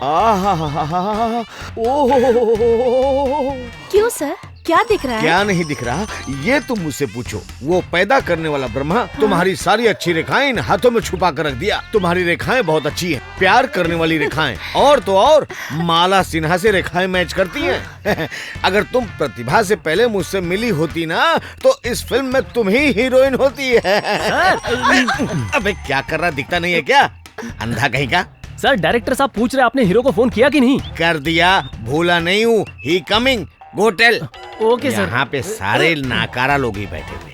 आहा, ओह, क्यों सर, क्या दिख रहा है? क्या नहीं दिख रहा, ये तुम मुझसे पूछो। वो पैदा करने वाला ब्रह्मा तुम्हारी सारी अच्छी रेखाएं इन हाथों में छुपा कर रख दिया। तुम्हारी रेखाएं बहुत अच्छी हैं, प्यार करने वाली रेखाएं, और तो और माला सिन्हा से रेखाएं मैच करती हैं। अगर तुम प्रतिभा से पहले मुझसे मिली होती ना, तो इस फिल्म में तुम ही हीरोइन होती है। अबे क्या कर रहा, दिखता नहीं है क्या, अंधा कहीं का? सर डायरेक्टर साहब पूछ रहे आपने हीरो को फोन किया कि नहीं? कर दिया, भूला नहीं हूँ। He coming, go tell. Okay sir. यहाँ पे सारे नाकारा लोग ही बैठे हुए।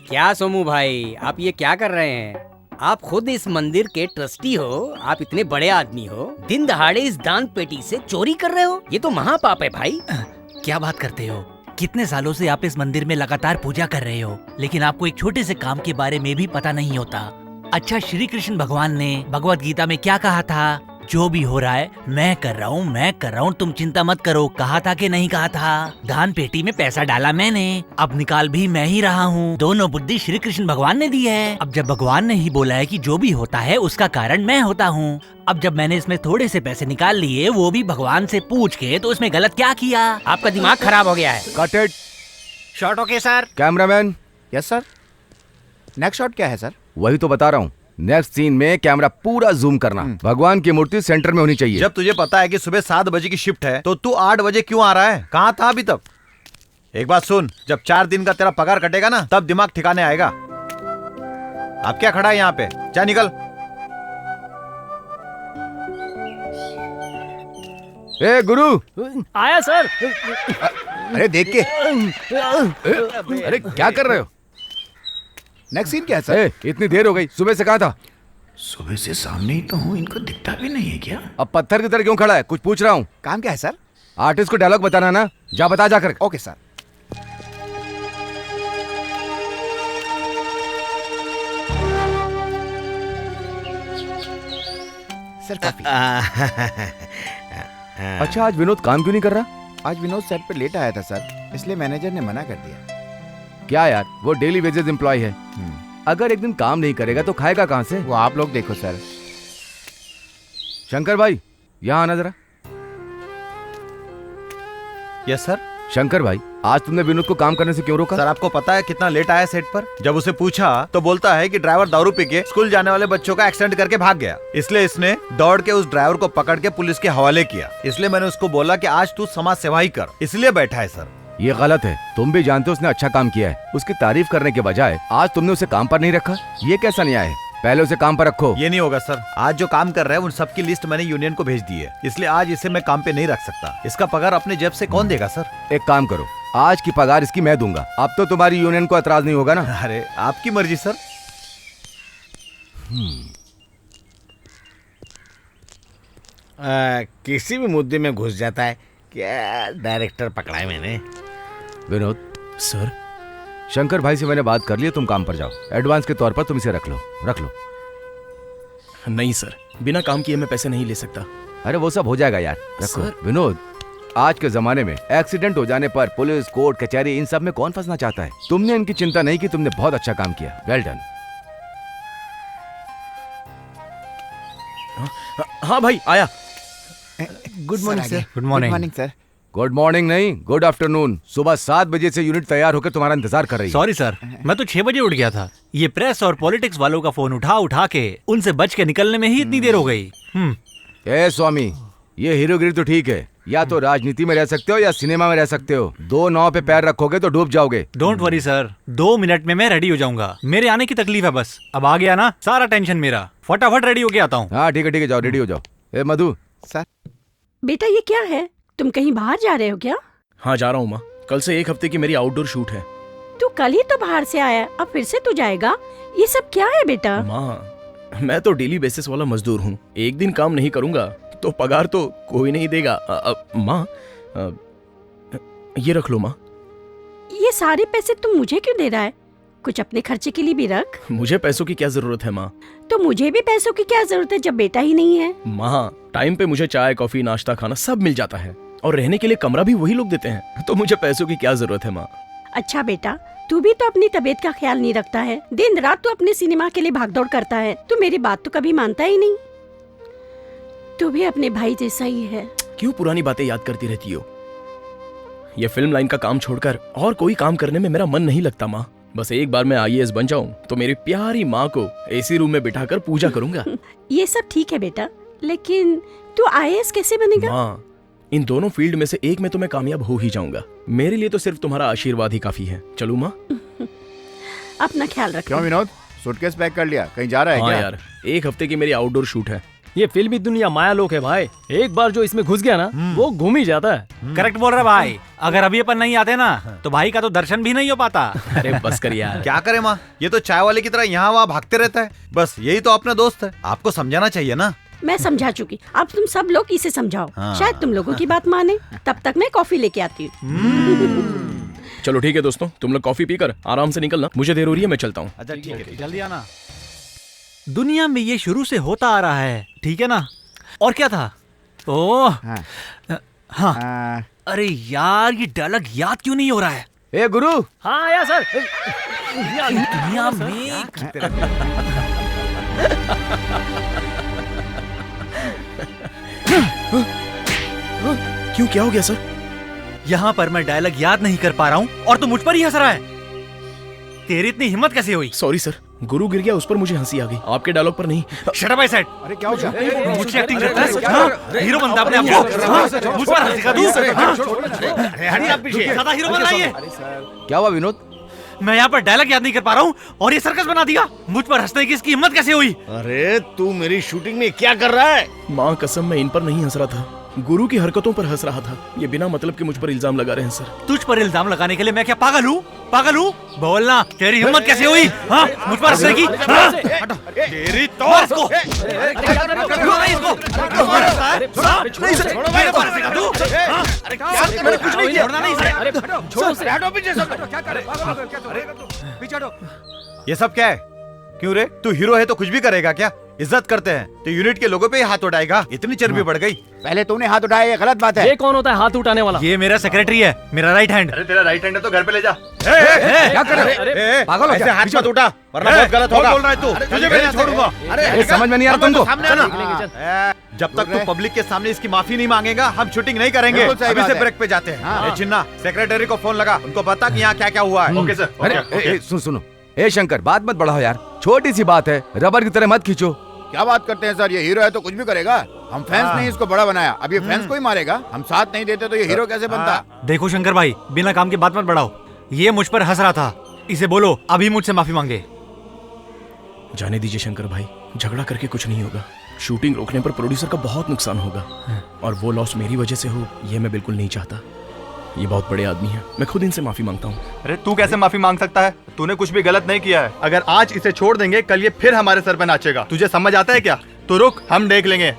क्या सोमू भाई, आप ये क्या कर रहे हैं? आप खुद इस मंदिर के ट्रस्टी हो, आप इतने बड़े आदमी हो, दिन दहाड़े इस दान पेटी से चोरी कर रहे हो? ये तो महापाप है भाई। क्या बात करते हो? कितने सालों से आप इस मंदिर में लगातार पूजा कर रहे हो, लेकिन आपको एक छोटे से काम के बारे में भी पता नहीं होता। अच्छा, श्री कृष्ण भगवान ने भगवत गीता में क्या कहा था? जो भी हो रहा है मैं कर रहा हूँ, तुम चिंता मत करो। कहा था कि नहीं कहा था? दान पेटी में पैसा डाला मैंने, अब निकाल भी मैं ही रहा हूँ। दोनों बुद्धि श्री कृष्ण भगवान ने दी है। अब जब भगवान ने ही बोला है कि जो भी होता है उसका कारण मैं होता हूँ, अब जब मैंने इसमें थोड़े से पैसे निकाल लिए, वो भी भगवान से पूछ के, तो इसमें गलत क्या किया? आपका दिमाग खराब हो गया है। Cut it. Shot okay sir. Cameraman. Yes sir. Next shot क्या है सर? वही तो बता रहा हूँ। नेक्स्ट सीन में कैमरा पूरा जूम करना, भगवान की मूर्ति सेंटर में होनी चाहिए। जब तुझे पता है कि सुबह 7 बजे की शिफ्ट है, तो तू 8 बजे क्यों आ रहा है? कहाँ था अभी तक? एक बात सुन, जब 4 दिन का तेरा पगार कटेगा ना, तब दिमाग ठिकाने आएगा। अब क्या खड़ा है यहाँ पे? जा निकल। ए गुरु। आया सर। अरे देख के। अरे क्या कर रहे हो? नेक्स्ट सीन क्या है सर? इतनी देर हो गई, सुबह से कहाँ था? सुबह से सामने ही तो हूँ, इनको दिखता भी नहीं है क्या? अब पत्थर की तरह क्यों खड़ा है? कुछ पूछ रहा हूँ। काम क्या है सर? आर्टिस्ट को डायलॉग बताना ना, जा बता जाकर। Okay sir. सर काफी। अच्छा, आज विनोद काम क्यों नहीं कर रहा? आज विनोद सेट पे लेट आया था सर, इसलिए मैनेजर ने मना कर दिया। क्या यार, वो डेली वेजेस एम्प्लॉय है, अगर एक दिन काम नहीं करेगा तो खाएगा कहाँ से? वो आप लोग देखो सर। शंकर भाई, यहाँ आना जरा। Yes sir. शंकर भाई, आज तुमने विनोद को काम करने से क्यों रोका? सर आपको पता है कितना लेट आया सेट पर? जब उसे पूछा तो बोलता है कि ड्राइवर दारू पी के स्कूल जाने वाले बच्चों का एक्सीडेंट करके भाग गया, इसलिए इसने दौड़ के उस ड्राइवर को पकड़ के पुलिस के हवाले किया। इसलिए मैंने उसको बोला कि आज तू समाज सेवा ही कर, इसलिए बैठा है सर। ये गलत है, तुम भी जानते हो उसने अच्छा काम किया है। उसकी तारीफ करने के बजाय आज तुमने उसे काम पर नहीं रखा, ये कैसा न्याय है? पहले उसे काम पर रखो। ये नहीं होगा सर, आज जो काम कर रहे हैं उन सबकी लिस्ट मैंने यूनियन को भेज दी है, इसलिए आज इसे मैं काम पे नहीं रख सकता। इसका पगार अपने जेब से कौन देगा सर? एक काम करो, आज की पगार इसकी मैं दूंगा। अब तो तुम्हारी यूनियन को एतराज नहीं होगा ना? अरे आपकी मर्जी सर। किसी भी मुद्दे में घुस जाता है क्या? डायरेक्टर पकड़ा है मैंने। विनोद सर, शंकर भाई से मैंने बात कर ली, तुम काम पर जाओ। एडवांस के तौर पर तुम इसे रख लो। नहीं सर, बिना काम किए मैं पैसे नहीं ले सकता। अरे वो सब हो जाएगा यार, रखो। विनोद, आज के जमाने में एक्सीडेंट हो जाने पर पुलिस, कोर्ट, कचहरी, इन सब में कौन फंसना चाहता है? तुमने इनकी चिंता नहीं की, तुमने बहुत अच्छा काम किया। Well done. हाँ भाई, आया। Good morning sir. Good morning. Morning sir. Good morning नहीं, गुड आफ्टरनून। सुबह 7 बजे से यूनिट तैयार होकर तुम्हारा इंतजार कर रही है। सॉरी सर, मैं तो 6 बजे उठ गया था। ये प्रेस और पॉलिटिक्स वालों का फोन उठा के उनसे बच के निकलने में ही इतनी देर हो गई। ए स्वामी, ये हीरोगिरी तो ठीक है, या तो राजनीति में रह सकते हो या सिनेमा में रह सकते हो। 2 नाव पे पैर रखोगे तो डूब जाओगे। डोंट वरी सर, 2 मिनट में मैं रेडी हो जाऊंगा। मेरे आने की तकलीफ है बस। अब आ गया ना, सारा टेंशन मेरा। फटाफट रेडी होके आता हूँ। हाँ ठीक है, जाओ रेडी हो जाओ। ए मधु। सर। बेटा ये क्या है? तुम कहीं बाहर जा रहे हो क्या? हाँ जा रहा हूँ माँ, कल से 1 हफ्ते की मेरी आउटडोर शूट है। तू कल ही तो बाहर से आया, अब फिर से तू जाएगा? ये सब क्या है बेटा? माँ, मैं तो डेली बेसिस वाला मजदूर हूँ, एक दिन काम नहीं करूँगा तो पगार तो कोई नहीं देगा। माँ, ये रख लो माँ। ये सारे पैसे तुम मुझे क्यों दे रहा है? कुछ अपने खर्चे के लिए भी रख। मुझे पैसों की क्या जरूरत है माँ? तो मुझे भी पैसों की क्या जरूरत है जब बेटा ही नहीं है? माँ, टाइम पे मुझे चाय, कॉफी, नाश्ता, खाना सब मिल जाता है, और रहने के लिए कमरा भी वही लोग देते हैं, तो मुझे पैसों की क्या जरूरत है माँ? अच्छा बेटा, तू भी तो अपनी तबीयत का ख्याल नहीं रखता है। दिन रात तू अपने सिनेमा के लिए भागदौड़ करता है। तू मेरी बात तो कभी मानता ही नहीं। तू भी अपने भाई जैसा ही है। क्यों पुरानी बातें याद करती रहती हो? ये फिल्म लाइन का काम छोड़कर और कोई काम करने में मेरा मन नहीं लगता माँ। बस एक बार मैं IAS बन जाऊं तो मेरी प्यारी माँ को AC रूम में बिठाकर पूजा करूंगा। ये सब ठीक है बेटा, लेकिन तू IAS कैसे बनेगा? माँ, इन दोनों फील्ड में से एक में तो मैं कामयाब हो ही जाऊंगा। मेरे लिए तो सिर्फ तुम्हारा आशीर्वाद ही काफी है। चलूं माँ? अपना ख्याल रख। क्यों विनोद, सूटकेस पैक कर लिया? कहीं जा रहा है हाँ क्या? यार, एक हफ्ते की मेरी आउटडोर शूट है। ये फिल्मी दुनिया माया लोक है भाई। एक बार जो इसमें घुस गया ना, वो घूम ही जाता है। करेक्ट बोल रहा भाई। अगर अभी अपन नहीं आते ना तो भाई का तो दर्शन भी नहीं हो पाता। अरे बस कर यार। क्या करे माँ, ये तो चाय वाले की तरह यहाँ वहाँ भागते रहता है। बस यही तो अपना दोस्त है, आपको समझाना चाहिए ना। मैं समझा चुकी, अब तुम सब लोग इसे समझाओ। हाँ। शायद तुम लोगों की बात माने। तब तक मैं कॉफी लेके आती हूँ। चलो ठीक है दोस्तों, तुम लोग कॉफी पीकर आराम से निकलना। मुझे देर हो रही है, मैं चलता हूँ। अच्छा ठीक है, जल्दी आना। दुनिया में ये शुरू से होता आ रहा है, ठीक है ना? और क्या था? ओह हाँ। अरे यार, ये डायलॉग याद क्यों नहीं हो रहा है? ए गुरु, हाँ आया सर। दुनिया में क्यों, क्या हो गया सर? यहाँ पर मैं डायलॉग याद नहीं कर पा रहा हूँ और तू मुझ पर ही हंस रहा है। तेरी इतनी हिम्मत कैसे हुई? सॉरी सर, गुरु गिर गया, उस पर मुझे हंसी आ गई, आपके डायलॉग पर नहीं। Shut up I said. अरे क्या हो गया? मुझसे एक्टिंग करता है? हाँ? हीरो बनता अपने आप को? मुझ पर हंसी का तू? ज्यादा हीरो बन रहा है ये। क्या हुआ विनोद? मैं यहाँ पर डायलॉग याद नहीं कर पा रहा हूँ और ये सर्कस बना दिया। मुझ पर हंसने की इसकी हिम्मत कैसे हुई? अरे तू मेरी शूटिंग में क्या कर रहा है? माँ कसम, मैं इन पर नहीं हंस रहा था, गुरु की हरकतों पर हंस रहा था। ये बिना मतलब के मुझ पर इल्जाम लगा रहे हैं सर। तुझ पर इल्जाम लगाने के लिए मैं क्या पागल हूँ? पागल हूँ? बोलना, तेरी हिम्मत कैसे हुई? हाँ, मुझ पर हंसने की? हाँ? तेरी तो इसको कुछ नहीं किया। ये सब क्या है? क्यों रे, तू हीरो है तो कुछ भी करेगा क्या? इज्जत करते हैं तो यूनिट के लोगों पे ही हाथ उठाएगा? इतनी चर्बी बढ़ गई। पहले तूने हाथ उठाया, ये गलत बात है। ये कौन होता है हाथ उठाने वाला? ये मेरा सेक्रेटरी है, मेरा राइट हैंड। अरे तेरा राइट हैंड है तो घर पे ले जा। क्या कर रहे हो? पागल हो ऐसे क्या? हाथ मत उठा, वरना बहुत गलत होगा। बोल रहा है तू? तुझे मैं नहीं छोड़ूंगा। ए, समझ में नहीं आ रहा तुमको? सामने आना। जब तक तू पब्लिक के सामने इसकी माफी नहीं मांगेगा, हम शूटिंग नहीं करेंगे। बिल्कुल सही अभी बात से है। ब्रेक पे जाते हैं। ए चिन्ना, सेक्रेटरी को फोन लगा, उनको बता कि यहाँ क्या क्या हुआ है। Okay sir. अरे ए, सुनो, ए शंकर, बात मत बढ़ाओ यार, छोटी सी बात है, रबर की तरह मत खींचो। क्या बात करते हैं सर, ये हीरो है तो कुछ भी करेगा। हम फैंस ने इसको बड़ा बनाया, अब ये फैंस को ही मारेगा। हम साथ नहीं देते तो ये हीरो कैसे बनता? देखो शंकर भाई, बिना काम की बात मत बढ़ाओ। ये मुझ पर हंस रहा था, इसे बोलो अभी मुझसे माफी मांगे। जाने दीजिए शंकर भाई, झगड़ा करके कुछ नहीं होगा। शूटिंग रोकने पर प्रोड्यूसर का बहुत नुकसान होगा और वो लॉस मेरी वजह से हो, ये मैं बिल्कुल नहीं चाहता। ये बहुत बड़े आदमी हैं, मैं खुद इनसे माफी मांगता हूँ। अरे तू कैसे माफी मांग सकता है? तूने कुछ भी गलत नहीं किया है। अगर आज इसे छोड़ देंगे, कल ये फिर हमारे सर पे नाचेगा। तुझे समझ आता है क्या? तो रुक, हम देख लेंगे।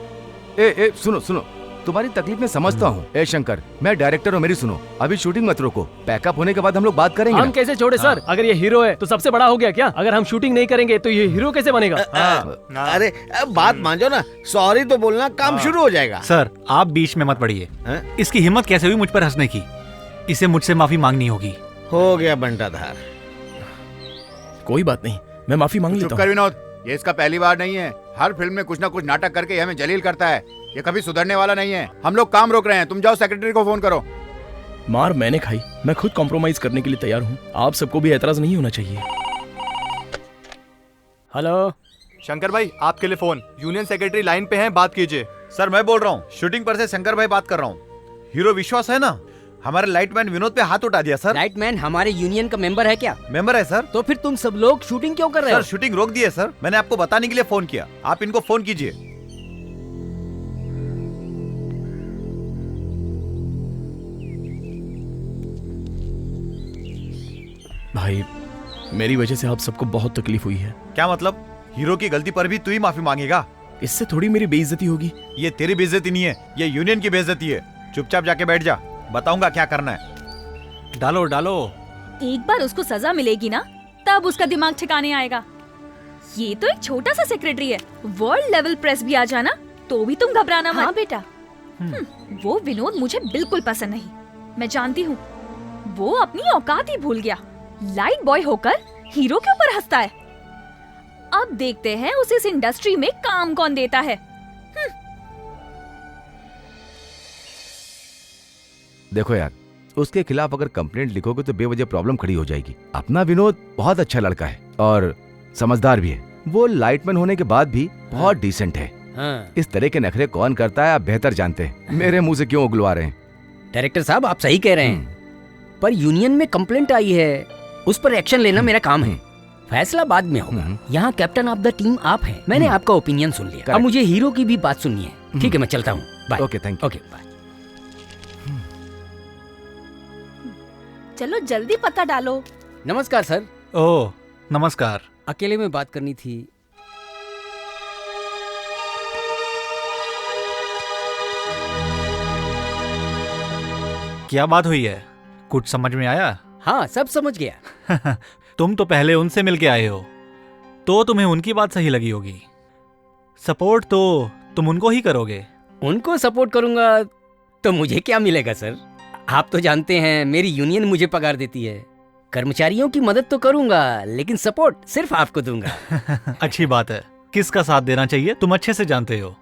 ए, सुनो सुनो, तुम्हारी तकलीफ में समझता हूँ। ए शंकर, मैं डायरेक्टर हूँ, मेरी सुनो। अभी शूटिंग मत रोको, पैकअप होने के बाद हम लोग बात करेंगे हम ना। कैसे छोड़े सर? अगर ये हीरो है तो सबसे बड़ा हो गया क्या? अगर हम शूटिंग नहीं करेंगे तो ये हीरो कैसे बनेगा? अरे बात मान जाओ ना, सॉरी तो बोलना, काम शुरू हो जाएगा। सर आप बीच में मत पड़िए। इसकी हिम्मत कैसे हुई मुझ पर हंसने की? इसे मुझसे माफी मांगनी होगी। हो गया बंटाधार। कोई बात नहीं, मैं माफी मांग चुप लेता कर हूँ। विनोद, ये इसका पहली बार नहीं है। हर फिल्म में कुछ ना कुछ नाटक करके ये हमें जलील करता है। ये कभी सुधरने वाला नहीं है। हम लोग काम रोक रहे हैं, तुम जाओ सेक्रेटरी को फोन करो। मार मैंने खाई, मैं खुद कॉम्प्रोमाइज करने के लिए तैयार हूँ। आप सबको भी एतराज नहीं होना चाहिए। हेलो शंकर भाई, आपके लिए फोन। यूनियन सेक्रेटरी लाइन पे हैं, बात कीजिए। सर मैं बोल रहा हूँ, शूटिंग पर से शंकर भाई बात कर रहा हूँ। हीरो विश्वास है ना, हमारे लाइटमैन विनोद पे हाथ उठा दिया सर। लाइटमैन हमारे यूनियन का मेंबर है क्या? मेंबर है सर। तो फिर तुम सब लोग शूटिंग क्यों कर रहे हो? सर शूटिंग रोक दी है सर, मैंने आपको बताने के लिए फोन किया। आप इनको फोन कीजिए। भाई, मेरी वजह से आप सबको बहुत तकलीफ हुई है। क्या मतलब? हीरो की गलती पर भी तू ही माफी मांगेगा? इससे थोड़ी मेरी बेइज्जती होगी। ये तेरी बेइज्जती नहीं है, ये यूनियन की बेइज्जती है। चुपचाप जाके बैठ जा, बताऊंगा क्या करना है। डालो डालो। एक बार उसको सजा मिलेगी ना, तब उसका दिमाग ठिकाने आएगा। ये तो एक छोटा सा सेक्रेटरी है, वर्ल्ड लेवल प्रेस भी आ जाना तो भी तुम घबराना मत। हाँ बेटा, वो विनोद मुझे बिल्कुल पसंद नहीं। मैं जानती हूँ वो अपनी औकात ही भूल गया। लाइट बॉय होकर हीरो के ऊपर हंसता है। अब देखते हैं उसे इस इंडस्ट्री में काम कौन देता है। देखो यार, उसके खिलाफ अगर कंप्लेंट लिखोगे तो बेवजह प्रॉब्लम खड़ी हो जाएगी। अपना विनोद बहुत अच्छा लड़का है और समझदार भी है। वो लाइटमैन होने के बाद भी बहुत डिसेंट है। इस तरह के नखरे कौन करता है आप बेहतर जानते हैं। मेरे मुंह से क्यों उगलवा रहे हैं? डायरेक्टर साहब आप सही कह रहे हैं, पर यूनियन में कंप्लेंट आई है, उस पर एक्शन लेना मेरा काम है। फैसला बाद में होगा। यहाँ कैप्टन ऑफ द टीम आप हैं। मैंने आपका ओपिनियन सुन लिया, अब मुझे हीरो की भी बात सुननी है। ठीक है, मैं चलता हूँ। Bye. Okay, thank you. Okay, bye. चलो जल्दी पता डालो। नमस्कार सर। ओह नमस्कार। अकेले में बात करनी थी। क्या बात हुई है? कुछ समझ में आया? हाँ, सब समझ गया। तुम तो पहले उनसे मिलके आए हो, तो तुम्हें उनकी बात सही लगी होगी। सपोर्ट तो तुम उनको ही करोगे। उनको सपोर्ट करूंगा तो मुझे क्या मिलेगा सर? आप तो जानते हैं मेरी यूनियन मुझे पगार देती है। कर्मचारियों की मदद तो करूंगा, लेकिन सपोर्ट सिर्फ आपको दूंगा। अच्छी बात है। किसका साथ देना चाहिए तुम अच्छे से जानते हो।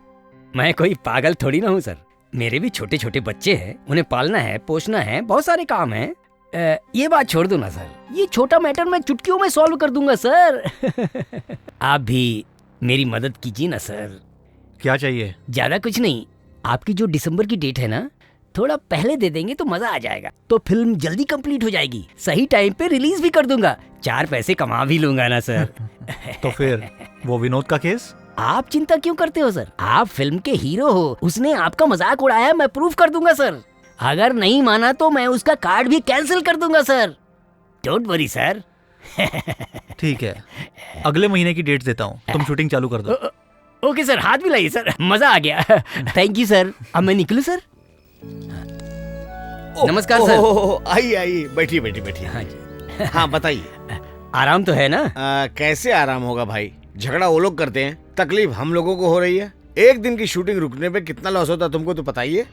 मैं कोई पागल थोड़ी ना हूँ सर। मेरे भी छोटे छोटे बच्चे हैं, उन्हें पालना है, पोषना है, बहुत सारे काम हैं। ये बात छोड़ दो ना सर, ये छोटा मैटर मैं चुटकियों में सॉल्व कर दूंगा सर। आप भी मेरी मदद कीजिए ना सर। क्या चाहिए? ज्यादा कुछ नहीं, आपकी जो दिसंबर की डेट है ना, थोड़ा पहले दे देंगे तो मजा आ जाएगा। तो फिल्म जल्दी कंप्लीट हो जाएगी, सही टाइम पे रिलीज भी कर दूंगा, 4 पैसे कमा भी लूंगा ना सर। तो फिर वो विनोद का केस? आप चिंता क्यों करते हो सर? आप फिल्म के हीरो हो, उसने आपका मजाक उड़ाया, मैं प्रूफ कर दूंगा सर। अगर नहीं माना तो मैं उसका कार्ड भी कैंसिल कर दूंगा सर। Don't worry sir. ठीक है, अगले महीने की डेट देता हूँ, तुम शूटिंग चालू कर दो। ओके सर, हाथ मिलाइए सर, मजा आ गया। Thank you sir. अब मैं निकलूं सर? नमस्कार सर। आइए आइए, बैठिए बैठिए बैठिए। हाँ जी। हाँ बताइए। आराम तो है ना? कैसे आराम होगा भाई, झगड़ा वो लोग करते हैं, तकलीफ हम लोगों को हो रही है। एक दिन की शूटिंग रुकने पे कितना लॉस होता है तुमको तो पता ही है।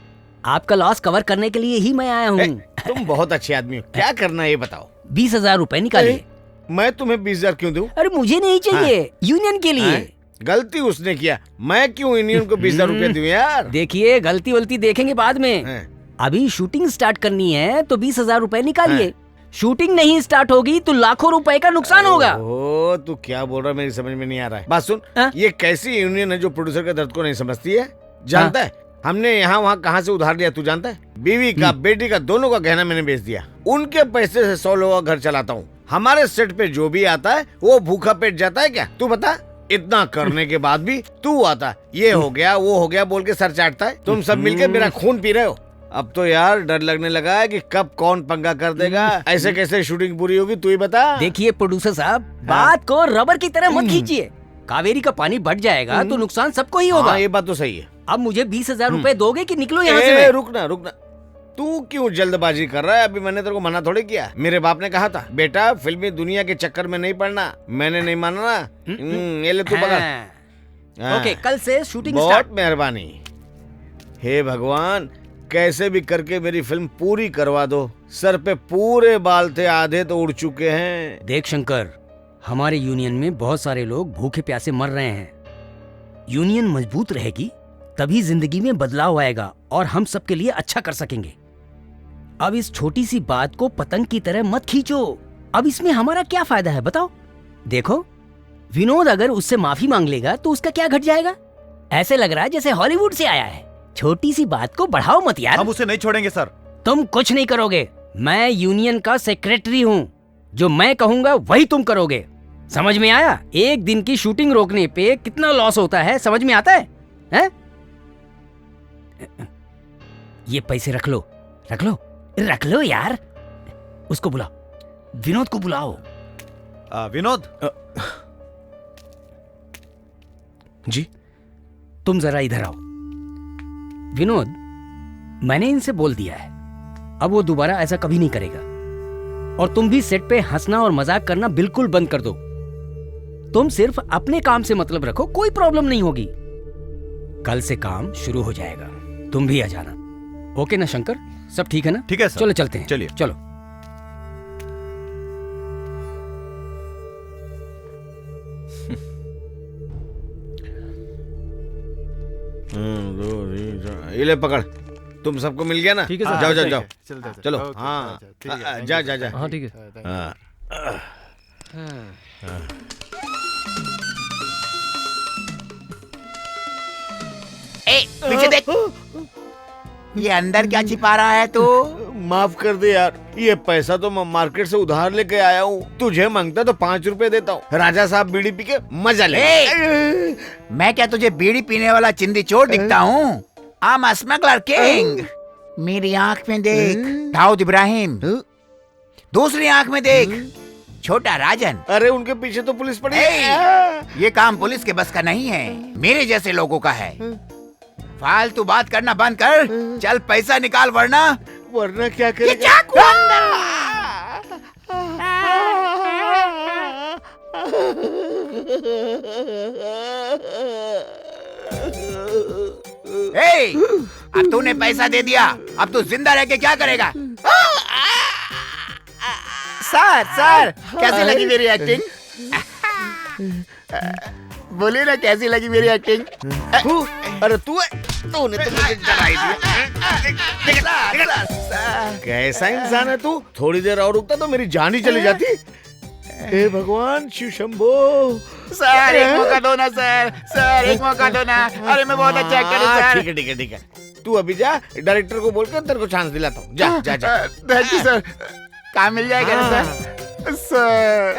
आपका लॉस कवर करने के लिए ही मैं आया हूँ। तुम बहुत अच्छे आदमी हो, क्या करना है ये बताओ। 20,000 रुपए निकालिए। मैं तुम्हें 20,000 क्यों दूं? अरे मुझे नहीं चाहिए, यूनियन के लिए। गलती उसने किया, मैं क्यों यूनियन को 20,000 रुपए दूं यार? देखिए, गलती वलती देखेंगे बाद में। अभी शूटिंग स्टार्ट करनी है तो 20,000 रुपए निकालिए। शूटिंग नहीं स्टार्ट होगी तो लाखों रुपए का नुकसान होगा। ओ, तू क्या बोल रहा है, मेरी समझ में नहीं आ रहा है। बात सुन, ये कैसी यूनियन है जो प्रोड्यूसर का दर्द को नहीं समझती है? जानता है हमने यहाँ वहाँ कहाँ से उधार लिया, तू जानता है? बीवी का, बेटी का, दोनों का गहना मैंने बेच दिया। उनके पैसे से 100 लोगों का घर चलाता हूँ। हमारे सेट पे जो भी आता है वो भूखा पेट जाता है क्या? तू बता। इतना करने के बाद भी तू आता, ये हो गया वो हो गया बोल के सर चाटता है। तुम सब मिलकर मेरा खून पी रहे हो। अब तो यार डर लगने लगा है कि कब कौन पंगा कर देगा। ऐसे कैसे शूटिंग पूरी होगी तू ही बता। देखिए प्रोड्यूसर साहब, बात को रबर की तरह मत खींचिए। कावेरी का पानी बढ़ जाएगा तो नुकसान सबको ही होगा। ये बात तो सही है। अब मुझे 20,000 रुपए दोगे कि निकलो यहाँ से? रुकना रुकना, तू क्यों जल्दबाजी कर रहा है? अभी मैंने तेरे को मना थोड़ी किया। मेरे बाप ने कहा था बेटा फिल्मी दुनिया के चक्कर में नहीं पड़ना। मैंने नहीं माना ना। ये ले तू पकड़। ओके, कल से शूटिंग बहुत मेहरबानी। हे भगवान, कैसे भी करके मेरी फिल्म पूरी करवा दो। सर पे पूरे बाल थे, आधे तो उड़ चुके हैं। देख शंकर, हमारे यूनियन में बहुत सारे लोग भूखे प्यासे मर रहे हैं। यूनियन मजबूत रहेगी तभी जिंदगी में बदलाव आएगा और हम सबके लिए अच्छा कर सकेंगे। अब इस छोटी सी बात को पतंग की तरह मत खींचो। अब इसमें हमारा क्या फायदा है बताओ? देखो, विनोद अगर उससे माफी मांग लेगा तो उसका क्या घट जाएगा? ऐसे लग रहा है जैसे हॉलीवुड से आया है। छोटी सी बात को बढ़ाओ मत यार। हम उसे नहीं छोड़ेंगे सर। तुम कुछ नहीं करोगे, मैं यूनियन का सेक्रेटरी हूँ। जो मैं कहूंगा वही तुम करोगे। समझ में आया? एक दिन की शूटिंग रोकने पे कितना लॉस होता है, समझ में आता है? हैं? ये पैसे रख लो, रख लो, रख लो यार। उसको बुलाओ, विनोद को बुलाओ। विनोद जी, तुम जरा इधर आओ। विनोद, मैंने इनसे बोल दिया है, अब वो दोबारा ऐसा कभी नहीं करेगा। और तुम भी सेट पे हंसना और मजाक करना बिल्कुल बंद कर दो। तुम सिर्फ अपने काम से मतलब रखो, कोई प्रॉब्लम नहीं होगी। कल से काम शुरू हो जाएगा, तुम भी आ जाना। ओके ना शंकर? सब ठीक है ना? ठीक है सर। चलो चलते हैं। चलिए। चलो। ये ले पकड़, तुम सबको मिल गया ना? ठीक है सर। जाओ जाओ जाओ, चलो हाँ जा जा जा। हाँ ठीक है। हाँ। पीछे देख, ये अंदर क्या छिपा रहा है तू? माफ कर दे यार, ये पैसा तो मैं मार्केट से उधार लेके आया हूँ। तुझे मांगता तो 5 रुपए देता हूँ। राजा साहब बीड़ी पी के मजा ले। मैं क्या तुझे बीड़ी पीने वाला चिंदी चोर दिखता हूँ? I'm a smuggler king। मेरी आंख में देख, दाऊद इब्राहिम। दूसरी आंख में देख, छोटा राजन। अरे उनके पीछे तो पुलिस पड़ी है। ये काम पुलिस के बस का नहीं है, मेरे जैसे लोगों का है। फालतू बात करना बंद कर, चल पैसा निकाल, वरना क्या करेगा? ये चाकू अब तूने पैसा दे दिया, अब तू जिंदा रह के क्या करेगा? सर कैसी लगी मेरी एक्टिंग? बोलिए ना, कैसी लगी मेरी एक्टिंग? अरे तूने तो मुझे डरा ही दिया। कैसा इंसान है तू? थोड़ी देर और रुकता तो मेरी जान ही चली जाती। हे भगवान शिव शंभो। सर एक मौका दो ना सर एक मौका दो ना। अरे मैं बहुत अच्छा एक्टर हूँ सर। ठीक है। तू अभी जा, डायरेक्टर को बोल कर तेरे को चांस दिलाता हूँ। जा जा जा। Thank you sir. काम मिल जाएगा ना सर? सर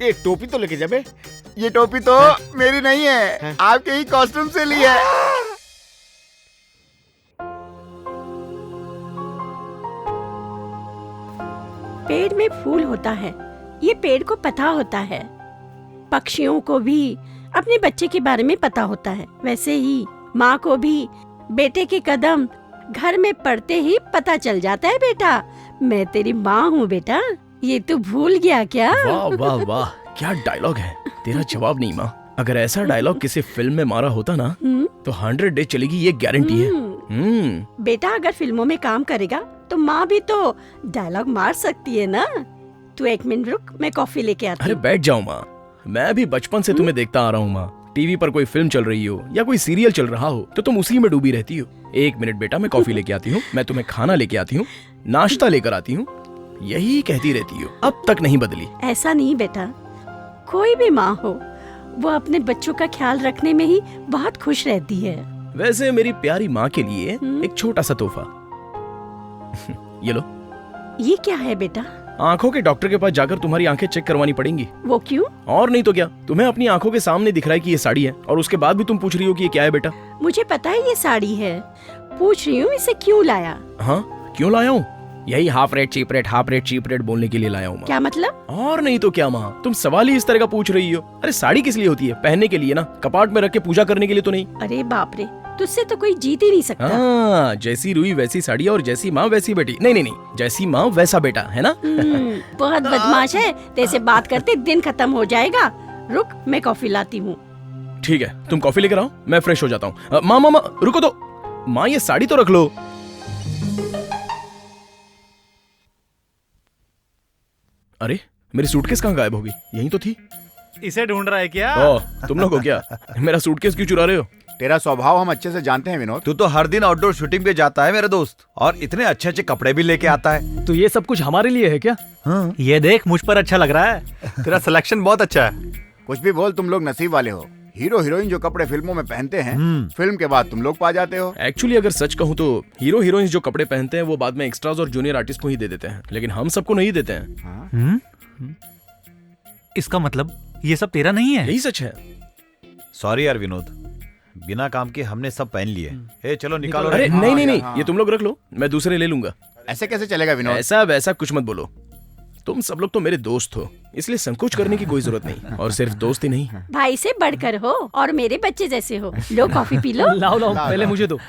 ये टोपी तो लेके जा बे। ये टोपी तो मेरी नहीं है, आपके ही कॉस्ट्यूम से ली है। पेड़ में फूल होता है, ये पेड़ को पता होता है। पक्षियों को भी अपने बच्चे के बारे में पता होता है, वैसे ही माँ को भी बेटे के कदम घर में पड़ते ही पता चल जाता है। बेटा, मैं तेरी माँ हूँ बेटा, ये तू भूल गया क्या? वाह वाह वाह, क्या डायलॉग है। तेरा जवाब नहीं माँ। अगर ऐसा डायलॉग किसी फिल्म में मारा होता ना तो 100 डे चलेगी, ये गारंटी है। बेटा, अगर फिल्मों में काम करेगा तो माँ भी तो डायलॉग मार सकती है ना। तू 1 मिनट रुक, मैं कॉफी लेके आती हूँ। अरे बैठ जाओ माँ, मैं भी बचपन से तुम्हें देखता आ रहा हूँ माँ। टीवी पर कोई फिल्म चल रही हो या कोई सीरियल चल रहा हो तो तुम उसी में डूबी रहती हो। 1 मिनट बेटा, मैं कॉफी लेके आती हूँ, मैं तुम्हें खाना लेके आती हूँ, नाश्ता लेकर आती हूँ, यही कहती रहती हो, अब तक नहीं बदली। ऐसा नहीं बेटा, कोई भी माँ हो वो अपने बच्चों का ख्याल रखने में ही बहुत खुश रहती है। वैसे मेरी प्यारी माँ के लिए एक छोटा सा तोहफा। ये लो। ये क्या है बेटा? आंखों के डॉक्टर के पास जाकर तुम्हारी आंखें चेक करवानी पड़ेंगी। वो क्यों? और नहीं तो क्या, तुम्हें अपनी आंखों के सामने दिख रहा है कि ये साड़ी है और उसके बाद भी तुम पूछ रही हो कि ये क्या है बेटा। मुझे पता है ये साड़ी है, पूछ रही हूँ इसे क्यों लाया। हाँ, क्यों लाया हूँ? यही हाफ रेट चीप रेट बोलने के लिए लाया हूँ। क्या मतलब? और नहीं तो क्या माँ, तुम सवाल ही इस तरह का पूछ रही हो। अरे साड़ी किस लिए होती है? पहनने के लिए ना, कपाट में रख के पूजा करने के लिए तो नहीं। अरे बाप रे, तुझसे तो कोई जीत ही नहीं सकता। हाँ, जैसी रुई वैसी साड़ी और जैसी माँ वैसी बेटी। नहीं, जैसी माँ वैसा बेटा, है ना? बहुत बदमाश है, तेरे बात करते दिन खत्म हो जाएगा। रुक, मैं कॉफी लाती हूँ। ठीक है, तुम कॉफी लेकर आओ, मैं फ्रेश हो जाता हूँ। माँ रुको तो, माँ ये साड़ी तो रख लो। अरे मेरी सूटकेस कहाँ गायब हो गई? यहीं तो थी। इसे ढूंढ रहा है क्या? तुम लोग हो क्या? मेरा सूटकेस क्यों चुरा रहे हो? तेरा स्वभाव हम अच्छे से जानते हैं विनोद। तू तो हर दिन आउटडोर शूटिंग पे जाता है मेरे दोस्त, और इतने अच्छे अच्छे कपड़े भी लेके आता है। तो ये सब कुछ हमारे लिए है क्या? हाँ। ये देख, मुझ पर अच्छा लग रहा है। तेरा सिलेक्शन बहुत अच्छा है। कुछ भी बोल, तुम लोग नसीब वाले हो। हीरो हीरोइन जो कपड़े फिल्मों में पहनते हैं, फिल्म के बाद तुम लोग पा जाते हो। एक्चुअली अगर सच कहूँ तो हीरो हीरोइन जो कपड़े पहनते हैं वो बाद में एक्स्ट्राज और जूनियर आर्टिस्ट को ही दे देते हैं, लेकिन हम सबको नहीं देते हैं। इसका मतलब ये सब तेरा नहीं है? यही सच है। सॉरी यार विनोद, बिना काम के हमने सब पहन लिए। चलो निकालो। अरे नहीं, ये तुम लोग रख लो, मैं दूसरे ले लूंगा। ऐसे कैसे चलेगा विनोद? ऐसा वैसा कुछ मत बोलो, तुम सब लोग तो मेरे दोस्त हो, इसलिए संकोच करने की कोई जरूरत नहीं। और सिर्फ दोस्त ही नहीं, भाई से बढ़कर हो और मेरे बच्चे जैसे हो। लो कॉफी पी लो। लाओ पहले मुझे दो।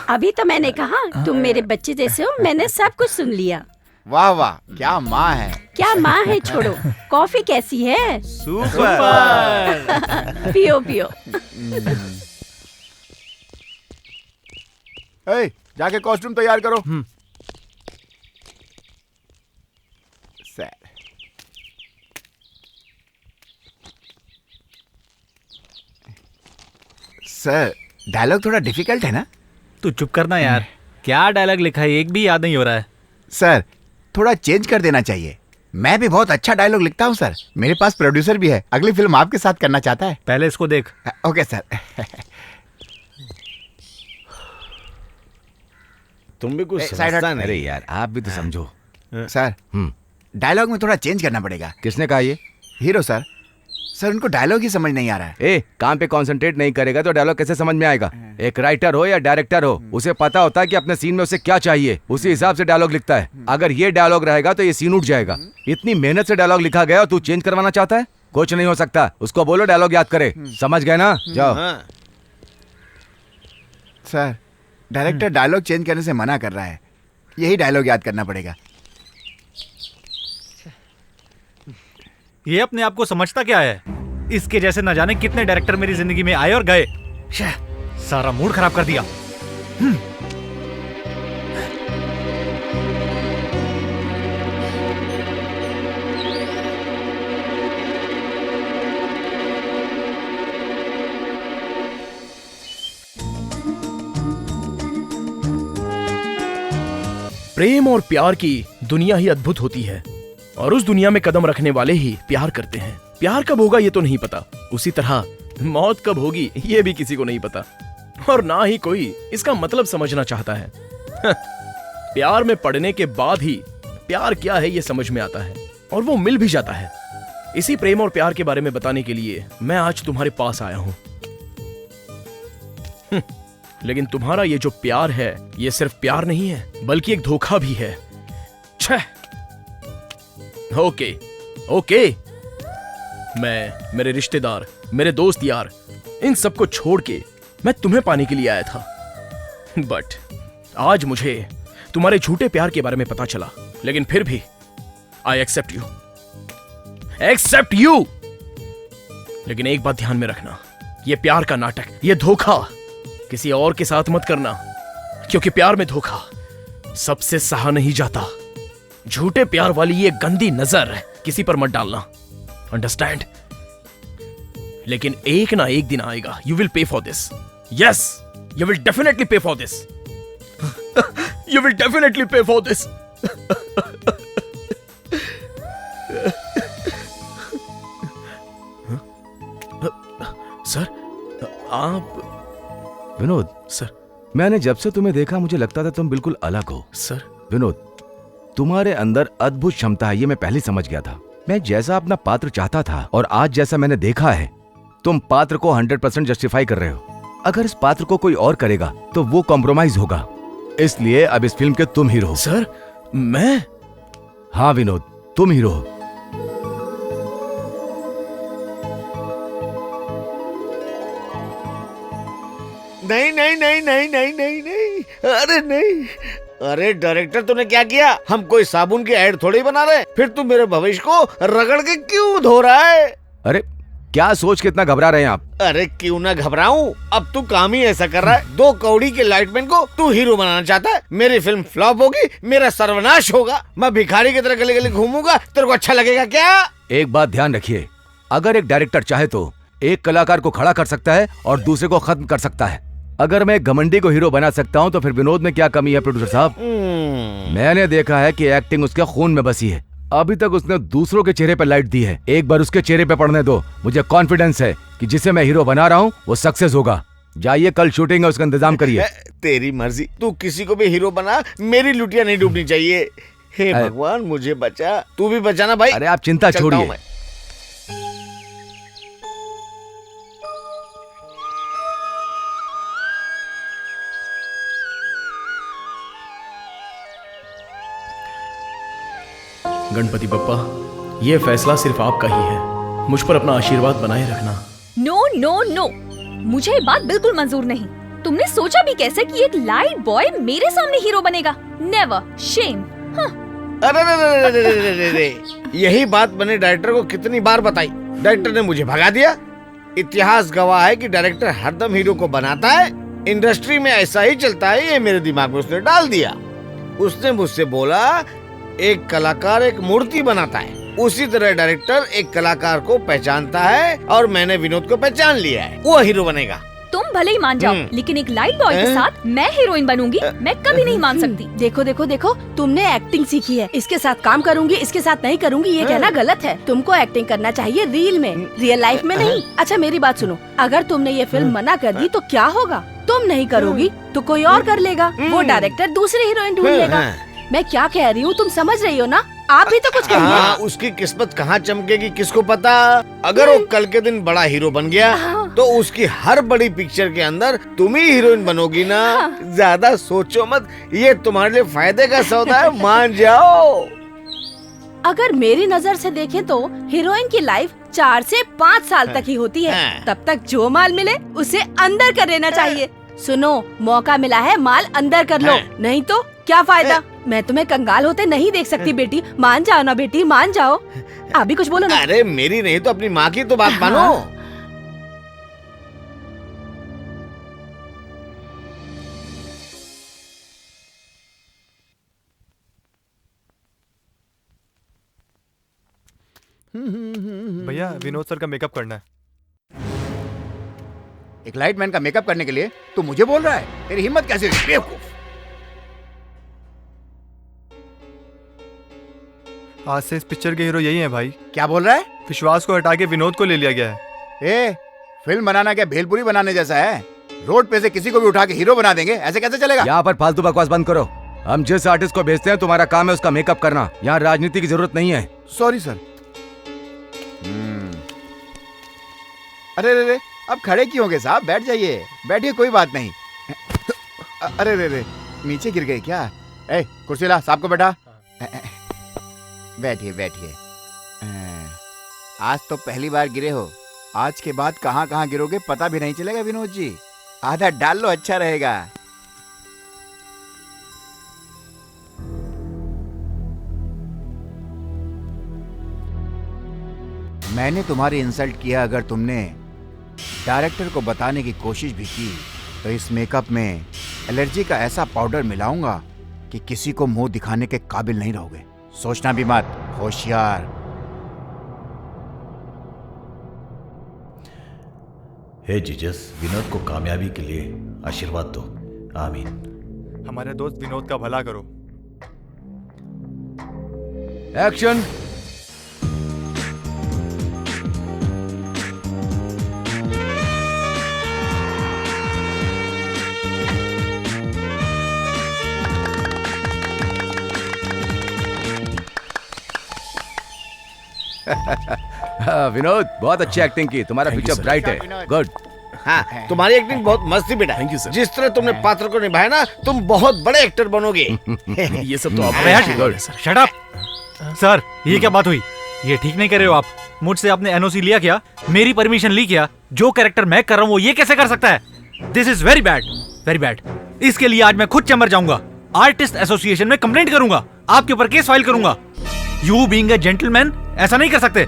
अभी तो मैंने कहा तुम मेरे बच्चे जैसे हो, मैंने सब कुछ सुन लिया। वाह वाह, क्या माँ है। क्या माँ है, छोड़ो। कॉफी कैसी है? सुपर। पियो पियो। जाके कॉस्ट्यूम तैयार करो। सर डायलॉग थोड़ा डिफिकल्ट है ना? तू चुप करना यार, क्या डायलॉग लिखा है एक भी याद नहीं हो रहा है। सर थोड़ा चेंज कर देना चाहिए। मैं भी बहुत अच्छा डायलॉग लिखता हूँ सर। मेरे पास प्रोड्यूसर भी है, अगली फिल्म आपके साथ करना चाहता है। पहले इसको देख। Okay sir. तुम भी कुछ साइड समझता हट। नहीं। अरे यार आप भी तो समझो। सर डायलॉग में थोड़ा चेंज करना पड़ेगा। किसने कहा ये? Hero sir. सर उनको डायलॉग ही समझ नहीं आ रहा है। ए, काम पे कंसंट्रेट नहीं करेगा तो डायलॉग कैसे समझ में आएगा? एक राइटर हो या डायरेक्टर हो, उसे पता होता है कि अपने सीन में उसे क्या चाहिए, उसी हिसाब से डायलॉग लिखता है। अगर ये डायलॉग रहेगा तो ये सीन उठ जाएगा। इतनी मेहनत से डायलॉग लिखा गया और तू चेंज करवाना चाहता है? कुछ नहीं हो सकता। उसको बोलो डायलॉग याद करे। समझ गए ना? जाओ। सर डायरेक्टर डायलॉग चेंज करने से मना कर रहा है, यही डायलॉग याद करना पड़ेगा। ये अपने आप को समझता क्या है? इसके जैसे न जाने कितने डायरेक्टर मेरी जिंदगी में आए और गए। सारा मूड खराब कर दिया। प्रेम और प्यार की दुनिया ही अद्भुत होती है और उस दुनिया में कदम रखने वाले ही प्यार करते हैं। प्यार कब होगा ये तो नहीं पता, उसी तरह मौत कब होगी ये भी किसी को नहीं पता, और ना ही कोई इसका मतलब समझना चाहता है। प्यार में पड़ने के बाद ही प्यार क्या है ये समझ में आता है और वो मिल भी जाता है। इसी प्रेम और प्यार के बारे में बताने के लिए मैं आज तुम्हारे पास आया हूं। लेकिन तुम्हारा ये जो प्यार है ये सिर्फ प्यार नहीं है बल्कि एक धोखा भी है। छह। ओके ओके, मैं, मेरे रिश्तेदार, मेरे दोस्त यार, इन सबको छोड़ के मैं तुम्हें पाने के लिए आया था। बट आज मुझे तुम्हारे झूठे प्यार के बारे में पता चला, लेकिन फिर भी I accept you, accept you. लेकिन एक बात ध्यान में रखना, ये प्यार का नाटक, ये धोखा किसी और के साथ मत करना, क्योंकि प्यार में धोखा सबसे सहा नहीं जाता। झूठे प्यार वाली ये गंदी नजर किसी पर मत डालना, अंडरस्टैंड? लेकिन एक ना एक दिन आएगा, you will pay for this. Yes, you will definitely पे for this. You will definitely पे फॉर दिस। सर आप? विनोद सर, मैंने जब से तुम्हें देखा मुझे लगता था तुम बिल्कुल अलग हो। सर विनोद, तुम्हारे अंदर अद्भुत क्षमता है, ये मैं पहले समझ गया था। मैं जैसा अपना पात्र चाहता था और आज जैसा मैंने देखा है, तुम पात्र को 100% जस्टिफाई कर रहे हो। अगर इस पात्र को कोई और करेगा तो वो कॉम्प्रोमाइज होगा, इसलिए अब इस फिल्म के तुम हीरो हो। सर मैं? हाँ विनोद, तुम हीरो हो। नहीं नहीं नहीं नहीं नहीं नहीं नहीं, अरे नहीं। अरे डायरेक्टर तूने क्या किया? हम कोई साबुन की ऐड थोड़ी बना रहे, फिर तू मेरे भविष्य को रगड़ के क्यों धो रहा है? अरे क्या सोच के इतना घबरा रहे हैं आप? अरे क्यों ना घबराऊं, अब तू काम ही ऐसा कर रहा है। 2 कौड़ी के लाइटमैन को तू हीरो बनाना चाहता है। मेरी फिल्म फ्लॉप होगी, मेरा सर्वनाश होगा, मैं भिखारी की तरह गली गली घूमूंगा, तेरे को अच्छा लगेगा क्या? एक बात ध्यान रखिए, अगर एक डायरेक्टर चाहे तो एक कलाकार को खड़ा कर सकता है और दूसरे को खत्म कर सकता है। अगर मैं घमंडी को हीरो बना सकता हूँ तो फिर विनोद में क्या कमी है प्रोड्यूसर साहब? मैंने देखा है कि एक्टिंग उसके खून में बसी है। अभी तक उसने दूसरों के चेहरे पर लाइट दी है, एक बार उसके चेहरे पे पड़ने दो। मुझे कॉन्फिडेंस है कि जिसे मैं हीरो बना रहा हूँ वो सक्सेस होगा। जाइए, कल शूटिंग है, उसका इंतजाम करिए। तेरी मर्जी, तू किसी को भी हीरो बना, मेरी लुटिया नहीं डूबनी चाहिए। हे भगवान मुझे बचा, तू भी बचाना भाई। अरे आप चिंता छोड़िए। गणपति बप्पा, ये फैसला सिर्फ आपका ही है, मुझ पर अपना आशीर्वाद बनाए रखना। नो नो नो, मुझे ये बात बिल्कुल मंजूर नहीं। तुमने सोचा भी कैसे कि एक लाइट बॉय मेरे सामने हीरो बनेगा? Never, shame. अरे यही बात मैंने डायरेक्टर को कितनी बार बताई, डायरेक्टर ने मुझे भगा दिया। इतिहास गवाह है कि डायरेक्टर हरदम हीरो को बनाता है, इंडस्ट्री में ऐसा ही चलता है, ये मेरे दिमाग में उसने डाल दिया। उसने मुझसे बोला एक कलाकार एक मूर्ति बनाता है, उसी तरह डायरेक्टर एक कलाकार को पहचानता है और मैंने विनोद को पहचान लिया है, वो हीरो बनेगा। तुम भले ही मान जाओ, लेकिन एक लाइट बॉय के साथ मैं हीरोइन बनूंगी, मैं कभी नहीं मान सकती। देखो देखो देखो, तुमने एक्टिंग सीखी है, इसके साथ काम करूंगी, इसके साथ नहीं करूंगी, ये कहना गलत है। तुमको एक्टिंग करना चाहिए रील में, रियल लाइफ में नहीं। अच्छा मेरी बात सुनो, अगर तुमने ये फिल्म मना कर दी तो क्या होगा? तुम नहीं करोगी तो कोई और कर लेगा, वो डायरेक्टर दूसरी हीरोइन ढूंढ लेगा। मैं क्या कह रही हूँ तुम समझ रही हो ना? आप भी तो कुछ कहिए। उसकी किस्मत कहाँ चमकेगी किसको पता। अगर वो कल के दिन बड़ा हीरो बन गया तो उसकी हर बड़ी पिक्चर के अंदर तुम ही हीरोइन बनोगी ना। ज्यादा सोचो मत, ये तुम्हारे लिए फायदे का सौदा है, मान जाओ। अगर मेरी नजर से देखें तो हीरोइन की लाइफ 4 से 5 साल तक ही होती है। तब तक जो माल मिले उसे अंदर कर लेना चाहिए। सुनो, मौका मिला है, माल अंदर कर लो, नहीं तो क्या फायदा। मैं तुम्हें कंगाल होते नहीं देख सकती बेटी, मान जाओ ना बेटी, मान जाओ। आप भी कुछ बोलो ना। अरे मेरी नहीं तो अपनी माँ की तो बात मानो। भैया विनोद सर का मेकअप करना है। एक लाइटमैन का मेकअप करने के लिए तू मुझे बोल रहा है? तेरी हिम्मत कैसे हुई बेवकूफ? आज से इस पिक्चर के हीरो यही हैं भाई। क्या बोल रहा है? विश्वास को हटा के विनोद को ले लिया गया है। फिल्म बनाना क्या भेलपुरी बनाने जैसा है? रोड पे से किसी को भी उठा के हीरो बना देंगे, ऐसे कैसे चलेगा? यहाँ पर फालतू बकवास बंद करो। हम जिस आर्टिस्ट को भेजते हैं तुम्हारा काम है उसका मेकअप करना। यहाँ राजनीति की जरूरत नहीं है। Sorry sir. अरे रे, अब खड़े क्यों हो गए साहब? बैठ जाइए, बैठिए, कोई बात नहीं। अरे रे, नीचे गिर गए क्या? कुर्सी ला, साहब को बैठा। बैठिए बैठिए। आज तो पहली बार गिरे हो, आज के बाद कहाँ कहाँ गिरोगे पता भी नहीं चलेगा विनोद जी। आधा डाल लो, अच्छा रहेगा। मैंने तुम्हारी इंसल्ट किया, अगर तुमने डायरेक्टर को बताने की कोशिश भी की तो इस मेकअप में एलर्जी का ऐसा पाउडर मिलाऊंगा कि किसी को मुंह दिखाने के काबिल नहीं रहोगे। सोचना भी मत, होशियार। हे जीसस, विनोद को कामयाबी के लिए आशीर्वाद दो। आमीन। हमारे दोस्त विनोद का भला करो। एक्शन। विनोद, बहुत अच्छी एक्टिंग की, तुम्हारा फ्यूचर ब्राइट है। गुड। हाँ, तुम्हारी एक्टिंग बहुत मस्त थी बेटा। Thank you sir. जिस तरह तुमने पात्र को निभाया ना, तुम बहुत बड़े एक्टर बनोगे। ये सब तो आप शट अप सर, ये क्या बात हुई? ये ठीक नहीं कर रहे हो आप। मुझसे आपने एनओसी लिया क्या? मेरी परमिशन ली क्या? जो कैरेक्टर मैं कर रहा हूँ वो ये कैसे कर सकता है? This is very bad, very bad. इसके लिए आज मैं खुद चैम्बर जाऊंगा, आर्टिस्ट एसोसिएशन में कंप्लेंट करूंगा, आपके ऊपर केस फाइल करूंगा। यू बीइंग अ जेंटलमैन ऐसा नहीं कर सकते।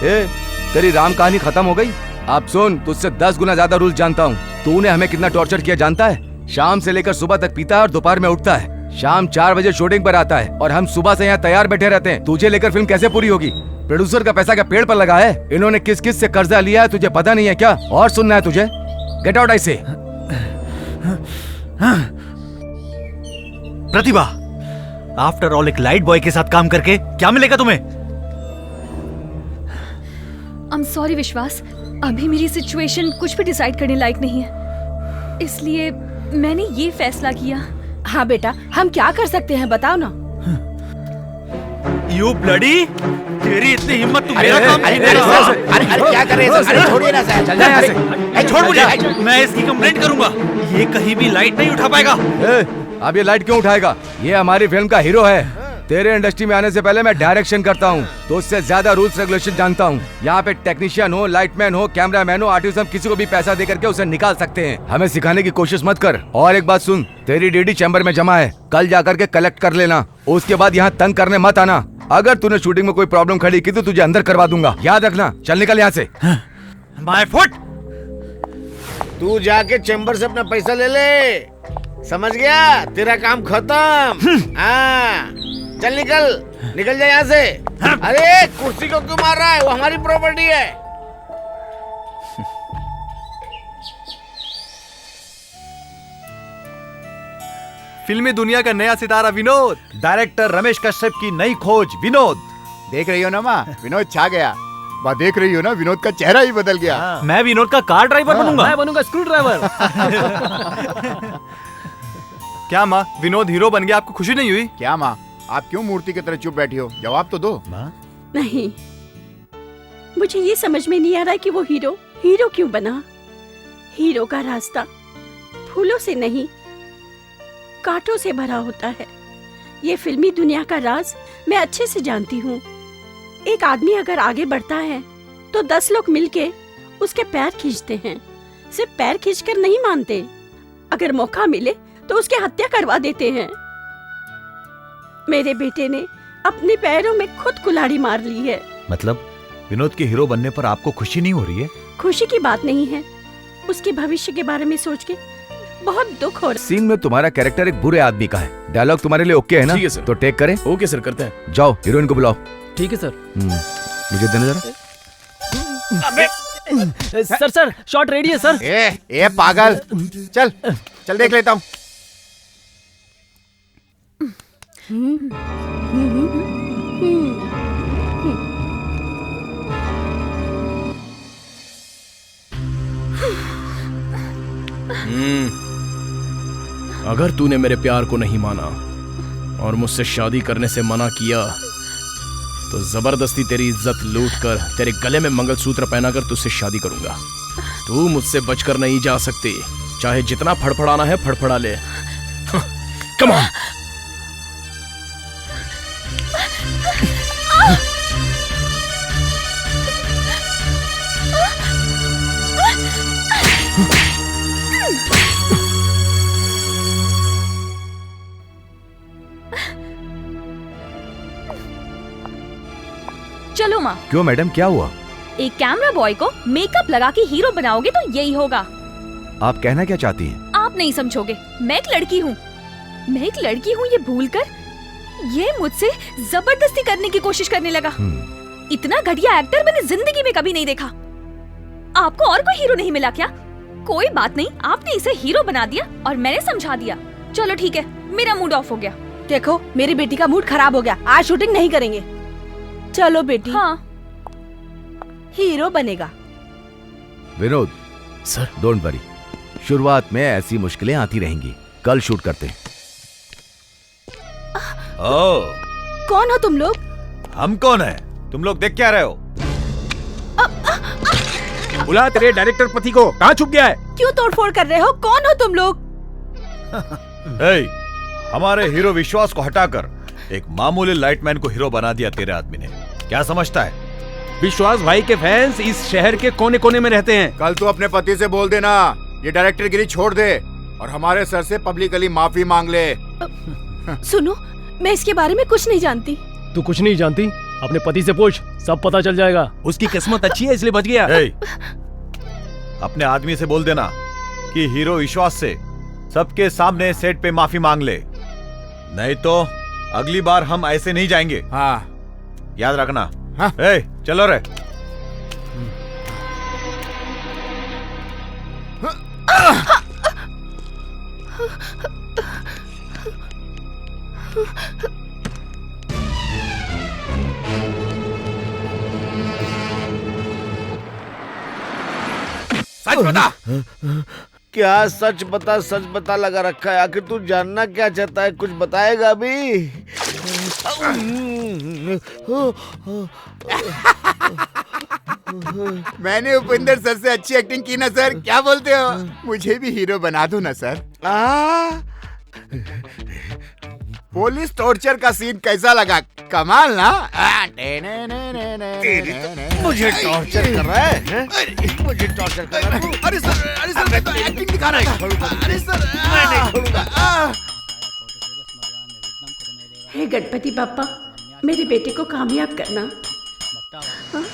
तेरी राम कहानी खत्म हो गई? आप सुन, तुझसे 10 गुना ज्यादा रूल जानता हूँ। तूने हमें कितना टॉर्चर किया जानता है? शाम से लेकर सुबह तक पीता है और दोपहर में उठता है। शाम 4 बजे शूटिंग पर आता है और हम सुबह से यहाँ तैयार बैठे रहते हैं। तुझे लेकर फिल्म कैसे पूरी होगी? प्रोड्यूसर का पैसा क्या पेड़ पर लगा है? इन्होंने किस किस से कर्जा लिया है तुझे पता नहीं है क्या? और सुनना है तुझे? गेट आउट आई से। प्रतिभा, आफ्टर ऑल एक लाइट बॉय के साथ काम करके क्या मिलेगा तुम्हें? आई एम सॉरी विश्वास, अभी मेरी सिचुएशन कुछ भी डिसाइड करने लायक नहीं है, इसलिए मैंने ये फैसला किया। हाँ बेटा, हम क्या कर सकते हैं बताओ ना। यू ब्लडी, तेरी इतनी हिम्मत, तू मेरा काम अरे क्या कर रहे हैं? अरे छोड़िए ना सर, चल जा यहाँ से। छोड़ मुझे, मैं इसकी कंप्लेंट करूंगा। ये कहीं भी लाइट नहीं उठा पाएगा। अब ये लाइट क्यों उठाएगा? ये हमारी फिल्म का हीरो है। तेरे इंडस्ट्री में आने से पहले मैं डायरेक्शन करता हूँ, तो उससे ज्यादा रूल्स रेगुलेशन जानता हूँ। यहाँ पे टेक्नीशियन हो, लाइटमैन हो, कैमरामैन हो, आर्टिस्ट, हम किसी को भी पैसा दे करके उसे निकाल सकते हैं। हमें सिखाने की कोशिश मत कर। और एक बात सुन, तेरी डीडी चैम्बर में जमा है, कल जाकर के कलेक्ट कर लेना। उसके बाद यहाँ तंग करने मत आना। अगर तूने शूटिंग में कोई प्रॉब्लम खड़ी की तो तुझे अंदर करवा दूंगा, याद रखना। चल निकल यहाँ से। My foot. तू जाके चैम्बर से अपना पैसा ले ले, समझ गया? तेरा काम खत्म। हाँ, चल निकल, निकल जा यहाँ से। अरे कुर्सी को क्यों मार रहा है? वो हमारी प्रॉपर्टी है। फिल्मी दुनिया का नया सितारा विनोद। डायरेक्टर रमेश कश्यप की नई खोज विनोद। देख रही हो ना माँ, विनोद छा गया। माँ देख रही हो ना, विनोद का चेहरा ही बदल गया। मैं विनोद का कार ड्राइवर बनूंगा। मैं बनूंगा स्क्रू ड्राइवर। क्या माँ, विनोद हीरो बन गया, आपको खुशी नहीं हुई? क्या माँ, आप क्यों मूर्ति की तरह चुप बैठी हो? जवाब तो दो। नहीं, मुझे ये समझ में नहीं आ रहा कि वो हीरो क्यों बना। हीरो का रास्ता फूलों से नहीं, कांटों से भरा होता है। ये फिल्मी दुनिया का राज मैं अच्छे से जानती हूँ। एक आदमी अगर आगे बढ़ता है तो 10 लोग मिलके उसके पैर खींचते हैं। सिर्फ पैर खींचकर नहीं मानते, अगर मौका मिले तो उसकी हत्या करवा देते हैं। मेरे बेटे ने अपने पैरों में खुद कुल्हाड़ी मार ली है। मतलब विनोद के हीरो बनने पर आपको खुशी नहीं हो रही है? खुशी की बात नहीं है, उसके भविष्य के बारे में सोच के बहुत दुख हो रहा। सीन में तुम्हारा कैरेक्टर एक बुरे आदमी का है। डायलॉग तुम्हारे लिए ओके है ना? ठीक है सर। तो टेक करें? ओके सर, करते हैं। जाओ हीरोइन को बुलाओ। ठीक है सर। मुझे देना जरा। सर शॉट रेडी है सर। ए पागल, चल देख लेता हूँ। अगर तूने मेरे प्यार को नहीं माना और मुझसे शादी करने से मना किया तो जबरदस्ती तेरी इज्जत लूट कर तेरे गले में मंगलसूत्र पहनाकर तुझसे शादी करूंगा। तू मुझसे बचकर नहीं जा सकती, चाहे जितना फड़फड़ाना है फड़फड़ा ले। Come on. चलो माँ। क्यों मैडम, क्या हुआ? एक कैमरा बॉय को मेकअप लगा के हीरो बनाओगे तो यही होगा। आप कहना क्या चाहती हैं? आप नहीं समझोगे, मैं एक लड़की हूँ। ये भूलकर ये मुझसे जबरदस्ती करने की कोशिश करने लगा। इतना घटिया एक्टर मैंने जिंदगी में कभी नहीं देखा। आपको और कोई हीरो नहीं मिला क्या? कोई बात नहीं, आपने इसे हीरो बना दिया और मैंने समझा दिया। चलो ठीक है, मेरा मूड ऑफ हो गया। देखो, मेरी बेटी का मूड खराब हो गया, आज शूटिंग नहीं करेंगे। चलो बेटी। हाँ। हीरो बनेगा। विनोद सर, डोंट वरी, शुरुआत में ऐसी मुश्किलें आती रहेंगी। कल शूट करते हैं। कौन हो तुम लोग? हम कौन है? तुम लोग देख क्या रहे हो? बुला तेरे डायरेक्टर पति को, कहाँ छुप गया है? क्यों तोड़फोड़ कर रहे हो? कौन हो तुम लोग? हमारे हीरो विश्वास को हटाकर एक मामूली लाइटमैन को हीरो बना दिया तेरे आदमी ने। क्या समझता है? विश्वास भाई के फैंस इस शहर के कोने कोने में रहते हैं। कल तू अपने पति से बोल देना ये डायरेक्टर गिरी छोड़ दे और हमारे सर से पब्लिकली माफी मांग ले। सुनो, मैं इसके बारे में कुछ नहीं जानती। तू कुछ नहीं जानती? अपने पति से पूछ, सब पता चल जाएगा। उसकी किस्मत अच्छी है इसलिए बच गया। अपने आदमी से बोल देना कि हीरो विश्वास से सबके सामने सेट पे माफी मांग ले, नहीं तो अगली बार हम ऐसे नहीं जाएंगे। हाँ, याद रखना। हाँ। चलो रे। सच बता। क्या सच बता लगा रखा है? आखिर तू जानना क्या चाहता है? कुछ बताएगा अभी? मैंने उपेंद्र सर से अच्छी एक्टिंग की ना सर, क्या बोलते हो? मुझे भी हीरो बना दो ना सर। पुलिस टॉर्चर का सीन कैसा लगा? कमाल ना? मुझे टॉर्चर कर रहा है? मुझे टॉर्चर कर रहा है? अरे सर मैं तो एक्टिंग दिखा रहा था। अरे सर मैं नहीं छोड़ूंगा। हे गणपति बाप्पा, मेरे बेटे को कामयाब करना। हाँ?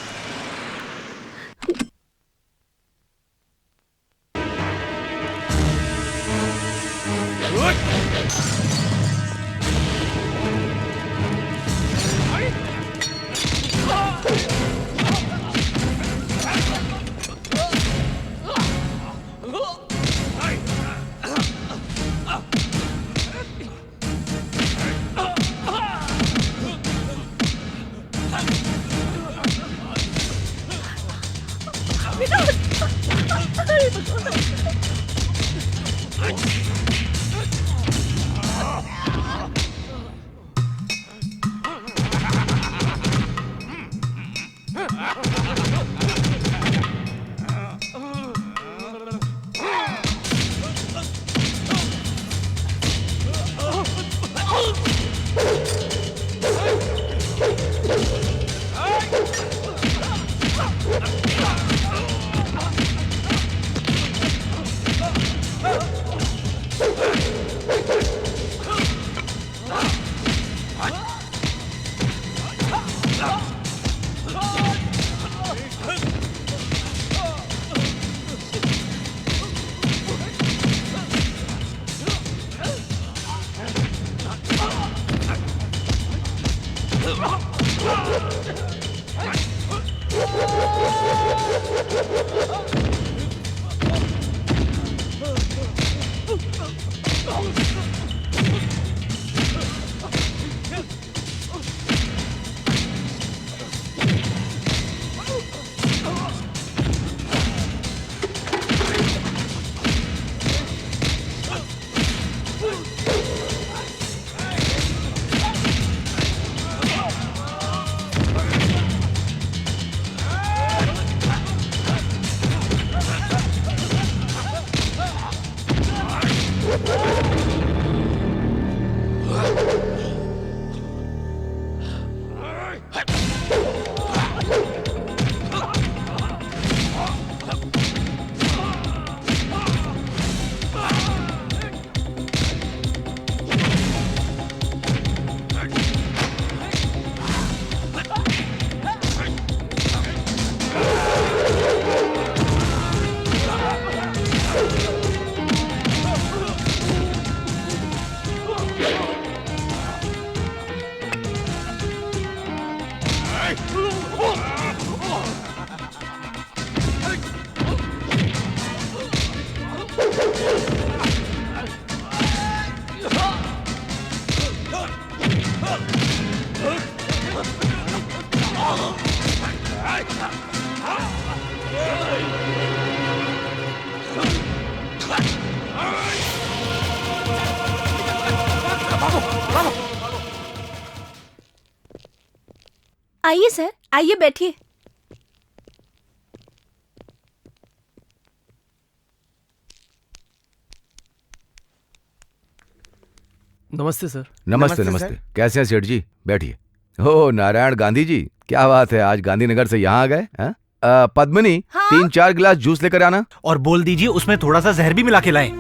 आइए सर, आइए बैठिए। नमस्ते सर। नमस्ते नमस्ते। कैसे हैं सेठ जी? बैठिए। ओ नारायण गांधी जी, क्या बात है, आज गांधीनगर से यहाँ आ गए? हाँ? पद्मिनी, हाँ? 3-4 गिलास जूस लेकर आना। और बोल दीजिए उसमें थोड़ा सा जहर भी मिला के लाएं।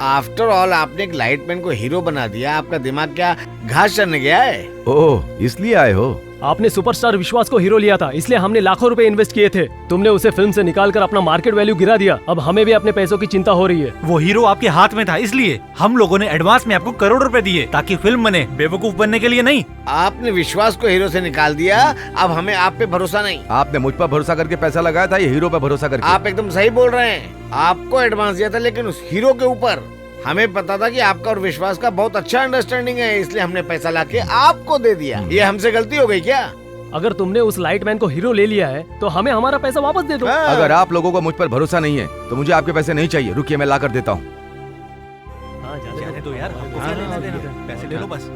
आफ्टर ऑल आपने एक लाइटमैन को हीरो बना दिया। आपका दिमाग क्या घास चरने गया है? ओह, इसलिए आए हो? आपने सुपरस्टार विश्वास को हीरो लिया था, इसलिए हमने लाखों रुपए इन्वेस्ट किए थे। तुमने उसे फिल्म से निकालकर अपना मार्केट वैल्यू गिरा दिया। अब हमें भी अपने पैसों की चिंता हो रही है। वो हीरो आपके हाथ में था, इसलिए हम लोगों ने एडवांस में आपको करोड़ रुपए दिए, ताकि फिल्म बने, बेवकूफ बनने के लिए नहीं। आपने विश्वास को हीरो से निकाल दिया, अब हमें आप पे भरोसा नहीं। आपने मुझ पर भरोसा करके पैसा लगाया था, ये हीरो पर भरोसा करके। आप एकदम सही बोल रहे हैं। आपको एडवांस दिया था, लेकिन उस हीरो के ऊपर हमें पता था कि आपका और विश्वास का बहुत अच्छा अंडरस्टैंडिंग है, इसलिए हमने पैसा लाके आपको दे दिया। ये हमसे गलती हो गई क्या? अगर तुमने उस लाइटमैन को हीरो ले लिया है तो हमें हमारा पैसा वापस दे दो। अगर आप लोगों को मुझ पर भरोसा नहीं है तो मुझे आपके पैसे नहीं चाहिए। रुकिए, मैं ला कर देता हूँ। जाने दो यार, हमको क्या लेना देना, पैसे ले लो बस।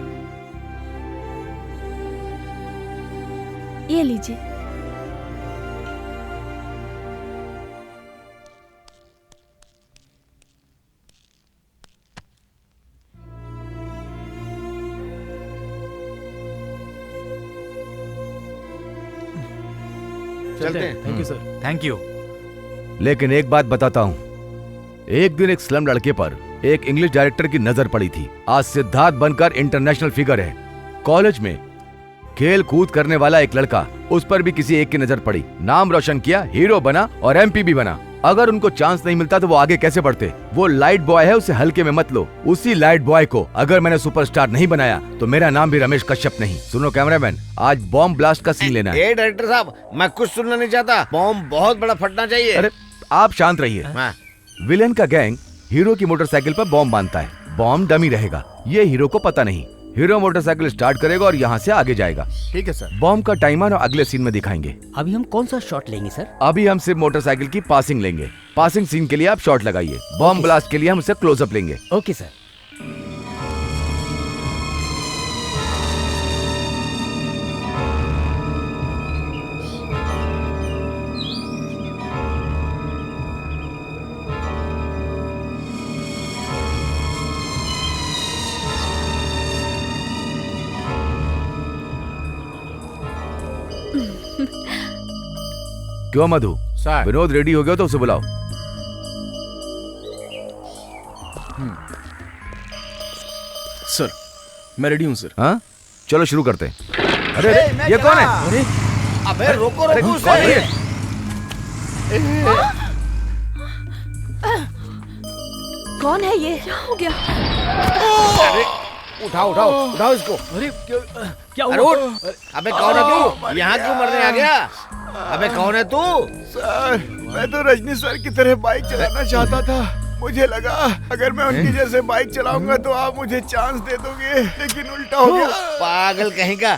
ये लीजिए। चलते हैं। Thank you sir. Thank you. लेकिन एक बात बताता हूँ, एक दिन एक स्लम लड़के पर एक इंग्लिश डायरेक्टर की नजर पड़ी थी। आज सिद्धार्थ बनकर इंटरनेशनल फिगर है। कॉलेज में खेल कूद करने वाला एक लड़का, उस पर भी किसी एक की नजर पड़ी। नाम रोशन किया, हीरो बना और एमपी भी बना। अगर उनको चांस नहीं मिलता तो वो आगे कैसे बढ़ते? वो लाइट बॉय है, उसे हल्के में मत लो। उसी लाइट बॉय को अगर मैंने सुपरस्टार नहीं बनाया तो मेरा नाम भी रमेश कश्यप नहीं। सुनो कैमरामैन, आज बॉम्ब ब्लास्ट का सीन लेना है। डायरेक्टर साहब, मैं कुछ सुनना नहीं चाहता। बॉम्ब बहुत बड़ा फटना चाहिए। अरे आप शांत रहिए। विलेन का गैंग हीरो की मोटरसाइकिल पर बॉम्ब बांधता है। बॉम्ब डमी रहेगा, ये हीरो को पता नहीं। हीरो मोटरसाइकिल स्टार्ट करेगा और यहाँ से आगे जाएगा। ठीक है सर। बॉम्ब का टाइमर अगले सीन में दिखाएंगे। अभी हम कौन सा शॉट लेंगे सर? अभी हम सिर्फ मोटरसाइकिल की पासिंग लेंगे। पासिंग सीन के लिए आप शॉट लगाइए, बॉम्ब ब्लास्ट के लिए हम उसे क्लोजअप लेंगे। Okay sir. क्यों मधु? सर। विनोद रेडी हो गया तो उसे बुलाओ। सर मैं रेडी हूँ सर। हाँ चलो शुरू करते हैं। अरे ये कौन है? अरे अबे रोको रोको कौन है ये? कौन है ये? क्या हो गया? अरे उठाओ उठाओ उठाओ इसको। अरे क्या अरे हुआ? उठ। अबे कौन है तू? यहाँ क्यों मरने आ गया? अबे कौन है तू? सर मैं तो रजनी सर की तरह बाइक चलाना चाहता था। मुझे लगा अगर मैं उनकी जैसे बाइक चलाऊंगा तो आप मुझे चांस दे दोगे, लेकिन उल्टा हो गया। पागल कहीं का।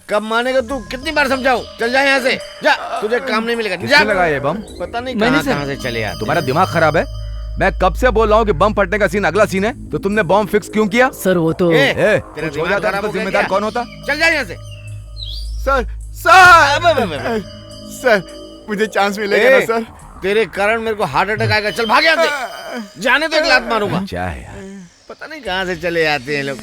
कब मानेगा तू? कितनी बार समझाऊं? चल जा यहाँ से, जा, तुझे काम नहीं मिलेगा। किसने लगाया ये बम? पता नहीं मैंने कहाँ से चले आते। तुम्हारा दिमाग खराब है? मैं कब से बोल रहा हूँ कि बम फटने का सीन अगला सीन है, तो तुमने बम फिक्स क्यों किया? सर वो तो तेरा कुछ हो दिमाग जाता खराब तो हो गया जिम्मेदार क्या? कौन होता? चल जा यहाँ से। सर सर मुझे चांस मिलेगा ना सर? तेरे कारण मेरे को हार्ट अटैक आएगा। चल भाग यहाँ से। जाने तो एक लात मारूंगा। क्या है यार? पता नहीं कहाँ से चले आते हैं लोग।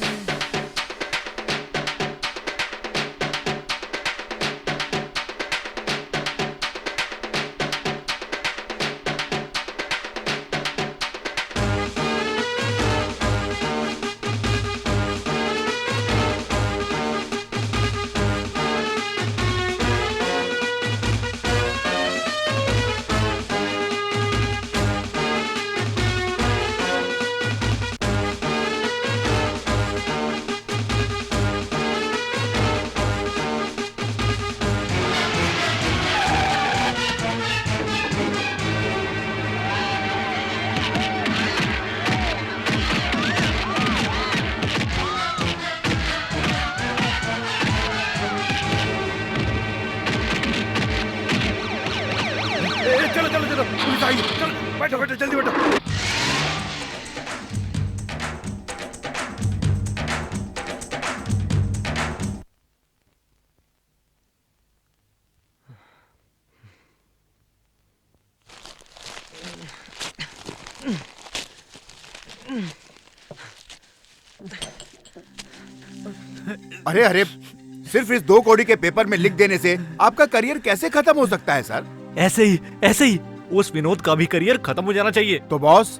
चलो चलो चलो पुलिस आई। चलो बैठो बैठो जल्दी बैठो। अरे अरे सिर्फ इस 2 कौड़ी के पेपर में लिख देने से आपका करियर कैसे खत्म हो सकता है सर? ऐसे ही उस विनोद का भी करियर खत्म हो जाना चाहिए। तो बॉस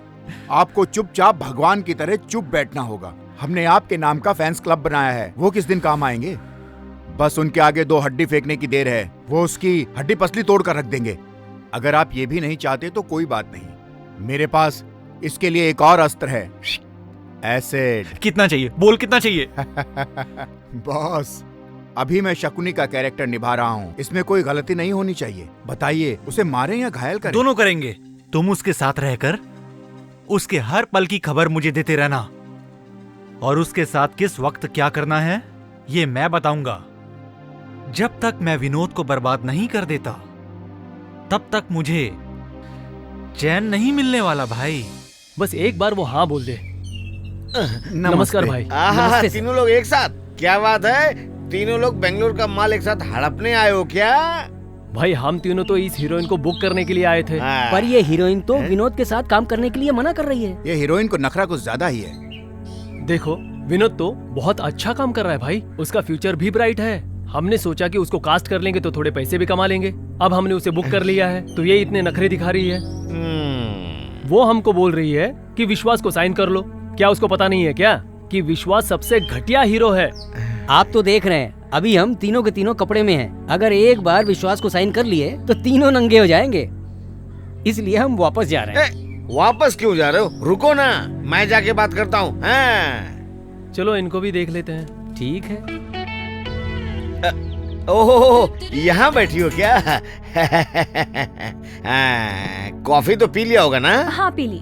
आपको चुपचाप भगवान की तरह चुप बैठना होगा। हमने आपके नाम का फैंस क्लब बनाया है, वो किस दिन काम आएंगे? बस उनके आगे 2 हड्डी फेंकने की देर है, वो उसकी हड्डी पसली तोड़ कर रख देंगे। अगर आप ये भी नहीं चाहते तो कोई बात नहीं, मेरे पास इसके लिए एक और अस्त्र है, एसिड। कितना चाहिए? बोल कितना चाहिए? बॉस अभी मैं शकुनी का कैरेक्टर निभा रहा हूँ, इसमें कोई गलती नहीं होनी चाहिए। बताइए उसे मारें या घायल करें? दोनों करेंगे। तुम उसके साथ रहकर उसके हर पल की खबर मुझे देते रहना, और उसके साथ किस वक्त क्या करना है ये मैं बताऊंगा। जब तक मैं विनोद को बर्बाद नहीं कर देता तब तक मुझे चैन नहीं मिलने वाला भाई। बस एक बार वो हाँ बोल दे। नमस्कार भाई। आहा, तीनों लोग एक साथ? क्या बात है, तीनों लोग बेंगलोर का माल एक साथ हड़पने आए हो क्या? भाई हम तीनों तो इस हीरोइन को बुक करने के लिए आए थे। पर ये हीरोइन तो विनोद के साथ काम करने के लिए मना कर रही है। ये हीरोइन को नखरा कुछ ज्यादा ही है। देखो विनोद तो बहुत अच्छा काम कर रहा है भाई, उसका फ्यूचर भी ब्राइट है। हमने सोचा कि उसको कास्ट कर लेंगे तो थोड़े पैसे भी कमा लेंगे। अब हमने उसे बुक कर लिया है तो ये इतने नखरे दिखा रही है। वो हमको बोल रही है कि विश्वास को साइन कर लो। क्या उसको पता नहीं है क्या कि विश्वास सबसे घटिया हीरो है? आप तो देख रहे हैं अभी हम तीनों के तीनों कपड़े में हैं। अगर एक बार विश्वास को साइन कर लिए तो तीनों नंगे हो जाएंगे, इसलिए हम वापस जा रहे हैं। वापस क्यों जा रहे हो? रुको ना, मैं जाके बात करता हूँ। चलो इनको भी देख लेते हैं। ठीक है। ओहो, यहाँ बैठी हो क्या? कॉफी तो पी लिया होगा ना? हाँ पी ली।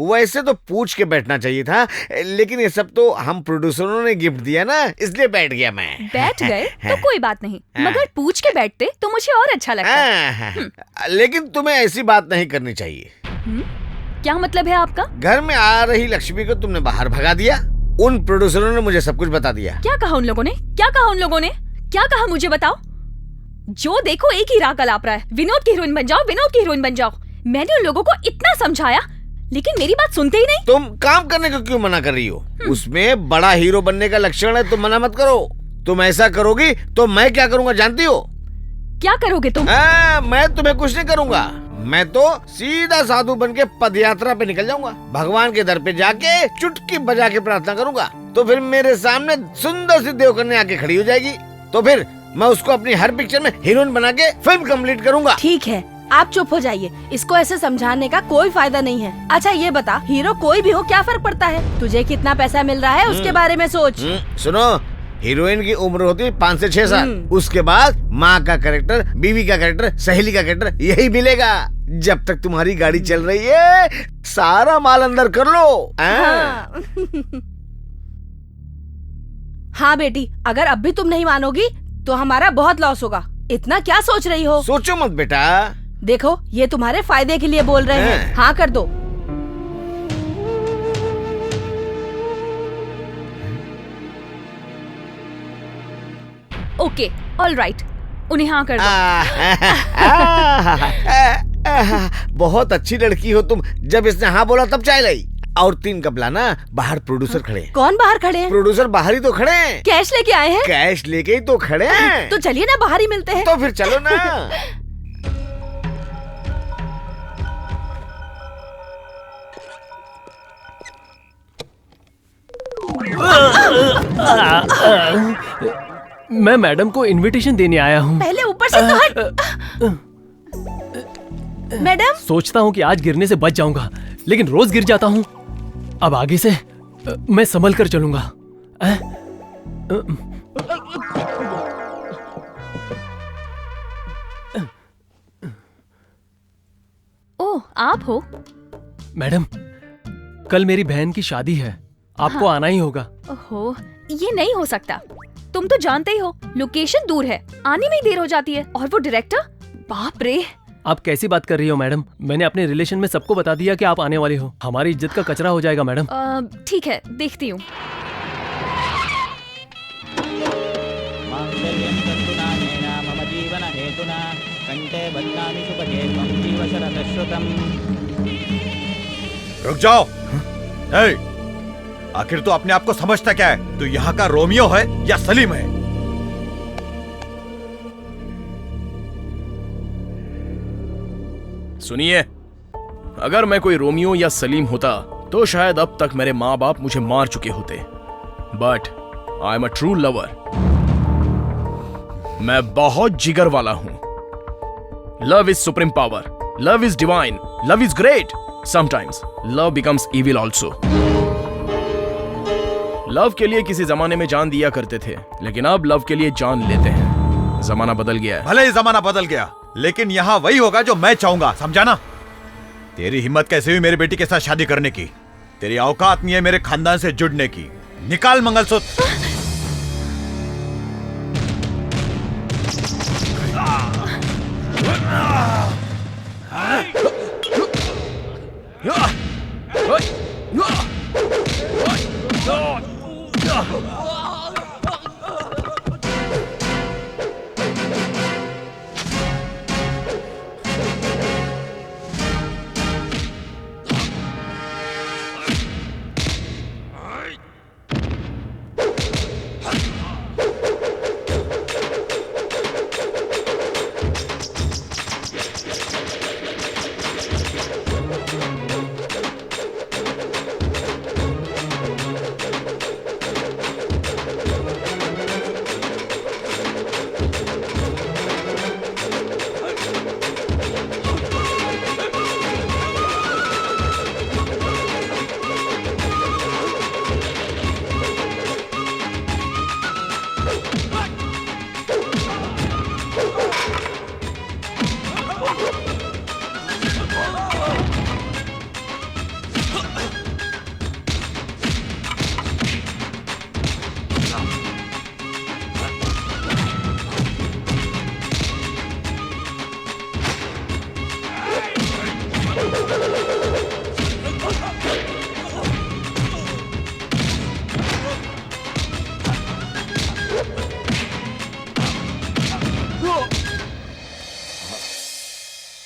वैसे तो पूछ के बैठना चाहिए था, लेकिन ये सब तो हम प्रोड्यूसरों ने गिफ्ट दिया ना, इसलिए बैठ गया मैं। बैठ गए तो कोई बात नहीं, मगर पूछ के बैठते तो मुझे और अच्छा लगता। लेकिन तुम्हें ऐसी बात नहीं करनी चाहिए। क्या मतलब है आपका? घर में आ रही लक्ष्मी को तुमने बाहर भगा दिया। उन प्रोड्यूसरों ने मुझे सब कुछ बता दिया। क्या कहा उन लोगों ने? क्या कहा उन लोगों ने? क्या कहा मुझे बताओ। जो देखो एक ही राह कलाप रहा है, विनोद की हीरोइन बन जाओ, विनोद की हीरोइन बन जाओ। मैंने उन लोगों को इतना समझाया, लेकिन मेरी बात सुनते ही नहीं। तुम काम करने को क्यों मना कर रही हो? उसमें बड़ा हीरो बनने का लक्षण है, तुम मना मत करो। तुम ऐसा करोगी तो मैं क्या करूँगा जानती हो? क्या करोगे तुम? मैं तुम्हें कुछ नहीं करूँगा। मैं तो सीधा साधु बन के पद यात्रा पे निकल जाऊंगा। भगवान के दर पे जाके चुटकी बजा के प्रार्थना करूंगा, तो फिर मेरे सामने सुंदर सी देवकन्या आके खड़ी हो जाएगी। तो फिर मैं उसको अपनी हर पिक्चर में हीरोइन बना के फिल्म कंप्लीट करूंगा। ठीक है, आप चुप हो जाइए। इसको ऐसे समझाने का कोई फायदा नहीं है। अच्छा ये बता, हीरो कोई भी हो क्या फर्क पड़ता है? तुझे कितना पैसा मिल रहा है उसके बारे में सोच। सुनो, हीरोइन की उम्र होती है 5 से 6 साल। उसके बाद माँ का कैरेक्टर, बीवी का कैरेक्टर, सहेली का कैरेक्टर यही मिलेगा। जब तक तुम्हारी गाड़ी चल रही है सारा माल अंदर कर लो। हाँ बेटी, अगर अब भी तुम नहीं मानोगी तो हमारा बहुत लॉस होगा। इतना क्या सोच रही हो? सोचो मत बेटा। देखो ये तुम्हारे फायदे के लिए बोल रहे हैं। हाँ कर दो। ओके, ऑल राइट, उन्हें हाँ कर दो। बहुत अच्छी लड़की हो तुम। जब इसने हाँ बोला तब चाय लाई। और 3 कप लाना। बाहर प्रोड्यूसर खड़े। कौन बाहर खड़े हैं? प्रोड्यूसर बाहर ही तो खड़े हैं। कैश लेके आए हैं? कैश लेके ही तो खड़े हैं। तो चलिए ना, बाहर ही मिलते हैं। तो फिर चलो ना। मैं मैडम को इनविटेशन देने आया हूँ। पहले ऊपर से तो हट। मैडम, सोचता हूँ कि आज गिरने से बच जाऊंगा, लेकिन रोज गिर जाता हूँ। अब आगे से मैं संभल कर चलूंगा। ओह, आप हो? मैडम, कल मेरी बहन की शादी है, आपको आना ही होगा। ओहो, ये नहीं हो सकता। तुम तो जानते ही हो लोकेशन दूर है, आने में ही देर हो जाती है। और वो डायरेक्टर, बाप रे। आप कैसी बात कर रही हो मैडम? मैंने अपने रिलेशन में सबको बता दिया कि आप आने वाले हो। हमारी इज्जत का कचरा हो जाएगा मैडम। ठीक है, देखती हूँ। रुक जाओ। आखिर तू अपने आप को समझता क्या है? तू यहाँ का रोमियो है या सलीम है? सुनिए, अगर मैं कोई रोमियो या सलीम होता तो शायद अब तक मेरे माँ बाप मुझे मार चुके होते। But I am a true lover. मैं बहुत जिगर वाला हूं। Love is supreme power, love is divine, love is great. Sometimes love becomes evil also. Love के लिए किसी जमाने में जान दिया करते थे, लेकिन अब लव के लिए जान लेते हैं। जमाना बदल गया है। भले ही जमाना बदल गया, लेकिन यहाँ वही होगा जो मैं चाहूंगा, समझा ना? तेरी हिम्मत कैसे हुई मेरी बेटी के साथ शादी करने की? तेरी औकात नहीं है मेरे खानदान से जुड़ने की। निकाल मंगलसूत्र।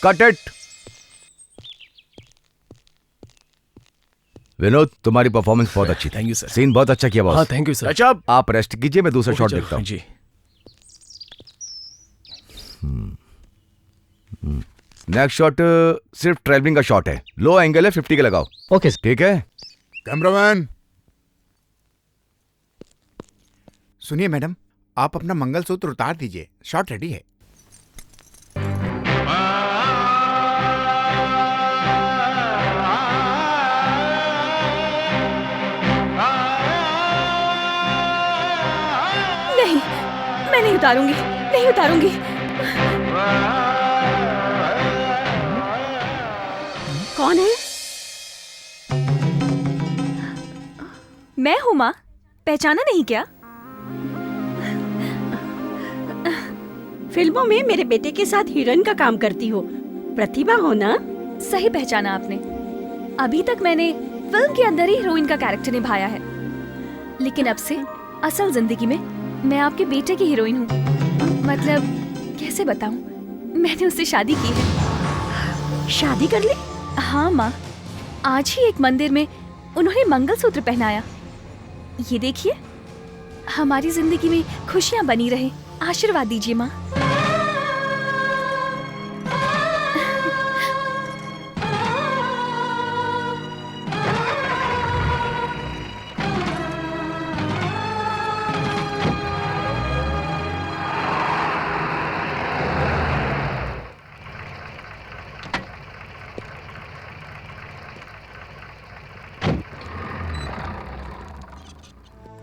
Cut it. विनोद, तुम्हारी परफॉर्मेंस बहुत अच्छी थी। Thank you sir. सीन बहुत अच्छा किया बॉस। हाँ थैंक यू सर। अच्छा आप रेस्ट कीजिए, मैं दूसरा ओके, शॉट चलो, देखता हूँ जी। नेक्स्ट शॉट सिर्फ ट्रैवलिंग का शॉट है, लो एंगल है, 50 के लगाओ। ओके ठीक है। कैमरामैन सुनिए मैडम, आप अपना मंगलसूत्र उतार दीजिए, शॉट रेडी है। नहीं, मैं नहीं उतारूंगी, नहीं उतारूंगी। कौन है? मैं हूँ माँ, पहचाना नहीं क्या? फिल्मों में मेरे बेटे के साथ हीरोइन का काम करती हो, प्रतिभा हो ना? सही पहचाना आपने। अभी तक मैंने फिल्म के अंदर ही हीरोइन का कैरेक्टर निभाया है, लेकिन अब से असल जिंदगी में मैं आपके बेटे की हीरोइन हूँ। मतलब कैसे बताऊँ, मैंने उससे शादी की है। शादी कर ली? हाँ माँ, आज ही एक मंदिर में उन्होंने मंगलसूत्र पहनाया। ये देखिए, हमारी जिंदगी में खुशियाँ बनी रहे, आशीर्वाद दीजिए माँ।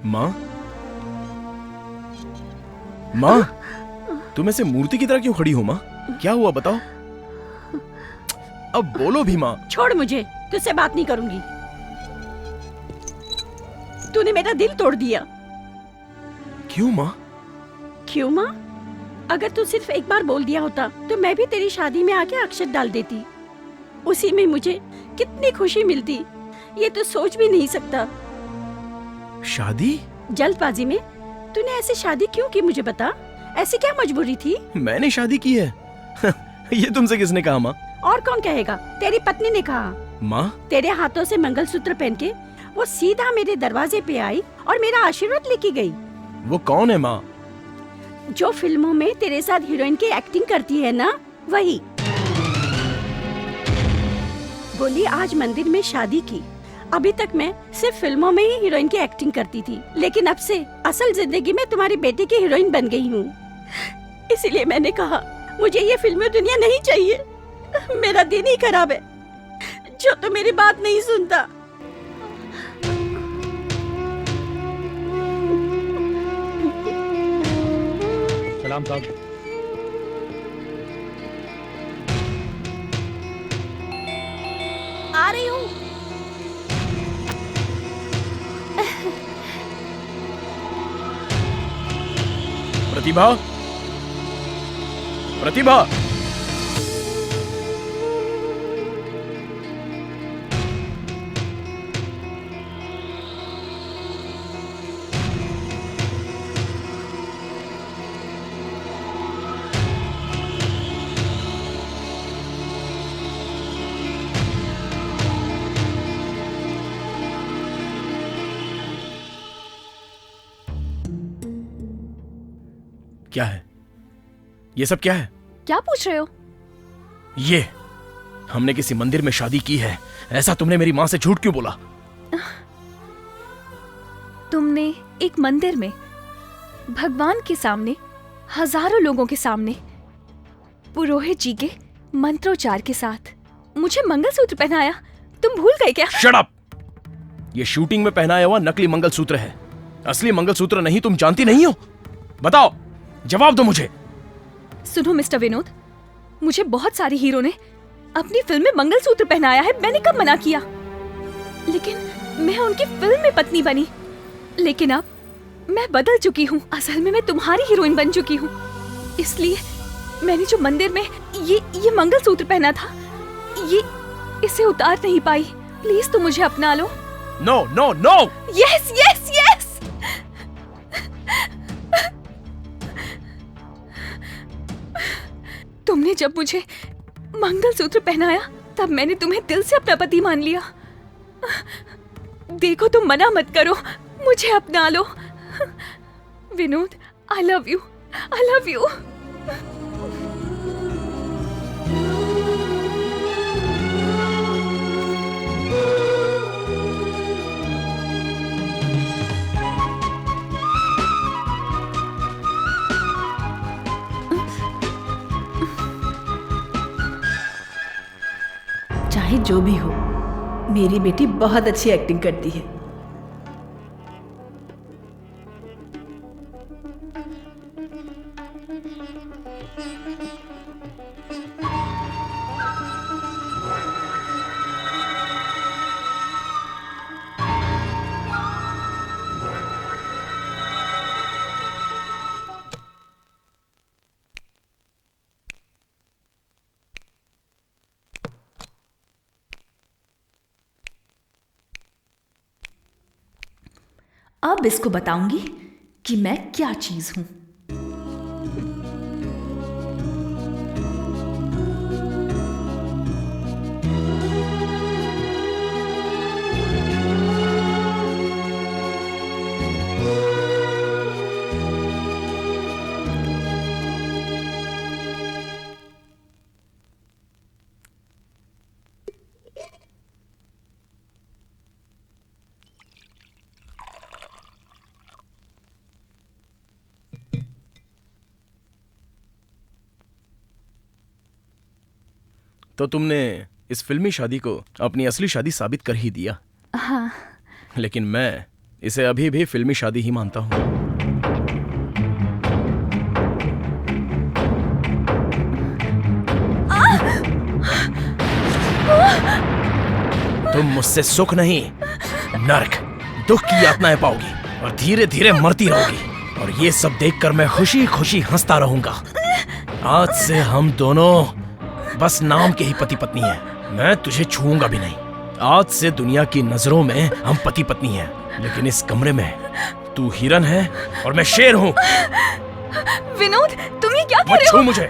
माँ, माँ, तुम ऐसे मूर्ति की तरह क्यों खड़ी हो माँ? क्या हुआ बताओ? अब बोलो भी माँ। छोड़ मुझे, तुझसे बात नहीं करूंगी। तूने मेरा दिल तोड़ दिया। क्यों माँ? क्यों माँ? अगर तू सिर्फ एक बार बोल दिया होता तो मैं भी तेरी शादी में आके अक्षत डाल देती। उसी में मुझे कितनी खुशी मिलती, ये तो सोच भी नहीं सकता। शादी? जल्दबाजी में तूने ऐसे शादी क्यों की, मुझे बता। ऐसी क्या मजबूरी थी? मैंने शादी की है। ये तुमसे किसने कहा माँ? और कौन कहेगा? तेरी पत्नी ने कहा। माँ? तेरे हाथों से मंगलसूत्र पहन के वो सीधा मेरे दरवाजे पे आई और मेरा आशीर्वाद लेके गई। वो कौन है माँ? जो फिल्मों में तेरे साथ हीरोइन की एक्टिंग करती है ना, वही। बोली आज मंदिर में शादी की। अभी तक मैं सिर्फ फिल्मों में ही हीरोइन की एक्टिंग करती थी, लेकिन अब से असल जिंदगी में तुम्हारी बेटी की हीरोइन बन गई हूँ। इसीलिए मैंने कहा मुझे ये फिल्मी दुनिया नहीं चाहिए। मेरा दिन ही खराब है जो तो मेरी बात नहीं सुनता। सलाम साहब। आ रही हूँ। प्रतिभा, प्रतिभा, क्या है ये सब? क्या है? क्या पूछ रहे हो? ये हमने किसी मंदिर में शादी की है, ऐसा तुमने मेरी माँ से झूठ क्यों बोला? तुमने एक मंदिर में भगवान के सामने, हजारों लोगों के सामने, पुरोहित जी के मंत्रोच्चार के साथ मुझे मंगलसूत्र पहनाया। तुम भूल गए क्या? Shut up! ये शूटिंग में पहनाया हुआ नकली मंगलसूत्र है, असली मंगलसूत्र नहीं। तुम जानती नहीं हो? बताओ, जवाब दो मुझे। सुनो मिस्टर विनोद, मुझे बहुत सारी हीरो ने अपनी फिल्म में मंगलसूत्र पहनाया है। मैंने कब मना किया? लेकिन मैं उनकी फिल्म में पत्नी बनी। लेकिन अब मैं बदल चुकी हूँ। असल में मैं तुम्हारी हीरोइन बन चुकी हूँ। इसलिए मैंने जो मंदिर में ये मंगलसूत्र पहना था, इसे उतार नहीं पाई। प्लीज तुम मुझे अपना लो। No no no! Yes yes yes! तुमने जब मुझे मंगलसूत्र पहनाया तब मैंने तुम्हें दिल से अपना पति मान लिया। देखो तुम मना मत करो, मुझे अपना लो। Vinod, I love you, I love you. चाहे जो भी हो, मेरी बेटी बहुत अच्छी एक्टिंग करती है। अब इसको बताऊंगी कि मैं क्या चीज हूं। तो तुमने इस फिल्मी शादी को अपनी असली शादी साबित कर ही दिया। हाँ। लेकिन मैं इसे अभी भी फिल्मी शादी ही मानता हूं। तुम मुझसे सुख नहीं, नरक, दुख की यातनाएं पाओगी और धीरे धीरे मरती रहोगी। और ये सब देखकर मैं खुशी खुशी हंसता रहूंगा। आज से हम दोनों बस नाम के ही पति पत्नी हैं। मैं तुझे छूऊंगा भी नहीं। आज से दुनिया की नजरों में हम पति पत्नी हैं। लेकिन इस कमरे में तू हिरन है और मैं शेर हूँ। विनोद, तुम ये क्या कह मत रहे छू हो? मुझे।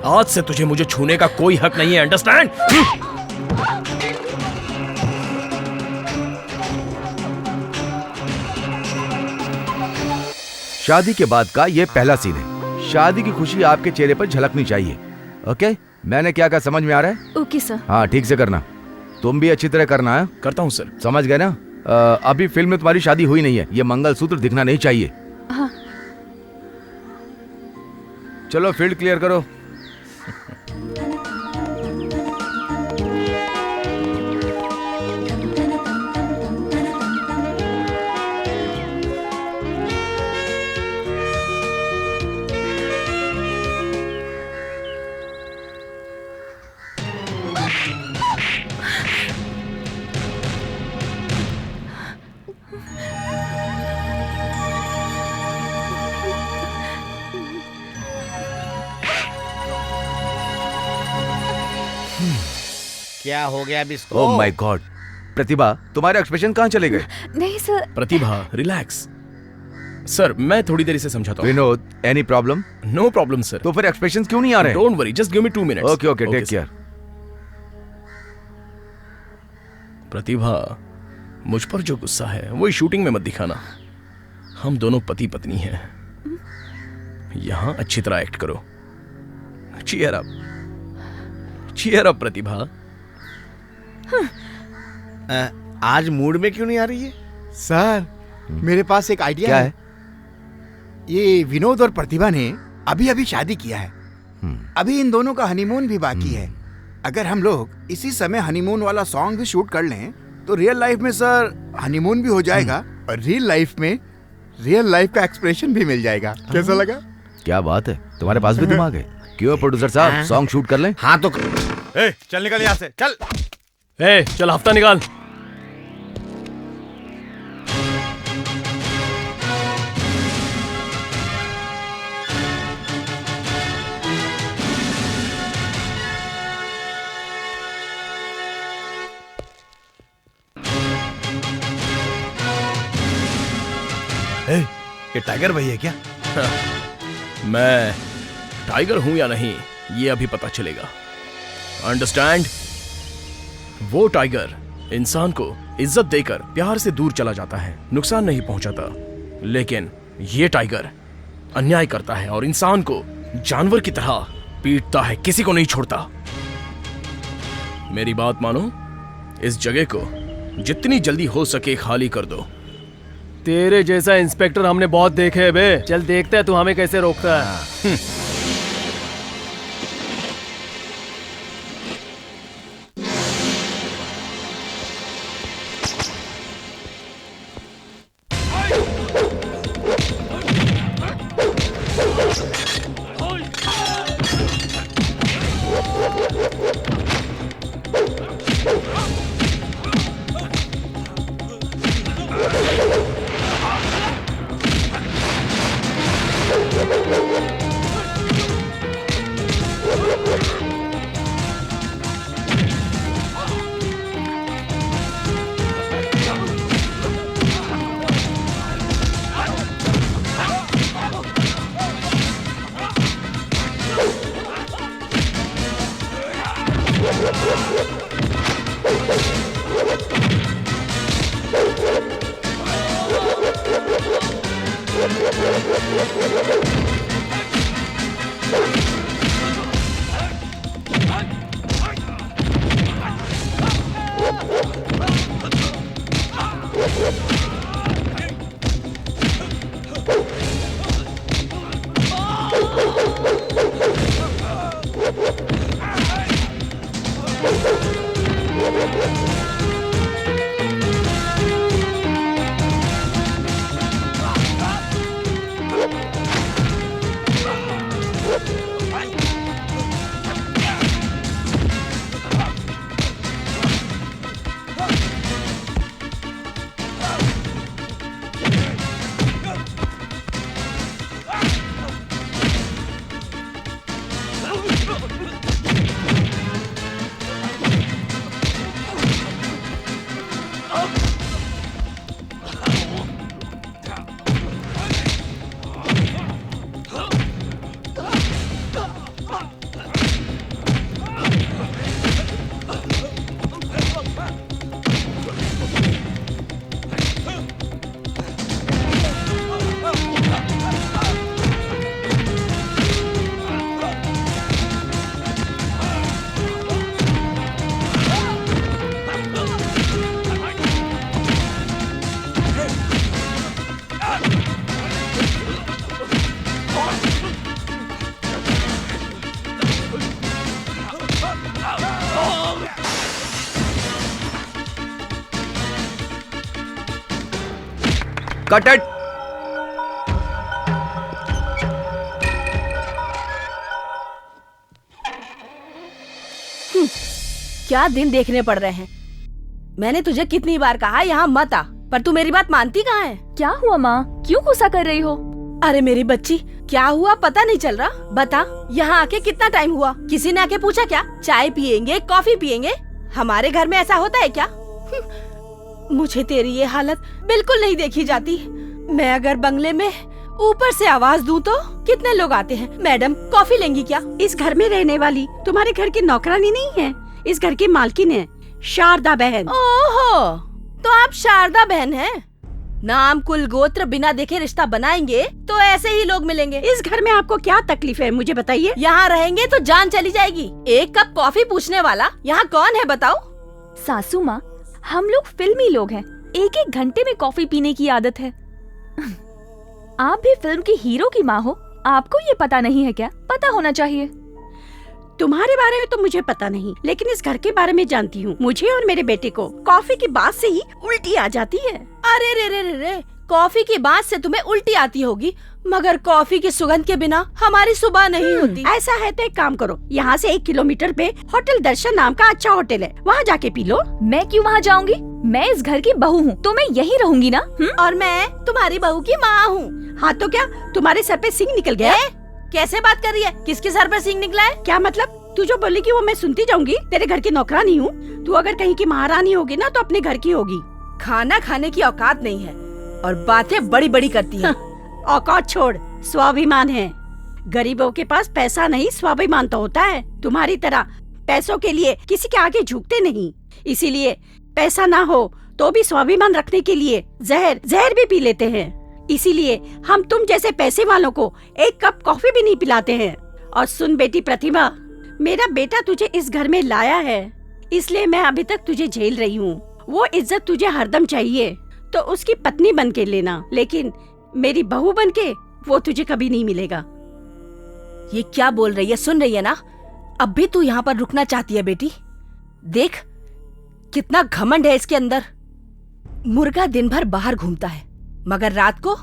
आज से तुझे मुझे छूने का कोई हक नहीं है, अंडरस्टैंड? शादी के बाद का ये पहला सीन है। शादी की खुशी आपके चेहरे पर झलकनी चाहिए। ओके, मैंने क्या कहा समझ में आ रहा है? Okay sir. हाँ, ठीक से करना। तुम भी अच्छी तरह करना है। करता हूँ सर। समझ गए ना? अभी फिल्म में तुम्हारी शादी हुई नहीं है। ये मंगलसूत्र दिखना नहीं चाहिए। हाँ। चलो फील्ड क्लियर करो। क्या हो गया अब इसको? ओह माय गॉड, प्रतिभा, तुम्हारे एक्सप्रेशन कहाँ चले गए? नहीं सर। प्रतिभा, रिलैक्स। सर, मैं थोड़ी देर से समझाता हूँ। Vinod, any problem? No problem sir. तो फिर एक्सप्रेशंस क्यों नहीं आ रहे? Don't worry, just give me 2 minutes. Okay okay, take care. Pratibha, मुझ पर जो गुस्सा है वो शूटिंग में मत दिखाना। हम दोनों पति पत्नी हैं। यहां अच्छी तरह एक्ट करो। चीयर अप, चीयर अप प्रतिभा। आज मूड में क्यों नहीं आ रही है? सर, मेरे पास एक आइडिया क्या है। ये विनोद और प्रतिभा ने अभी अभी शादी किया है। अभी इन दोनों का हनीमून भी बाकी है। अगर हम लोग इसी समय हनीमून वाला सॉन्ग भी शूट कर लें तो रियल लाइफ में सर हनीमून भी हो जाएगा और रियल लाइफ में रियल लाइफ का एक्सप्रेशन भी मिल जाएगा। कैसा लगा? क्या बात है, तुम्हारे पास भी दिमाग है। क्यों प्रोड्यूसर साहब, सॉन्ग शूट कर लें? हाँ तो चल निकल यहाँ से, चल। चल हफ्ता निकाल। ये टाइगर भाई है क्या? मैं टाइगर हूं या नहीं ये अभी पता चलेगा। अंडरस्टैंड? वो टाइगर इंसान को इज्जत देकर प्यार से दूर चला जाता है, नुकसान नहीं पहुंचाता। लेकिन ये टाइगर अन्याय करता है और इंसान को जानवर की तरह पीटता है, किसी को नहीं छोड़ता। मेरी बात मानो, इस जगह को जितनी जल्दी हो सके खाली कर दो। तेरे जैसा इंस्पेक्टर हमने बहुत देखे हैं बे। चल देखते हैं तू हमें कैसे रोकता है। Cut it. क्या दिन देखने पड़ रहे हैं। मैंने तुझे कितनी बार कहा यहाँ मत आ, पर तू मेरी बात मानती कहाँ है? क्या हुआ माँ, क्यों गुस्सा कर रही हो? अरे मेरी बच्ची, क्या हुआ पता नहीं चल रहा? बता, यहाँ आके कितना टाइम हुआ? किसी ने आके पूछा क्या? चाय पियेंगे, कॉफी पियेंगे? हमारे घर में ऐसा होता है क्या? मुझे तेरी ये हालत बिल्कुल नहीं देखी जाती। मैं अगर बंगले में ऊपर से आवाज दूं तो कितने लोग आते हैं। मैडम कॉफी लेंगी क्या? इस घर में रहने वाली तुम्हारे घर की नौकरानी नहीं है, इस घर की मालकिन है, शारदा बहन। ओहो, तो आप शारदा बहन हैं? नाम कुल गोत्र बिना देखे रिश्ता बनाएंगे तो ऐसे ही लोग मिलेंगे। इस घर में आपको क्या तकलीफ है मुझे बताइए। यहाँ रहेंगे तो जान चली जाएगी। एक कप कॉफी पूछने वाला यहाँ कौन है बताओ? सासू माँ, हम लोग फिल्मी लोग हैं, एक एक घंटे में कॉफी पीने की आदत है। आप भी फिल्म के हीरो की माँ हो, आपको ये पता नहीं है क्या? पता होना चाहिए। तुम्हारे बारे में तो मुझे पता नहीं, लेकिन इस घर के बारे में जानती हूँ। मुझे और मेरे बेटे को कॉफी की बात से ही उल्टी आ जाती है। अरे रे रे रे रे, कॉफी की बात से तुम्हें उल्टी आती होगी, मगर कॉफी की सुगंध के बिना हमारी सुबह नहीं होती। ऐसा है तो एक काम करो, यहाँ से 1 किलोमीटर पे होटल दर्शन नाम का अच्छा होटल है, वहाँ जाके पी लो। मैं क्यों वहाँ जाऊँगी? मैं इस घर की बहू हूँ, तो मैं यहीं रहूंगी ना। और मैं तुम्हारी बहू की माँ हूँ। हाँ तो क्या तुम्हारे सर पे सिंह निकल गया? कैसे बात कर रही है? किसके सर पे सिंह निकला है? क्या मतलब? तू जो बोलेगी वो मैं सुनती जाऊंगी? तेरे घर की नौकरानी हूँ। तू अगर कहीं की महारानी होगी ना तो अपने घर की होगी। खाना खाने की औकात नहीं है और बातें बड़ी बड़ी करती है। औकात छोड़, स्वाभिमान है। गरीबों के पास पैसा नहीं, स्वाभिमान तो होता है। तुम्हारी तरह पैसों के लिए किसी के आगे झुकते नहीं। इसीलिए पैसा ना हो तो भी स्वाभिमान रखने के लिए जहर भी पी लेते हैं। इसीलिए हम तुम जैसे पैसे वालों को एक कप कॉफी भी नहीं पिलाते हैं। और सुन बेटी प्रतिभा, मेरा बेटा तुझे इस घर में लाया है, इसलिए मैं अभी तक तुझे झेल रही हूँ। वो इज्जत तुझे हरदम चाहिए तो उसकी पत्नी बन के लेना, लेकिन मेरी बहू बन के वो तुझे कभी नहीं मिलेगा। ये क्या बोल रही है, सुन रही है ना? अब भी तू यहाँ पर रुकना चाहती है बेटी? देख कितना घमंड है इसके अंदर। मुर्गा दिन भर बाहर घूमता है मगर रात को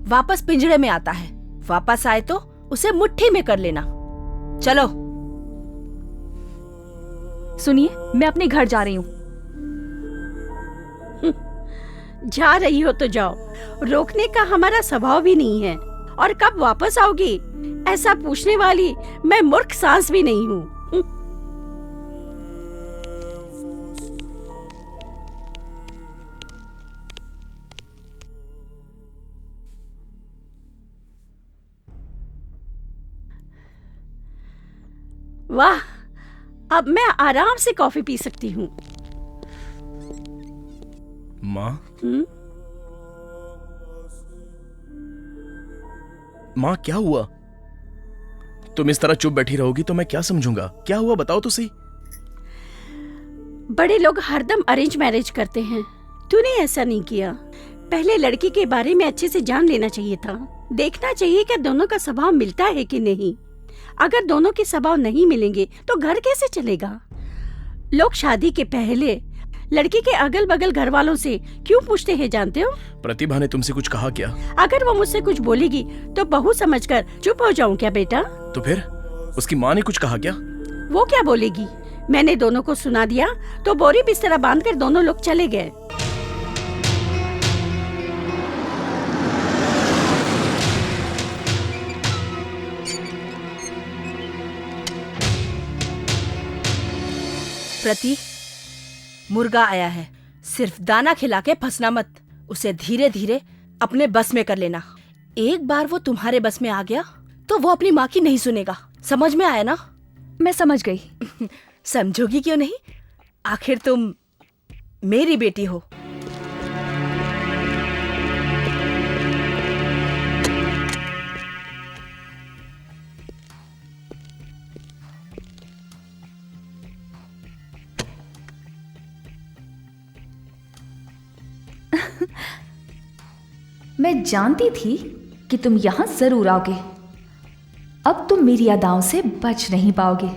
वापस पिंजरे में आता है। वापस आए तो उसे मुट्ठी में कर लेना। चलो। सुनिए, मैं अपने घर जा रही हूँ। जा रही हो तो जाओ, रोकने का हमारा स्वभाव भी नहीं है। और कब वापस आओगी ऐसा पूछने वाली मैं मूर्ख सांस भी नहीं हूँ। वाह, अब मैं आराम से कॉफी पी सकती हूँ। माँ, माँ क्या हुआ? तुम इस तरह चुप बैठी रहोगी तो मैं क्या समझूंगा? क्या हुआ बताओ तो सही। बड़े लोग हरदम अरेंज मैरिज करते हैं, तूने ऐसा नहीं किया। पहले लड़की के बारे में अच्छे से जान लेना चाहिए था। देखना चाहिए कि दोनों का स्वभाव मिलता है कि नहीं। अगर दोनों के स्वभाव नहीं मिलेंगे तो घर कैसे चलेगा? लोग शादी के पहले लड़की के अगल बगल घर वालों से क्यों पूछते हैं जानते हो? प्रतिभा ने तुमसे कुछ कहा क्या? अगर वो मुझसे कुछ बोलेगी तो बहू समझकर चुप हो जाऊं क्या बेटा? तो फिर उसकी माँ ने कुछ कहा क्या? वो क्या बोलेगी? मैंने दोनों को सुना दिया तो बोरी बिस्तरा बांधकर दोनों लोग चले गए। प्रति, मुर्गा आया है, सिर्फ दाना खिला के फंसना मत। उसे धीरे धीरे अपने बस में कर लेना। एक बार वो तुम्हारे बस में आ गया तो वो अपनी माँ की नहीं सुनेगा। समझ में आया ना? मैं समझ गई। समझोगी क्यों नहीं? आखिर तुम मेरी बेटी हो। मैं जानती थी कि तुम यहां जरूर आओगे। अब तुम मेरी अदाओं से बच नहीं पाओगे।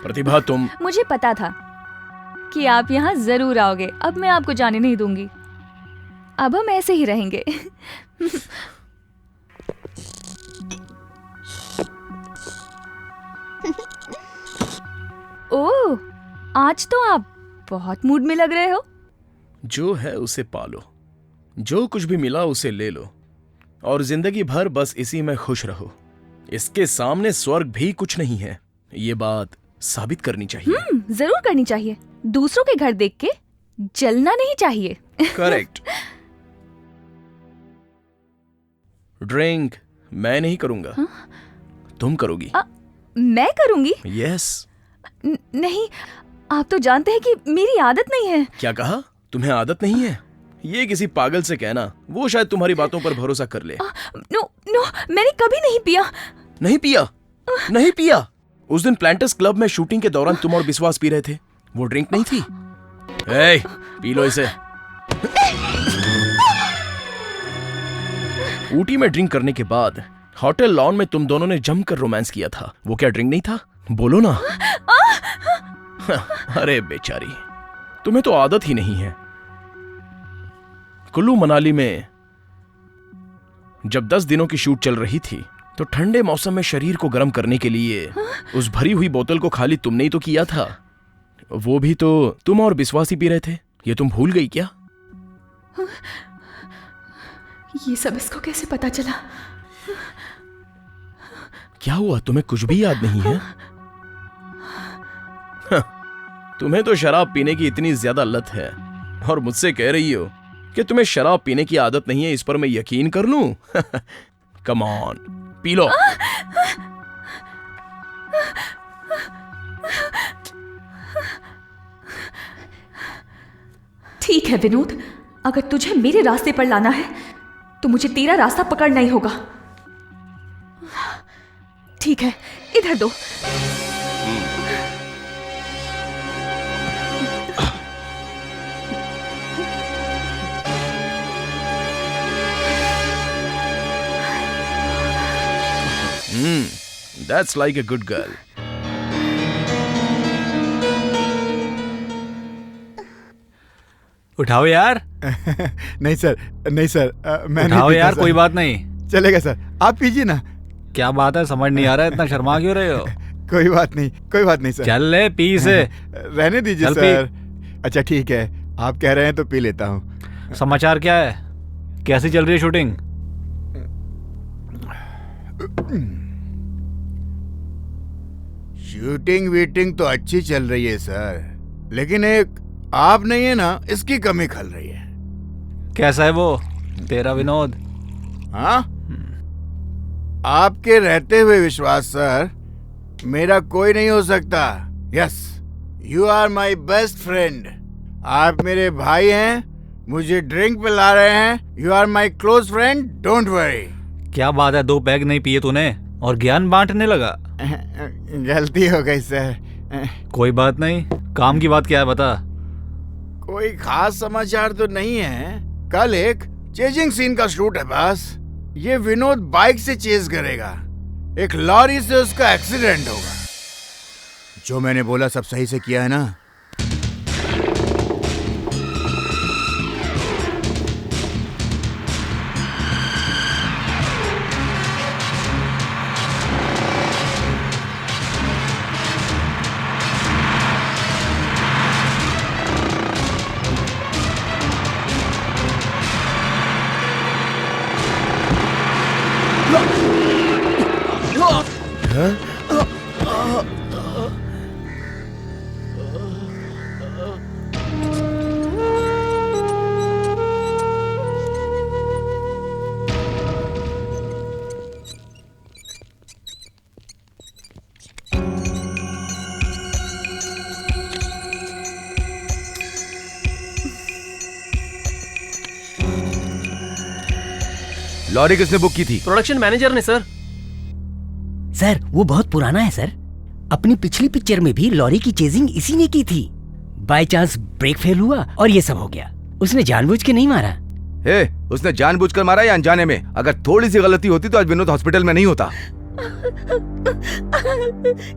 प्रतिभा, तुम... मुझे पता था कि आप यहाँ जरूर आओगे। अब मैं आपको जाने नहीं दूंगी। अब हम ऐसे ही रहेंगे। ओह, आज तो आप बहुत मूड में लग रहे हो। जो है उसे पालो, जो कुछ भी मिला उसे ले लो और जिंदगी भर बस इसी में खुश रहो। इसके सामने स्वर्ग भी कुछ नहीं है। ये बात साबित करनी चाहिए। जरूर करनी चाहिए। दूसरों के घर देख के जलना नहीं चाहिए। करेक्ट। ड्रिंक मैं नहीं करूंगा। तुम करोगी। मैं करूंगी? यस। नहीं, आप तो जानते हैं कि मेरी आदत नहीं है। क्या कहा? तुम्हें आदत नहीं है? ये किसी पागल से कहना, वो शायद तुम्हारी बातों पर भरोसा कर ले। नो, मैंने कभी नहीं पिया। नहीं पिया? नहीं पिया? उस दिन प्लांटर्स क्लब में शूटिंग के दौरान तुम और विश्वास पी रहे थे, वो ड्रिंक नहीं थी? ए, पी लो इसे। ऊटी में ड्रिंक करने के बाद होटल लॉन में तुम दोनों ने जमकर रोमांस किया था, वो क्या ड्रिंक नहीं था? बोलो ना। अरे बेचारी, तुम्हें तो आदत ही नहीं है। कुल्लू मनाली में जब 10 दिनों की शूट चल रही थी तो ठंडे मौसम में शरीर को गर्म करने के लिए उस भरी हुई बोतल को खाली तुमने ही तो किया था। वो भी तो तुम और विश्वास ही पी रहे थे। ये तुम भूल गई क्या? ये सब इसको कैसे पता चला? क्या हुआ, तुम्हें कुछ भी याद नहीं है? तुम्हें तो शराब पीने की इतनी ज्यादा लत है और मुझसे कह रही हो कि तुम्हें शराब पीने की आदत नहीं है। इस पर मैं यकीन कर लूं? Come on, P low. ठीक है विनोद, अगर तुझे मेरे रास्ते पर लाना है तो मुझे तेरा रास्ता पकड़ना ही होगा। ठीक है, इधर दो। That's like a good girl. उठाओ यार। नहीं सर, नहीं सर, मैं उठाओ नहीं यार, पीता, कोई सर। बात नहीं। चलेगा सर, आप पीजिए ना। क्या बात है, समझ नहीं आ रहा है, इतना शर्मा क्यों रहे हो? कोई बात नहीं, कोई बात नहीं सर। चल ले, पी से। रहने दीजिए चल सर। अच्छा ठीक है, आप कह रहे हैं तो पी लेता हूँ। समाचार क्या है, कैसी चल रही है शूटिंग? शूटिंग वीटिंग तो अच्छी चल रही है सर, लेकिन एक आप नहीं है ना, इसकी कमी खल रही है। कैसा है वो तेरा विनोद? हाँ, आपके रहते हुए विश्वास सर मेरा कोई नहीं हो सकता। Yes, you are my best friend. आप मेरे भाई हैं, मुझे ड्रिंक पिला रहे हैं। You are my close friend, don't worry. क्या बात है, 2 पैग नहीं पिए तूने और ज्ञान बांटने लगा? गलती हो गई सर। कोई बात नहीं, काम की बात क्या है बता। कोई खास समाचार तो नहीं है। कल एक चेजिंग सीन का शूट है बस। ये विनोद बाइक से चेज करेगा, एक लॉरी से उसका एक्सीडेंट होगा। जो मैंने बोला सब सही से किया है ना? लॉरी किसने बुक की थी? प्रोडक्शन मैनेजर ने सर। सर वो बहुत पुराना है सर। अपनी पिछली पिक्चर में भी लॉरी की चेजिंग इसी ने की थी। बाय चांस ब्रेक फेल हुआ और ये सब हो गया। उसने जानबूझ के नहीं मारा। हे, उसने जानबूझकर मारा या अनजाने में? अगर थोड़ी सी गलती होती तो आज विनोद हॉस्पिटल में नहीं होता।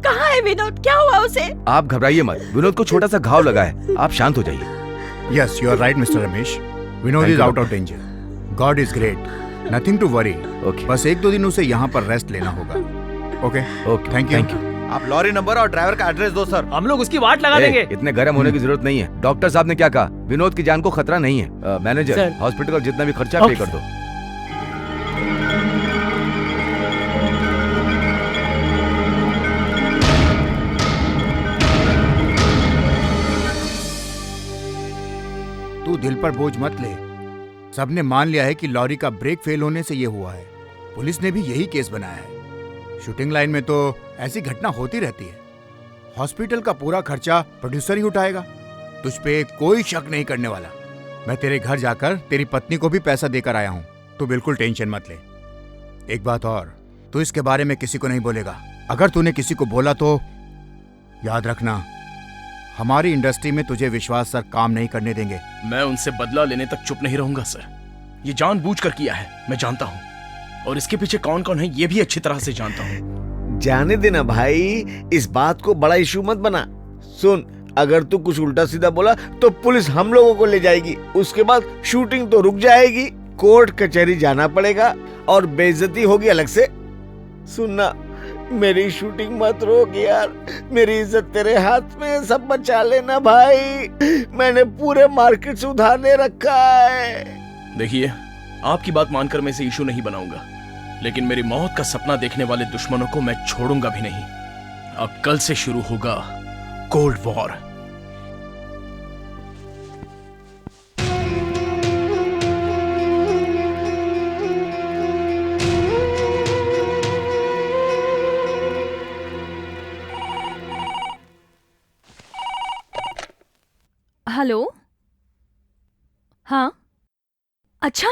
कहाँ है विनोद? क्या हुआ उसे? आप घबराइए मत, विनोद को छोटा सा घाव लगा है, आप शांत हो जाइए। Yes, you are right mister Ramesh. Vinod is out of danger. God is great, nothing to worry. बस 1-2 दिन उसे यहाँ पर रेस्ट लेना होगा। Okay okay, thank you. आप लॉरी नंबर और ड्राइवर का एड्रेस दो सर। हम लोग उसकी वाट लगा देंगे। इतने गर्म होने की जरूरत नहीं है। डॉक्टर साहब ने क्या कहा? विनोद की जान को खतरा नहीं है। Manager, sir. हॉस्पिटल का जितना भी खर्चा पे कर दो। तू दिल पर बोझ मत ले। सबने मान लिया है कि लॉरी का ब्रेक फेल होने से ये हुआ है। पुलिस ने भी यही केस बनाया है। शूटिंग लाइन में तो ऐसी घटना होती रहती है। हॉस्पिटल का पूरा खर्चा प्रोड्यूसर ही उठाएगा। तुझ पे कोई शक नहीं करने वाला। मैं तेरे घर जाकर तेरी पत्नी को भी पैसा देकर आया हूँ। तू बिल्कुल टेंशन मत ले। एक बात और, तू इसके बारे में किसी को नहीं बोलेगा। अगर तूने किसी को बोला तो याद रखना, हमारी इंडस्ट्री में तुझे विश्वास सर काम नहीं करने देंगे। मैं उनसे बदला लेने तक चुप नहीं रहूंगा सर। ये जानबूझकर किया है, मैं जानता हूँ। और इसके पीछे कौन कौन है ये भी अच्छी तरह से जानता हूँ। जाने देना भाई, इस बात को बड़ा इशू मत बना। सुन, अगर तू कुछ उल्टा सीधा बोला तो पुलिस हम लोगों को ले जाएगी। उसके बाद शूटिंग तो रुक जाएगी, कोर्ट कचहरी जाना पड़ेगा और बेइज्जती होगी अलग से। सुनना, मेरी शूटिंग मत रोक यार। मेरी इज्जत तेरे हाथ में, सब बचा लेना भाई। मैंने पूरे मार्केट से उधार ले रखा है। देखिए, आपकी बात मानकर मैं इसे इशू नहीं बनाऊंगा, लेकिन मेरी मौत का सपना देखने वाले दुश्मनों को मैं छोड़ूंगा भी नहीं। अब कल से शुरू होगा कोल्ड वॉर। हेलो, हाँ अच्छा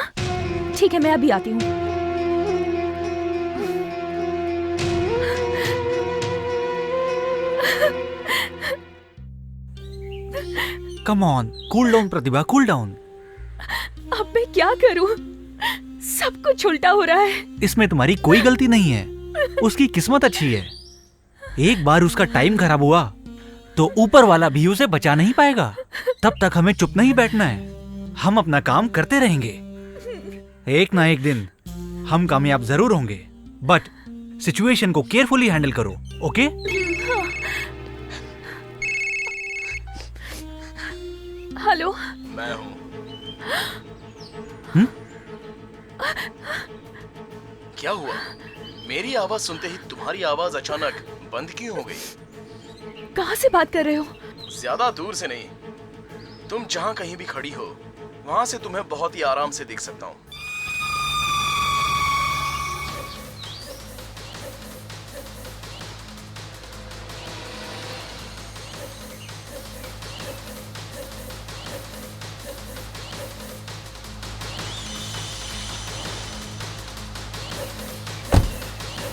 ठीक है, मैं अभी आती हूँ। Come on, cool down Pratibha, cool down. अब मैं क्या करूँ? सब कुछ उल्टा हो रहा है। इसमें तुम्हारी कोई गलती नहीं है, उसकी किस्मत अच्छी है। एक बार उसका टाइम खराब हुआ तो ऊपर वाला भी उसे बचा नहीं पाएगा। तब तक हमें चुप नहीं बैठना है, हम अपना काम करते रहेंगे। एक ना एक दिन हम कामयाब जरूर होंगे, बट सिचुएशन को केयरफुली हैंडल करो, ओके? हेलो, मैं हूँ। क्या हुआ? मेरी आवाज सुनते ही तुम्हारी आवाज अचानक बंद क्यों हो गई? कहाँ से बात कर रहे हो? ज्यादा दूर से नहीं, तुम जहाँ कहीं भी खड़ी हो वहां से तुम्हें बहुत ही आराम से देख सकता हूँ।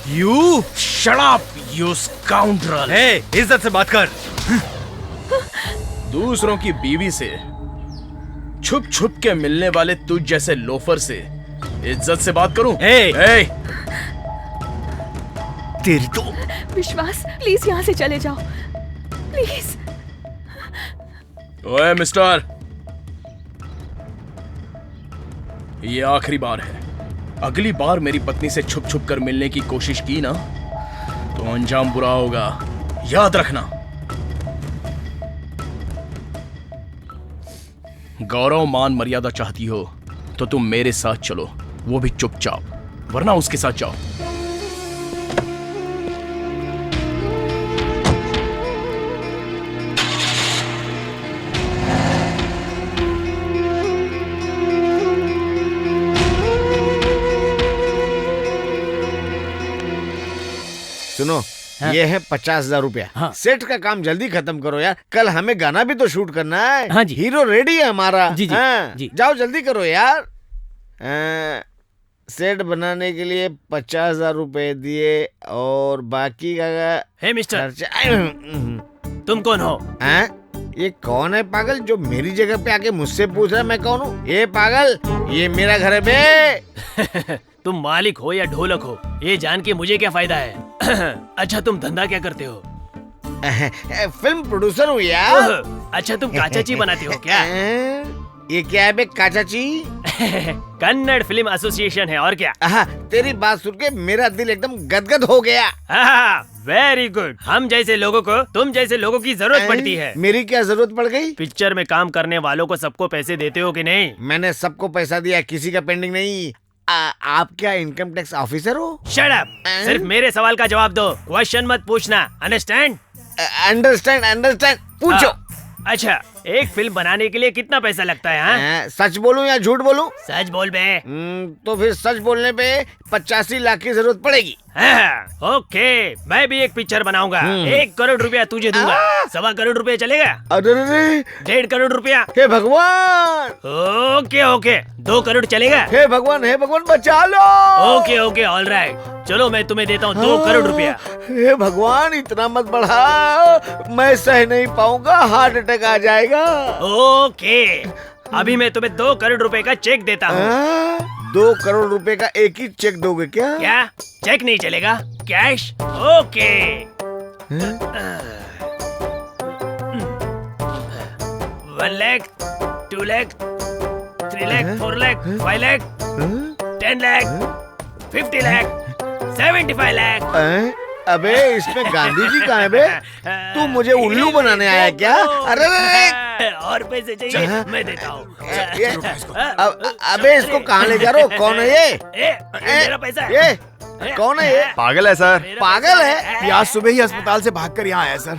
You shut up you scoundrel. Hey, इज्जत से बात कर। दूसरों की बीवी से छुप छुप के मिलने वाले तुझ जैसे लोफर से इज्जत से बात करूं? हे, तेरी तो। विश्वास, प्लीज यहाँ से चले जाओ, प्लीज। ओए मिस्टर, ये आखिरी बार है। अगली बार मेरी पत्नी से छुप छुप कर मिलने की कोशिश की ना तो अंजाम बुरा होगा, याद रखना। गौरव मान मर्यादा चाहती हो तो तुम मेरे साथ चलो, वो भी चुपचाप, वरना उसके साथ जाओ। सुनो, ये है 50,000 रुपया। सेट का काम जल्दी खत्म करो यार, कल हमें गाना भी तो शूट करना है। हाँ जी। हीरो रेडी है हमारा। जी जी, हाँ, जी। जाओ जल्दी करो यार। सेट बनाने के लिए 50,000 रुपए दिए और बाकी का हे मिस्टर, खर्चा। तुम कौन हो? ये कौन है पागल जो मेरी जगह पे आके मुझसे पूछ रहा है मैं कौन हूँ? ये पागल, ये मेरा घर है बे। तुम मालिक हो या ढोलक हो, ये जान के मुझे क्या फायदा है? अच्छा, तुम धंधा क्या करते हो? फिल्म प्रोड्यूसर हूँ यार। अच्छा, तुम काचाची बनाते हो क्या? ये क्या है बे काचाची? कन्नड़ फिल्म एसोसिएशन है, और क्या? तेरी बात सुन के मेरा दिल एकदम गदगद हो गया। Very good. हम जैसे लोगों को तुम जैसे लोगों की जरूरत पड़ती है। मेरी क्या जरूरत पड़ गई? पिक्चर में काम करने वालों को सबको पैसे देते हो कि नहीं? मैंने सबको पैसा दिया, किसी का पेंडिंग नहीं। आप क्या इनकम टैक्स ऑफिसर हो? शट अप, सिर्फ मेरे सवाल का जवाब दो, क्वेश्चन मत पूछना। अंडरस्टैंड? अंडरस्टैंड। पूछो। अच्छा, एक फिल्म बनाने के लिए कितना पैसा लगता है? सच बोलूं या झूठ बोलूं? सच बोल बे। तो फिर सच बोलने पे 85 लाख की जरूरत पड़ेगी। ओके, मैं भी एक पिक्चर बनाऊंगा। 1 करोड़ रुपया तुझे दूंगा। 1.25 करोड़ रुपया चलेगा? अरे 1.5 करोड़ रुपया। हे भगवान। ओके 2 करोड़ चलेगा? हे भगवान बचा लो। ओके ऑल राइट, चलो मैं तुम्हें देता हूँ 2 करोड़ रुपया। हे भगवान, इतना मत बढ़ा, मैं सह नहीं पाऊंगा, हार्ट अटैक आ जाएगा। ओके, अभी मैं तुम्हें 2 करोड़ रुपए का चेक देता हूँ। 2 करोड़ रुपए का एक ही चेक दोगे क्या? क्या चेक नहीं चलेगा? कैश? ओके। 1 लाख, 2 लाख, 3 लाख, 4 लाख, 5 लाख, 10 लाख, 50 लाख, 75 लाख। अबे इसमें गांधी जी कहाँ है बे? तू मुझे उल्लू बनाने आया क्या? अरे और पैसे चाहिए? मैं देता हूँ। अबे इसको कहाँ ले जा रहे हो? कौन है ये? मेरा पैसा। ये कौन है ये? पागल है सर। पागल है? ये आज सुबह ही अस्पताल से भागकर यहाँ आया सर।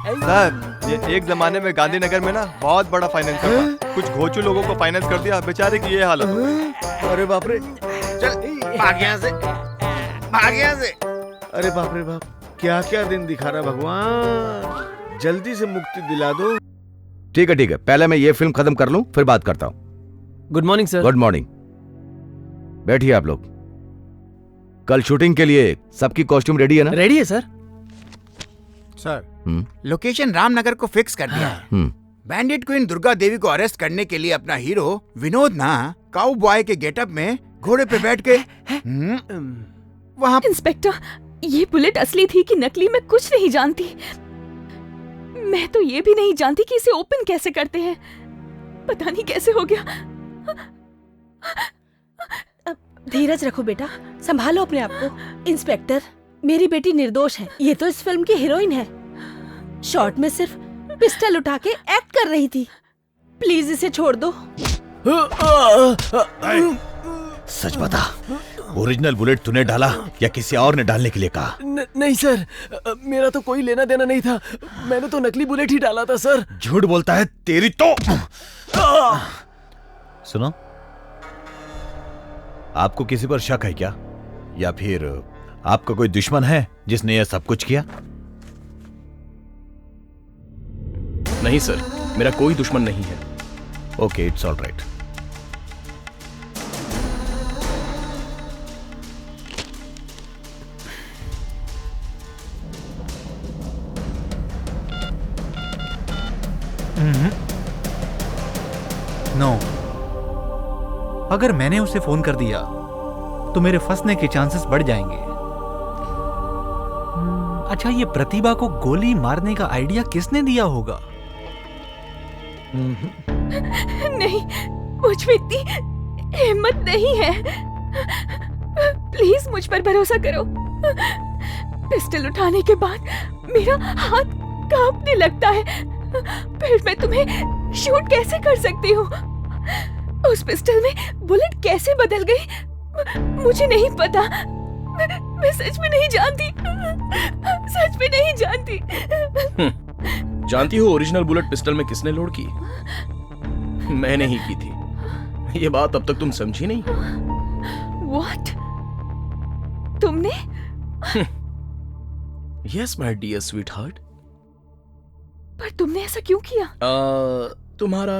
सर, ये एक जमाने में गांधीनगर में ना बहुत बड़ा फाइनेंसर था। कुछ घोचू लोगों को फाइनेंस कर दिया, बेचारे की ये हालत हो गई। अरे बाप रे, चल भाग यहाँ से, भाग यहाँ से। अरे बाप रे बाप, क्या क्या दिन दिखा रहा भगवान, जल्दी से मुक्ति दिला दो। ठीक है, पहले मैं ये फिल्म खत्म कर लूं, फिर बात करता हूँ। Good morning sir. Good morning. बैठिए आप लोग। कल शूटिंग के लिए सबकी कॉस्ट्यूम रेडी है ना? रेडी है सर। सर, लोकेशन रामनगर को फिक्स कर दिया है। बैंडिट क्वीन दुर्गा देवी को अरेस्ट करने के लिए अपना हीरो विनोद ना काउ बॉय के गेटअप में घोड़े पे बैठ के वहाँ। इंस्पेक्टर, ये बुलेट असली थी कि नकली, मैं कुछ नहीं जानती। मैं तो ये भी नहीं जानती कि इसे ओपन कैसे करते हैं। पता नहीं कैसे हो गया। धीरज रखो बेटा, संभालो अपने आप को। इंस्पेक्टर, मेरी बेटी निर्दोष है। ये तो इस फिल्म की हीरोइन है। शॉर्ट में सिर्फ पिस्टल उठा के एक्ट कर रही थी। प्लीज इसे छोड़ दो। सच बता, ओरिजिनल बुलेट तूने डाला या किसी और ने डालने के लिए कहा? नहीं सर, मेरा तो कोई लेना देना नहीं था। मैंने तो नकली बुलेट ही डाला था सर। झूठ बोलता है तेरी तो। सुनो, आपको किसी पर शक है क्या, या फिर आपका कोई दुश्मन है जिसने यह सब कुछ किया? नहीं सर, मेरा कोई दुश्मन नहीं है। Okay, it's all right. No, अगर मैंने उसे फोन कर दिया तो मेरे फंसने के चांसेस बढ़ जाएंगे। अच्छा, ये प्रतिभा को गोली मारने का आइडिया किसने दिया होगा? नहीं, मुझ में इतनी हिम्मत नहीं है। प्लीज मुझ पर भरोसा करो। पिस्टल उठाने के बाद मेरा हाथ कांपने लगता है। फिर मैं तुम्हें शूट कैसे कर सकती हूँ? उस पिस्टल में बुलेट कैसे बदल गई मुझे नहीं पता। मैं सच में नहीं जानती। सच में नहीं जानती। जानती हो ओरिजिनल बुलेट पिस्टल में किसने लोड की? मैंने ही की थी। ये बात अब तक तुम समझी नहीं। What? तुमने? Yes my dear sweetheart. पर तुमने ऐसा क्यों किया? तुम्हारा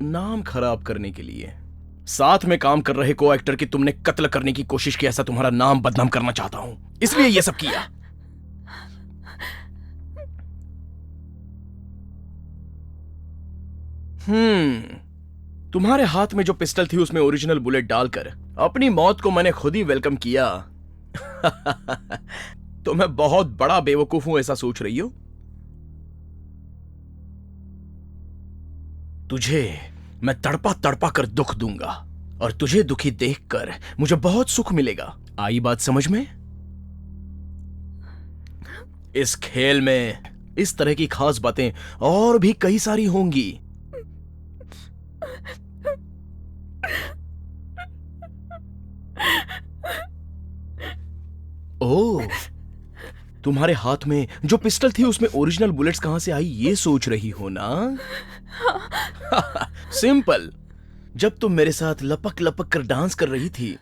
नाम खराब करने के लिए। साथ में काम कर रहे को एक्टर की तुमने कत्ल करने की कोशिश की। ऐसा तुम्हारा नाम बदनाम करना चाहता हूं, इसलिए ये सब किया। तुम्हारे हाथ में जो पिस्टल थी उसमें ओरिजिनल बुलेट डालकर अपनी मौत को मैंने खुद ही वेलकम किया। तो मैं बहुत बड़ा बेवकूफ हूं ऐसा सोच रही हो? तुझे मैं तड़पा तड़पा कर दुख दूंगा और तुझे दुखी देखकर मुझे बहुत सुख मिलेगा। आई बात समझ में? इस खेल में इस तरह की खास बातें और भी कई सारी होंगी। ओह, तुम्हारे हाथ में जो पिस्टल थी उसमें ओरिजिनल बुलेट्स कहां से आई ये सोच रही हो ना? सिंपल। जब तुम मेरे साथ लपक लपक कर डांस कर रही थी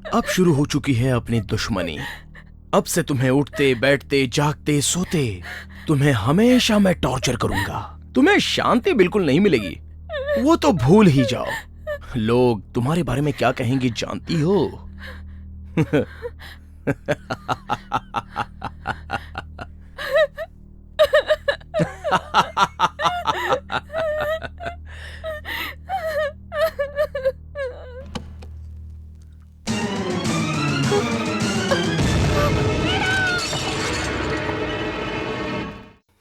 अब शुरू हो चुकी है अपनी दुश्मनी। अब से तुम्हें उठते बैठते जागते सोते तुम्हें हमेशा मैं टॉर्चर करूंगा। तुम्हें शांति बिल्कुल नहीं मिलेगी, वो तो भूल ही जाओ। लोग तुम्हारे बारे में क्या कहेंगे जानती हो?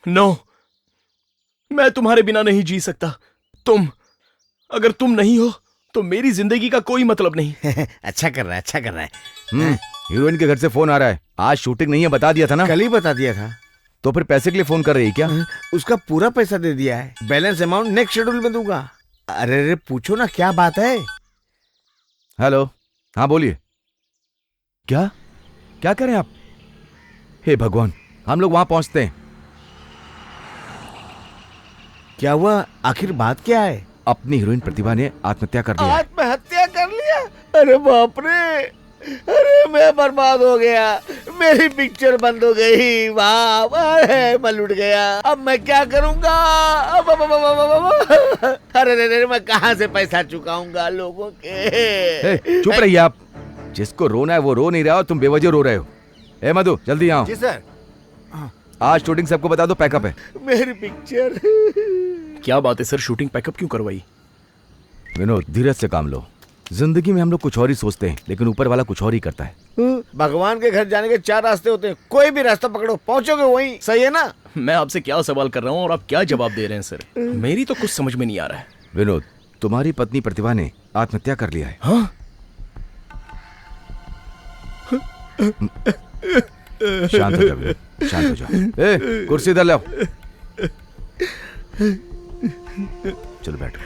नो, मैं तुम्हारे बिना नहीं जी सकता। अगर तुम नहीं हो तो मेरी जिंदगी का कोई मतलब नहीं। अच्छा कर रहा है, अच्छा कर रहा है। हीरोइन के घर से फोन आ रहा है। आज शूटिंग नहीं है, बता दिया था ना? कल ही बता दिया था। तो फिर पैसे के लिए फोन कर रही है क्या? उसका पूरा पैसा दे दिया है। बैलेंस अमाउंट नेक्स्ट शेड्यूल में दूंगा। अरे अरे पूछो ना क्या बात है। हेलो, हाँ बोलिए। क्या क्या करें आप? हे भगवान, हम लोग वहां पहुंचते हैं। क्या हुआ? आखिर बात क्या है? अपनी हीरोइन प्रतिभा ने आत्महत्या कर लिया। आत्महत्या कर लिया? अरे बाप रे, अरे मैं बर्बाद हो गया, मेरी पिक्चर बंद हो गई। वाह, अरे मैं लुट गया, अब मैं क्या करूंगा? अरे मैं कहाँ से पैसा चुकाऊंगा लोगों के? चुप रहिए आप। जिसको रोना है वो रो नहीं रहा और तुम बेवजह रो रहे हो। ए मधु, जल्दी आओ। जी सर। आज शूटिंग सबको बता दो, पैकअप है। मेरी पिक्चर। क्या बात है सर, शूटिंग पैकअप क्यों करवाई? विनोद, धीरज से काम लो। जिंदगी में हम लोग कुछ और ही सोचते हैं, लेकिन ऊपर वाला कुछ और ही करता है। भगवान के घर जाने के 4 रास्ते होते हैं, कोई भी रास्ता पकड़ो, पहुंचोगे वहीं। सही है ना? मैं आपसे क्या सवाल कर रहा हूँ और आप क्या जवाब दे रहे हैं सर? मेरी तो कुछ समझ में नहीं आ रहा है। विनोद, तुम्हारी पत्नी प्रतिभा ने आत्महत्या कर लिया है। हाँ? शांत हो जाओ विनोद, शांत हो जाओ। ए, कुर्सी इधर लाओ। चलो बैठो।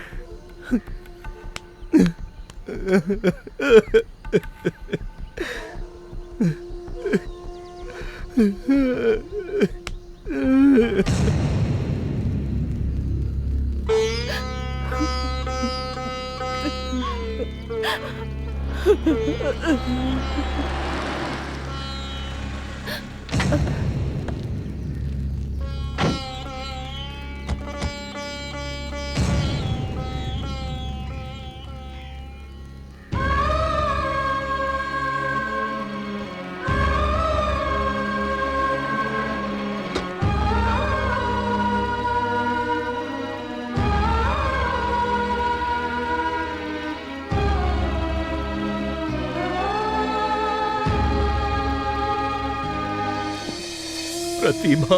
प्रतिभा,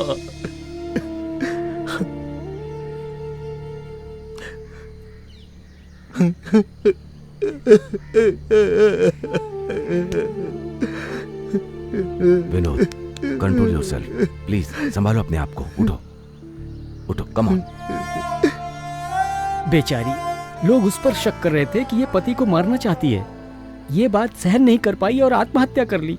विनोद, कंट्रोल योरसेल्फ प्लीज। संभालो अपने आप को। उठो उठो, कम ऑन। बेचारी, लोग उस पर शक कर रहे थे कि ये पति को मारना चाहती है। ये बात सहन नहीं कर पाई और आत्महत्या कर ली।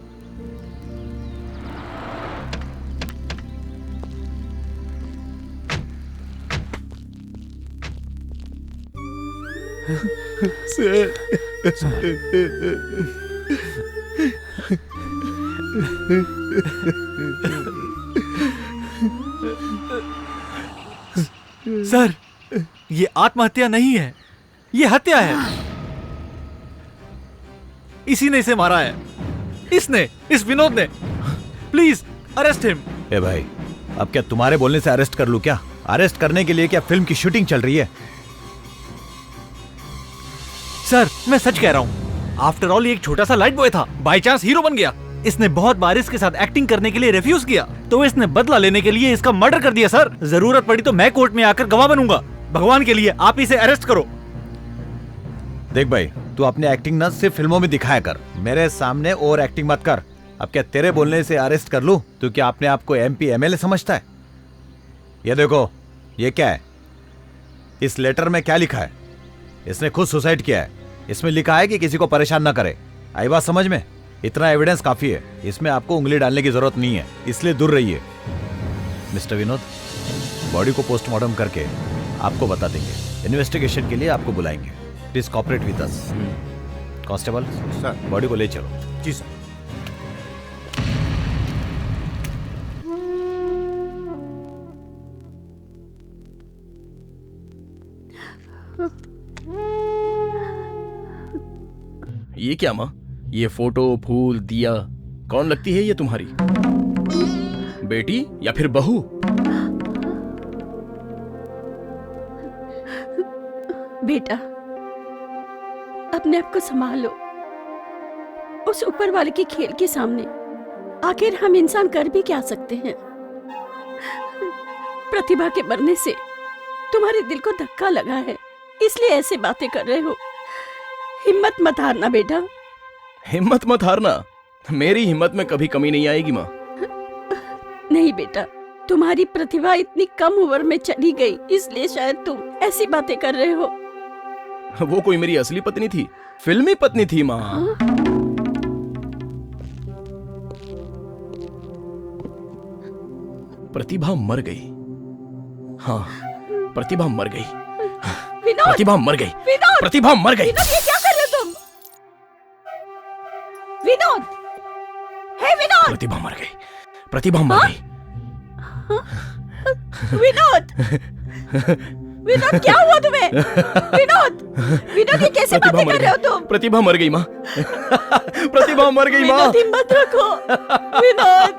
सर, ये आत्महत्या नहीं है, ये हत्या है। इसी ने इसे मारा है। इसने, इस विनोद ने। Please arrest him. ए भाई, अब क्या तुम्हारे बोलने से अरेस्ट कर लूं क्या? अरेस्ट करने के लिए क्या फिल्म की शूटिंग चल रही है? सर, मैं सच कह रहा हूँ। आफ्टर ऑल ये एक छोटा सा लाइट बॉय था, बाय चांस हीरो बन गया। इसने बहुत बार इसके साथ एक्टिंग करने के लिए रिफ्यूज किया, तो इसने बदला लेने के लिए इसका मर्डर कर दिया। सर, जरूरत पड़ी तो मैं कोर्ट में आकर गवाह बनूंगा। भगवान के लिए आप इसे अरेस्ट करो। देख भाई, तू अपनी एक्टिंग ना सिर्फ फिल्मों में दिखाया कर, मेरे सामने और एक्टिंग मत कर। अब क्या तेरे बोलने से अरेस्ट कर लूं? तू क्या अपने आप को MP MLA समझता है? ये देखो, ये क्या है? इस लेटर में क्या लिखा है? इसने खुद सुसाइड किया है। इसमें लिखा है कि किसी को परेशान ना करे। आई बात समझ में? इतना एविडेंस काफी है, इसमें आपको उंगली डालने की जरूरत नहीं है, इसलिए दूर रहिए। मिस्टर विनोद, बॉडी को पोस्टमार्टम करके आपको बता देंगे। इन्वेस्टिगेशन के लिए आपको बुलाएंगे। Please cooperate with us. Constable sir, body को ले चलो। जी सर। ये क्या माँ? ये फोटो, फूल, दिया, कौन लगती है ये तुम्हारी बेटी या फिर बहू? बेटा, अपने आप को संभालो। उस ऊपर वाले के खेल के सामने आखिर हम इंसान कर भी क्या सकते हैं? प्रतिभा के मरने से तुम्हारे दिल को धक्का लगा है, इसलिए ऐसे बातें कर रहे हो। हिम्मत मत हारना बेटा। हिम्मत मत हारना? मेरी हिम्मत में कभी कमी नहीं आएगी माँ। नहीं बेटा, तुम्हारी प्रतिभा इतनी कम उम्र में चली गई, इसलिए शायद तुम ऐसी बातें कर रहे हो। वो कोई मेरी असली पत्नी थी, फिल्मी पत्नी थी माँ। प्रतिभा मर गई। हाँ, प्रतिभा मर गई। विनोद! प्रतिभा मर गई। विनोद! प्रतिभा मर गई। विनोद, ये क्या कर रहे हो तुम? विनोद! हे विनोद! प्रतिभा मर गई। प्रतिभा मर गई। विनोद! विनोद, क्या हुआ तुम्हें? विनोद! विनोद, ये कैसे बातें कर रहे हो तुम? प्रतिभा मर गई माँ। प्रतिभा मर गई माँ। विनोद, हिम्मत रखो। विनोद!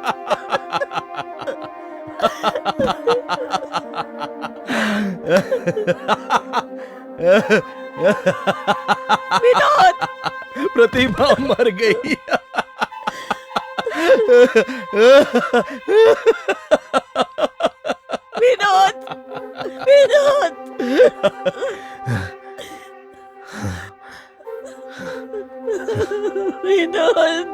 विनोद! प्रतिभा मर गई। विनोद! विनोद! विनोद!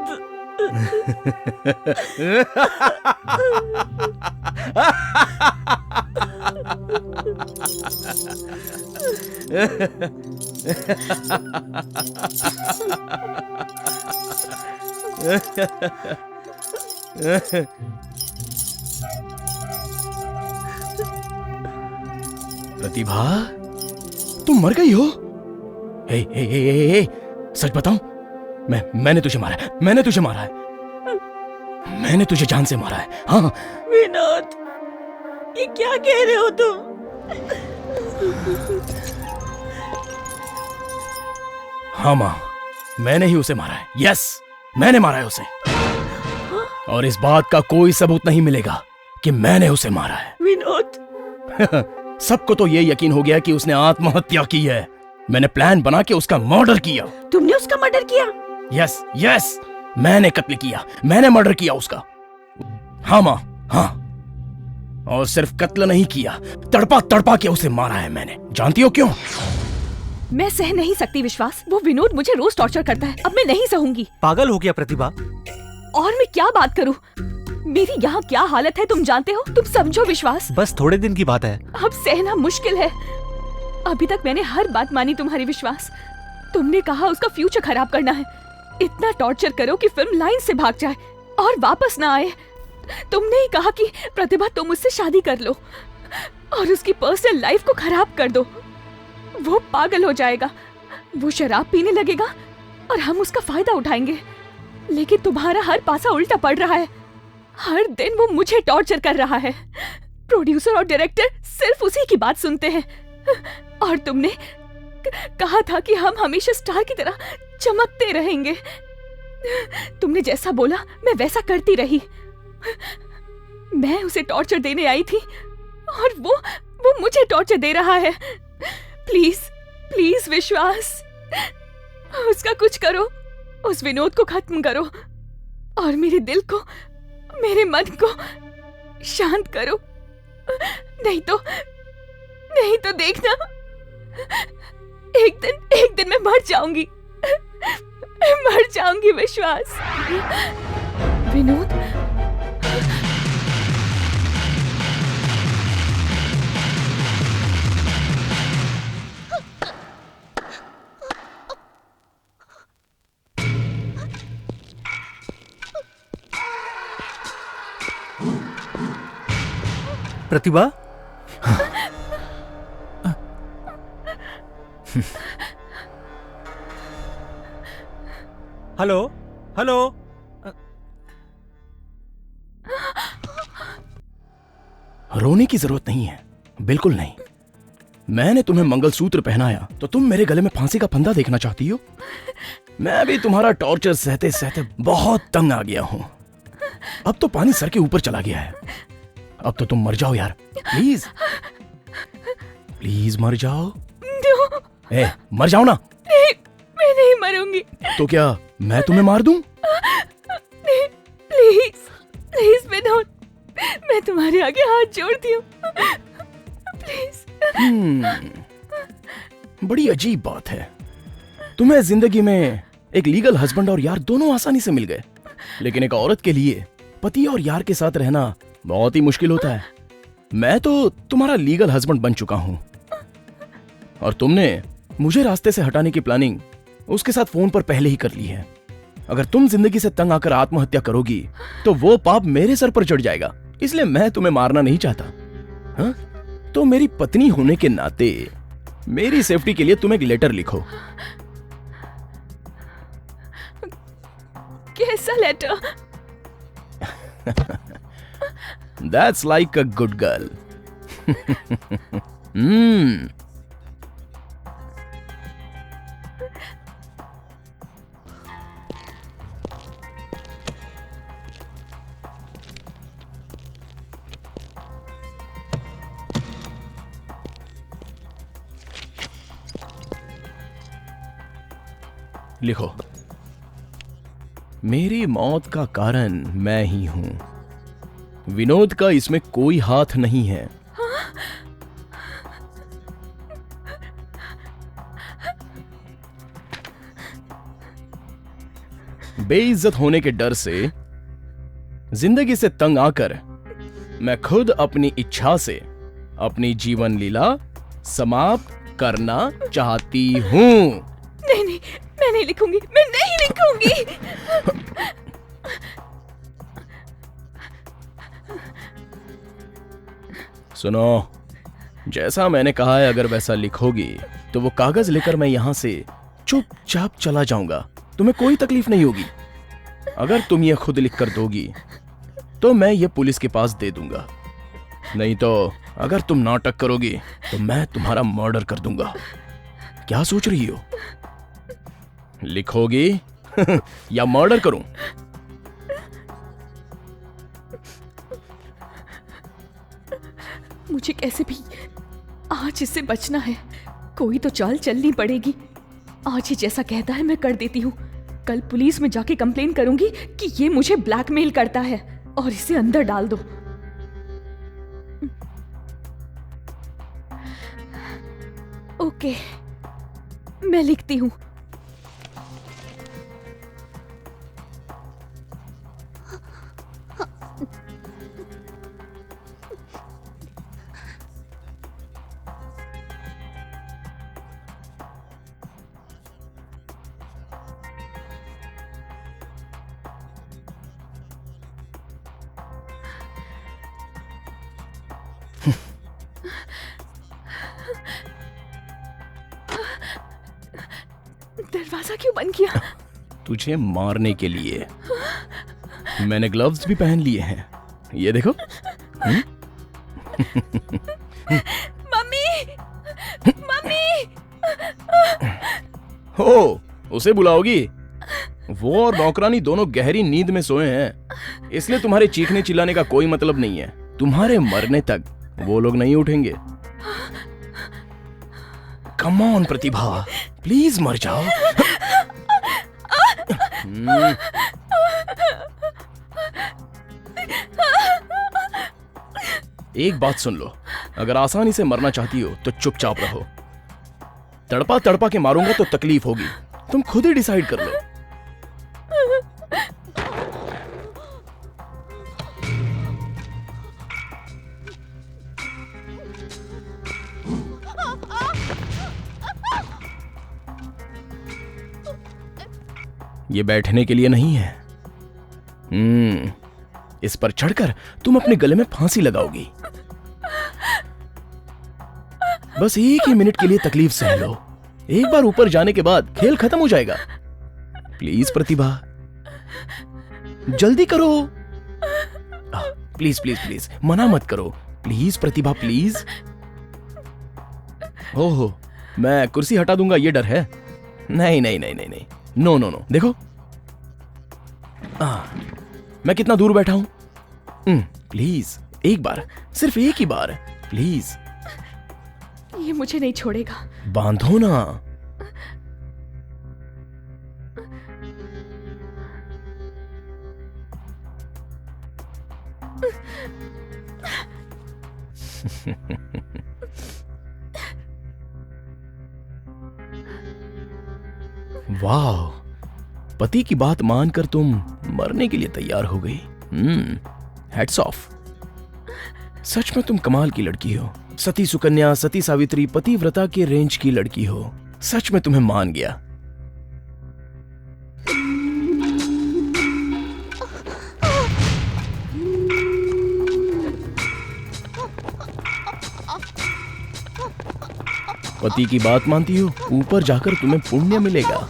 प्रतिभा, तुम मर गई हो? ए, सच बताऊं, मैंने तुझे मारा है। मैंने तुझे मारा है। मैंने तुझे जान से मारा है। हाँ। विनोद, ये क्या कह रहे हो तुम? हाँ माँ, मैंने ही उसे मारा है। यस, मैंने मारा है उसे। और इस बात का कोई सबूत नहीं मिलेगा कि मैंने उसे मारा है। विनोद! सबको तो ये यकीन हो गया कि उसने आत्महत्या की है। मैंने प्लान बना के उसका मर्डर किया। तुमने उसका मर्डर किया? यस यस, मैंने कत्ल किया। मैंने मर्डर किया उसका। हाँ माँ, हाँ। और सिर्फ कत्ल नहीं किया, तड़पा तड़पा के उसे मारा है मैंने। जानती हो क्यों? मैं सह नहीं सकती विश्वास। वो विनोद मुझे रोज टॉर्चर करता है। अब मैं नहीं सहूंगी। पागल हो गया प्रतिभा। और मैं क्या बात करूं? मेरी यहाँ क्या हालत है तुम जानते हो? तुम समझो विश्वास। बस थोड़े दिन की बात है। अब सहना मुश्किल है। अभी तक मैंने हर बात मानी तुम्हारी विश्वास। तुमने कहा उसका फ्यूचर खराब करना है। इतना टॉर्चर करो कि फिल्म लाइन से भाग जाए और वापस ना आए। तुमने ही कहा कि प्रतिभा तुम उससे शादी कर लो और उसकी पर्सनल लाइफ को खराब कर दो। वो पागल हो जाएगा, वो शराब पीने लगेगा और हम उसका फायदा उठाएंगे। लेकिन तुम्हारा हर पासा उल्टा पड़ रहा है। हर दिन वो मुझे टॉर्चर कर रहा है। प्रोड्यूसर और डायरेक्टर सिर्फ उसी की बात सुनते हैं। और तुमने कहा था कि हम हमेशा स्टार की तरह चमकते रहेंगे। तुमने जैसा बोला मैं वैसा करती रही। मैं उसे टॉर्चर देने आई थी और वो मुझे टॉर्चर दे रहा है। प्लीज प्लीज विश्वास, उसका कुछ करो। उस विनोद को खत्म करो और मेरे दिल को, मेरे मन को शांत करो। नहीं तो देखना, एक दिन मैं मर जाऊंगी। मर जाऊंगी विश्वास। विनोद, प्रतिभा, हेलो हेलो। रोने की जरूरत नहीं है, बिल्कुल नहीं। मैंने तुम्हें मंगलसूत्र पहनाया तो तुम मेरे गले में फांसी का फंदा देखना चाहती हो? मैं भी तुम्हारा टॉर्चर सहते सहते बहुत तंग आ गया हूं। अब तो पानी सर के ऊपर चला गया है। अब तो तुम मर जाओ यार, प्लीज प्लीज मर जाओ। मर जाओ ना। नहीं, मैं नहीं मरूंगी। तो क्या मैं तुम्हें मार दूं? नहीं, प्लीज प्लीज विनोद, मैं तुम्हारे आगे हाथ जोड़ती हूँ। प्लीज। बड़ी अजीब बात है। तुम्हें जिंदगी में एक लीगल हस्बैंड और यार दोनों आसानी से मिल गए, लेकिन एक औरत के लिए पति और यार के साथ रहना बहुत ही मुश्किल होता है। मैं तो तुम्हारा लीगल हस्बैंड बन चुका हूं और तुमने मुझे रास्ते से हटाने की प्लानिंग उसके साथ फोन पर पहले ही कर ली है। अगर तुम जिंदगी से तंग आकर आत्महत्या करोगी तो वो पाप मेरे सर पर चढ़ जाएगा, इसलिए मैं तुम्हें मारना नहीं चाहता। हाँ? तो मेरी पत्नी होने के नाते मेरी सेफ्टी के लिए तुम एक लेटर लिखो। कैसा letter? That's like a good girl. लिखो, मेरी मौत का कारण मैं ही हूं। विनोद का इसमें कोई हाथ नहीं है। बेइज्जत होने के डर से, जिंदगी से तंग आकर मैं खुद अपनी इच्छा से अपनी जीवन लीला समाप्त करना चाहती हूं। नहीं नहीं, मैं नहीं लिखूंगी, मैं नहीं लिखूंगी। सुनो, जैसा मैंने कहा है, अगर वैसा लिखोगी तो वो कागज लेकर मैं यहां से चुपचाप चला जाऊंगा। तुम्हें कोई तकलीफ नहीं होगी। अगर तुम ये खुद लिख कर दोगी तो मैं ये पुलिस के पास दे दूंगा, नहीं तो अगर तुम नाटक करोगी तो मैं तुम्हारा मर्डर कर दूंगा। क्या सोच रही हो? लिखोगी या मर्डर करूं? मुझे कैसे भी आज इससे बचना है। कोई तो चाल चलनी पड़ेगी। आज ही जैसा कहता है मैं कर देती हूँ। कल पुलिस में जाके कंप्लेन करूंगी कि ये मुझे ब्लैकमेल करता है और इसे अंदर डाल दो। ओके, मैं लिखती हूँ। दरवाजा क्यों बंद किया? तुझे मारने के लिए। मैंने ग्लव्स भी पहन लिए हैं, ये देखो। Mummy, mummy. हो, उसे बुलाओगी? वो और नौकरानी दोनों गहरी नींद में सोए हैं, इसलिए तुम्हारे चीखने चिल्लाने का कोई मतलब नहीं है। तुम्हारे मरने तक वो लोग नहीं उठेंगे। कम ऑन प्रतिभा, प्लीज मर जाओ। एक बात सुन लो, अगर आसानी से मरना चाहती हो तो चुपचाप रहो। तड़पा तड़पा के मारूंगा तो तकलीफ होगी, तुम खुद ही डिसाइड कर लो। ये बैठने के लिए नहीं है। इस पर चढ़कर तुम अपने गले में फांसी लगाओगी। बस एक ही मिनट के लिए तकलीफ सह लो। एक बार ऊपर जाने के बाद खेल खत्म हो जाएगा। प्लीज प्रतिभा, जल्दी करो। प्लीज प्लीज प्लीज, मना मत करो। Please Pratibha, please. ओहो, मैं कुर्सी हटा दूंगा, ये डर है? नहीं नहीं नहीं नहीं नहीं, नो नो नो। देखो मैं कितना दूर बैठा हूं। प्लीज एक बार, सिर्फ एक ही बार, प्लीज। ये मुझे नहीं छोड़ेगा। बांधो ना। वाह, पति की बात मानकर तुम मरने के लिए तैयार हो गई। Hats off. सच में तुम कमाल की लड़की हो। सती सुकन्या, सती सावित्री, पतिव्रता के रेंज की लड़की हो। सच में तुम्हें मान गया। पति की बात मानती हो, ऊपर जाकर तुम्हें पुण्य मिलेगा।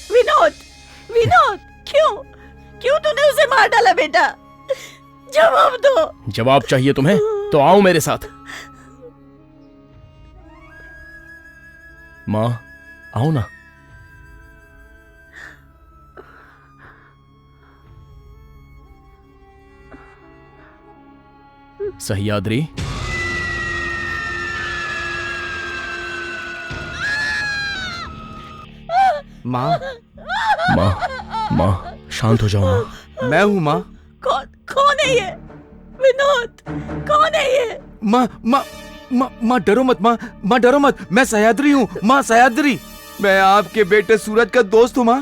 विनोद, विनोद, क्यों क्यों तूने उसे मार डाला बेटा? जवाब दो। जवाब चाहिए तुम्हें तो आओ मेरे साथ। माँ आओ ना। सह्याद्री, माँ माँ शांत हो जाओ माँ। मैं हूँ माँ। कौन कौन है ये? विनोद, कौन है ये? माँ डरो मत, माँ डरो मत। मैं सह्याद्री हूँ माँ, सह्याद्री। मैं आपके बेटे सूरज का दोस्त हूँ माँ।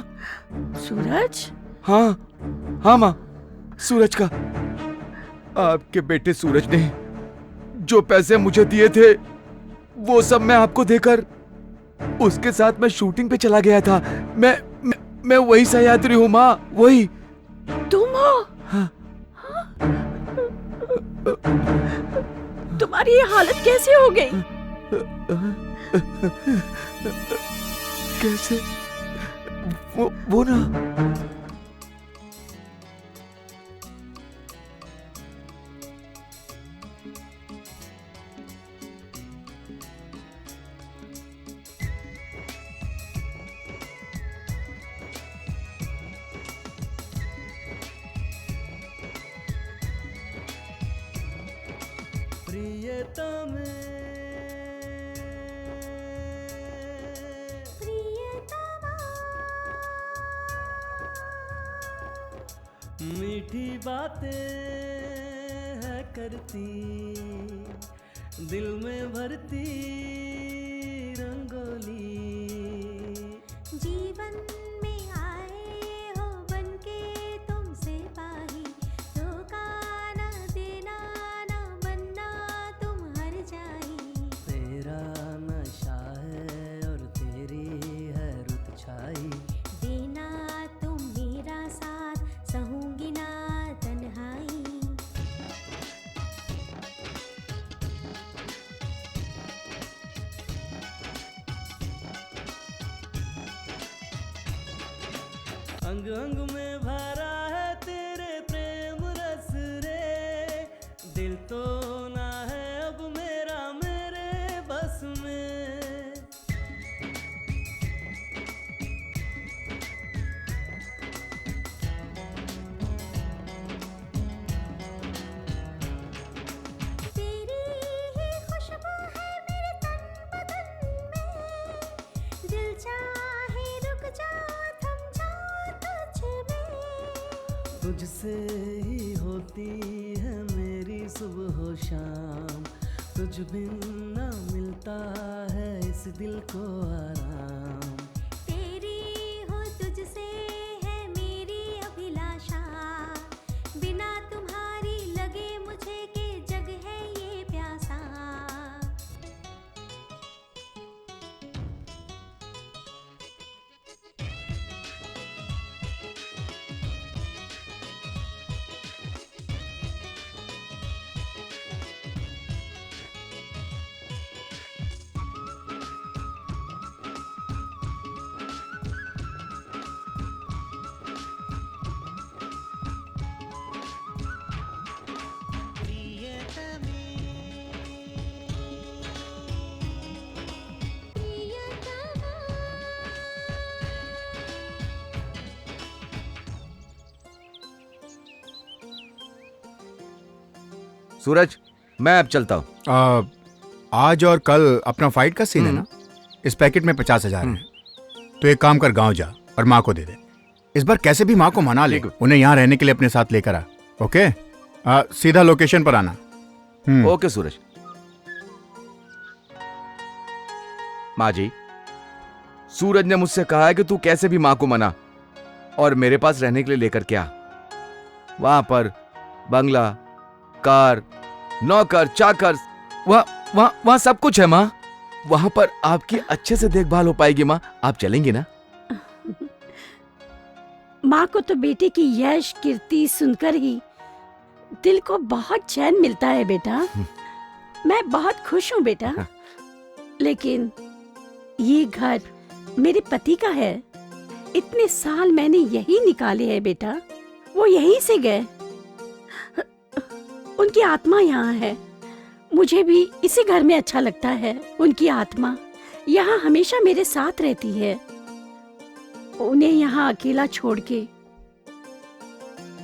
सूरज? हाँ माँ, सूरज का। आपके बेटे सूरज ने जो पैसे मुझे दिए थे वो सब मैं आपको देकर उसके साथ मैं शूटिंग पे चला गया था। मैं वही सह्याद्री हूँ माँ, वही। तुम हो? हाँ। तुम्हारी ये हालत कैसे हो गई? कैसे? वो ना, मीठी बातें है करती, दिल में भरती रंगोली। जीवन में आए हो बनके तुम सिपाही, धोखा न देना न बनना तुम हर जाई। तेरा नशा है और तेरी है रुत छाई, देना तुम मेरा साथ सहूंगी ना तन्हाई। अंग अंग में भरा है तेरे प्रेम रस रे, दिल तो ना है अब मेरा मेरे बस में। तेरी ही खुशबू है मेरे तन बदन में, दिल चाहे रुक जा थम जा तुझ में। तुझसे ही होती है मेरी सुबह शाम, तुझ बिन ना मिलता है इस दिल को आराम। तेरी हो तुझसे है मेरी अभिलाषा, बिना तुम्हारी लगे मुझे कि जग है ये प्यासा। सूरज मैं अब चलता हूँ। आज और कल अपना फाइट का सीन है ना, इस पैकेट में 50,000 है। तो एक काम कर, गांव जा और माँ को दे दे। इस बार कैसे भी माँ को मना ले, उन्हें यहाँ रहने के लिए अपने साथ लेकर आ। ओके, सीधा लोकेशन पर आना। ओके सूरज। माँ जी, सूरज ने मुझसे कहा है कि तू कैसे भी माँ को मना और मेरे पास रहने के लिए लेकर क्या। वहां पर बंगला, कार, नौकर, चाकर, वहां सब कुछ है माँ। वहां पर आपकी अच्छे से देखभाल हो पाएगी माँ। आप चलेंगी ना? माँ को तो बेटे की यश कीर्ति सुनकर ही दिल को बहुत चैन मिलता है बेटा। मैं बहुत खुश हूँ बेटा। लेकिन ये घर मेरे पति का है। इतने साल मैंने यही निकाले हैं बेटा। वो यहीं से गए। उनकी आत्मा यहाँ है। मुझे भी इसी घर में अच्छा लगता है। उनकी आत्मा यहाँ हमेशा मेरे साथ रहती है। उन्हें यहाँ अकेला छोड़ के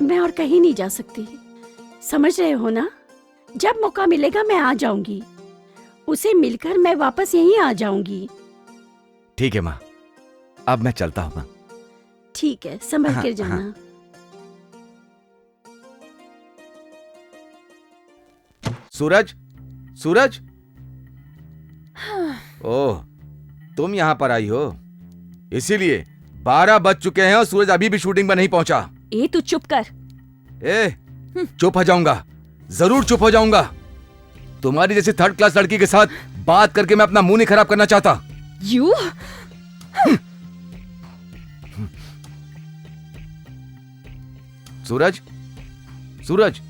मैं और कहीं नहीं जा सकती। समझ रहे हो ना? जब मौका मिलेगा मैं आ जाऊंगी। उसे मिलकर मैं वापस यहीं आ जाऊंगी। ठीक है माँ, अब मैं चलता हूँ माँ। ठीक है, संभल कर जाना। सूरज, सूरज। ओह, तुम यहाँ पर आई हो। इसीलिए 12 बज चुके हैं और सूरज अभी भी शूटिंग में नहीं पहुंचा। ए तू चुप कर। चुप हो जाऊंगा, जरूर चुप हो जाऊंगा। तुम्हारी जैसी थर्ड क्लास लड़की के साथ बात करके मैं अपना मुंह नहीं खराब करना चाहता। You Suraj, Suraj,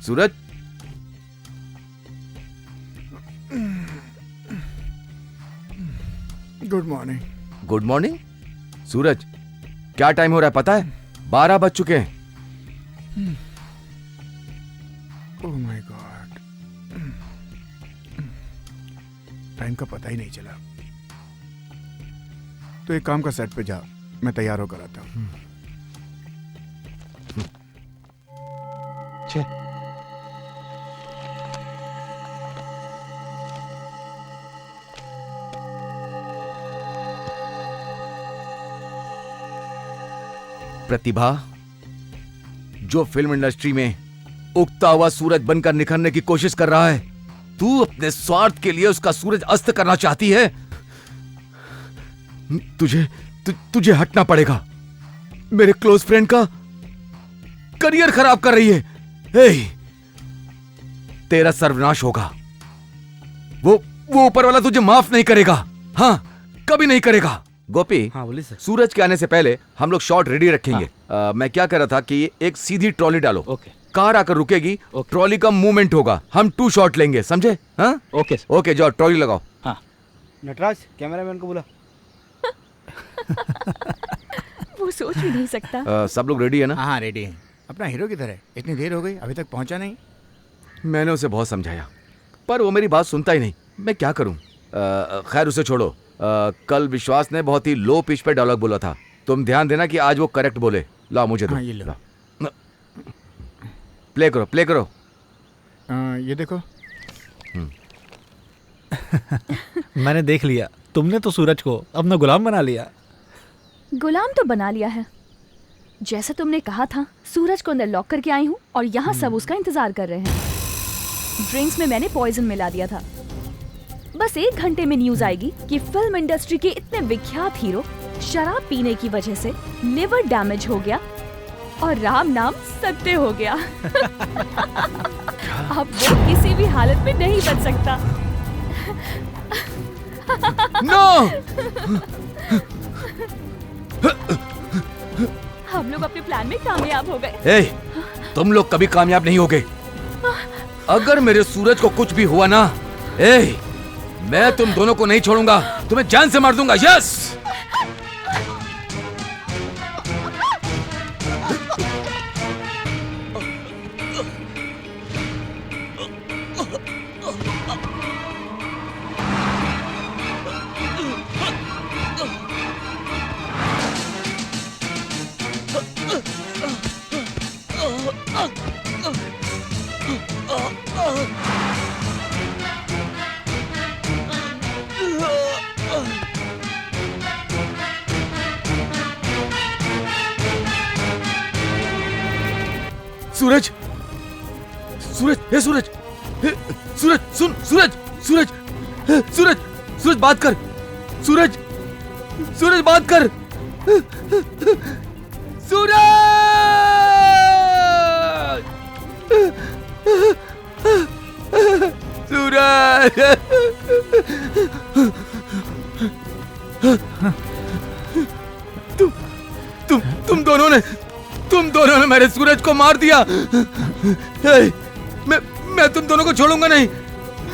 Suraj. Good morning. Good morning. Suraj, क्या टाइम हो रहा है पता है? 12 बज चुके हैं। ओह माय गॉड, टाइम का पता ही नहीं चला। तो एक काम का, सेट पे जा, मैं तैयार होकर आता हूँ। प्रतिभा, जो फिल्म इंडस्ट्री में उगता हुआ सूरज बनकर निखरने की कोशिश कर रहा है, तू अपने स्वार्थ के लिए उसका सूरज अस्त करना चाहती है। तुझे हटना पड़ेगा। मेरे क्लोज फ्रेंड का करियर खराब कर रही है। तेरा सर्वनाश होगा। वो ऊपर वाला तुझे माफ नहीं करेगा। हाँ, कभी नहीं करेगा। गोपी, हाँ बोलिए सर। सूरज के आने से पहले हम लोग शॉट रेडी रखेंगे। मैं क्या कह रहा था कि एक सीधी ट्रॉली डालो। ओके। कार आकर रुकेगी, ट्रॉली का मूवमेंट होगा। हम 2 शॉट लेंगे, समझे? हाँ ओके ओके, जाओ ट्रॉली लगाओ। हाँ। नटराज, कैमरामैन को बुला। वो सोच भी नहीं सकता। सब लोग रेडी है ना? हाँ रेडी है। अपना हीरो किधर है? इतनी देर हो गई, अभी तक पहुंचा नहीं। मैंने उसे बहुत समझाया, पर वो मेरी बात सुनता ही नहीं। मैं क्या करूं? खैर, उसे छोड़ो। कल विश्वास ने बहुत ही लो पिच पे डायलॉग बोला था। तुम ध्यान देना कि आज वो करेक्ट बोले। ला मुझे दो। हाँ, ये लो। प्ले करो, प्ले करो। ये देखो। मैंने देख लिया, तुमने तो सूरज को अपना गुलाम बना लिया। गुलाम तो बना लिया है। जैसा तुमने कहा था, सूरज को अंदर लॉक करके आई हूँ और यहाँ सब उसका इंतजार कर रहे हैं। ड्रिंक्स में मैंने पॉइजन मिला दिया था। बस 1 घंटे में न्यूज आएगी कि फिल्म इंडस्ट्री के इतने विख्यात हीरो शराब पीने की वजह से लिवर डैमेज हो गया और राम नाम सत्य हो गया। अब वो किसी भी हालत में नहीं बच सकता। नो! हम लोग अपने प्लान में कामयाब हो गए। तुम लोग कभी कामयाब नहीं होगे। अगर मेरे सूरज को कुछ भी हुआ ना, मैं तुम दोनों को नहीं छोड़ूंगा। तुम्हें जान से मार दूंगा। यस! सूरज, सूरज, हे सूरज, हे सूरज, सुन, सूरज, सूरज, हे सूरज, सूरज बात कर, सूरज, सूरज बात कर, सूरज, सूरज, तुम दोनों ने मेरे सूरज को मार दिया। मैं तुम दोनों को छोड़ूंगा नहीं,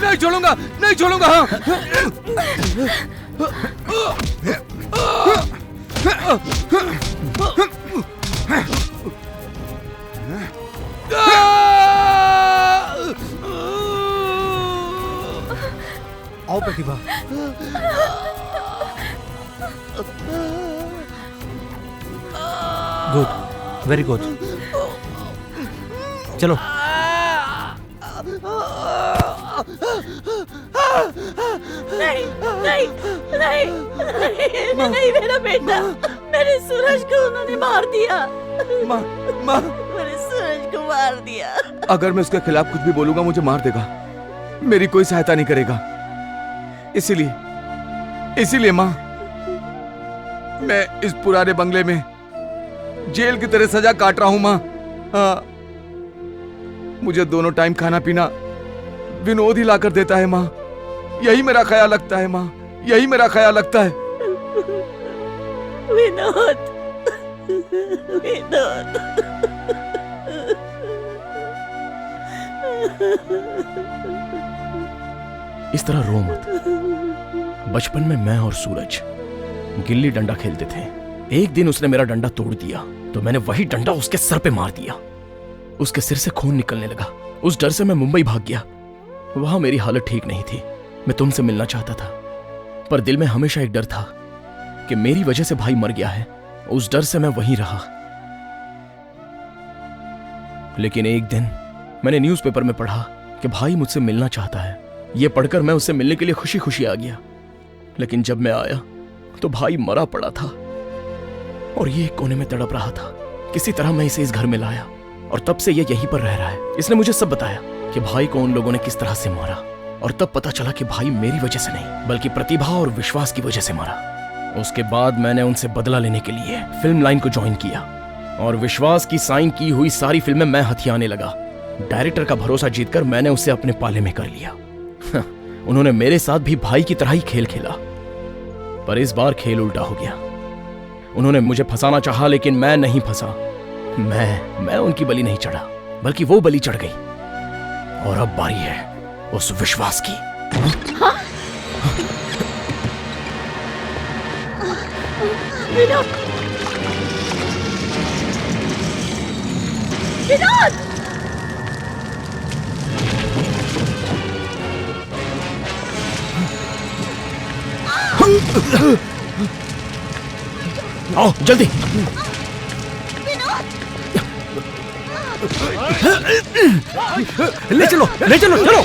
नहीं छोड़ूंगा, नहीं छोड़ूंगा। आओ प्रतिभा। Good, very good. चलो। नहीं नहीं नहीं नहीं, मेरा बेटा, मेरे सूरज को उन्होंने मार दिया। माँ, मेरे सूरज को मार दिया। अगर मैं उसके खिलाफ कुछ भी बोलूंगा मुझे मार देगा, मेरी कोई सहायता नहीं करेगा। इसीलिए माँ, मैं इस पुराने बंगले में जेल की तरह सजा काट रहा हूं माँ। मुझे दोनों टाइम खाना पीना विनोद ही लाकर देता है माँ। यही मेरा ख्याल रखता है माँ, यही मेरा ख्याल रखता है। विनोद, विनोद। इस तरह रो मत। बचपन में मैं और सूरज गिल्ली डंडा खेलते थे। एक दिन उसने मेरा डंडा तोड़ दिया तो मैंने वही डंडा उसके सर पे मार दिया। उसके सिर से खून निकलने लगा। उस डर से मैं मुंबई भाग गया। वहां मेरी हालत ठीक नहीं थी। मैं तुमसे मिलना चाहता था, पर दिल में हमेशा एक डर था कि मेरी वजह से भाई मर गया है। उस डर से मैं वहीं रहा। लेकिन एक दिन मैंने न्यूज़पेपर में पढ़ा कि भाई मुझसे मिलना चाहता है। यह पढ़कर मैं उससे मिलने के लिए खुशी खुशी आ गया। लेकिन जब मैं आया तो भाई मरा पड़ा था और ये एक कोने में तड़प रहा था। किसी तरह मैं इसे इस घर में लाया और तब से ये यहीं पर रह रहा है। इसने मुझे सब बताया कि भाई को उन लोगों ने किस तरह से मारा, और तब पता चला कि भाई मेरी वजह से नहीं बल्कि प्रतिभा और विश्वास की वजह से मारा। उसके बाद मैंने उनसे बदला लेने के लिए फिल्म लाइन को ज्वाइन किया और विश्वास की साइन की हुई सारी फिल्में मैं हथियाने लगा। डायरेक्टर का भरोसा जीतकर मैंने उसे अपने पाले में कर लिया। उन्होंने मेरे साथ भी भाई की तरह ही खेल खेला, पर इस बार खेल उल्टा हो गया। उन्होंने मुझे फंसाना चाहा लेकिन मैं नहीं फंसा। मैं उनकी बलि नहीं चढ़ा बल्कि वो बलि चढ़ गई। और अब बारी है उस विश्वास की। हाँ? विनोद! विनोद! आओ जल्दी। ले चलो, ले चलो, चलो।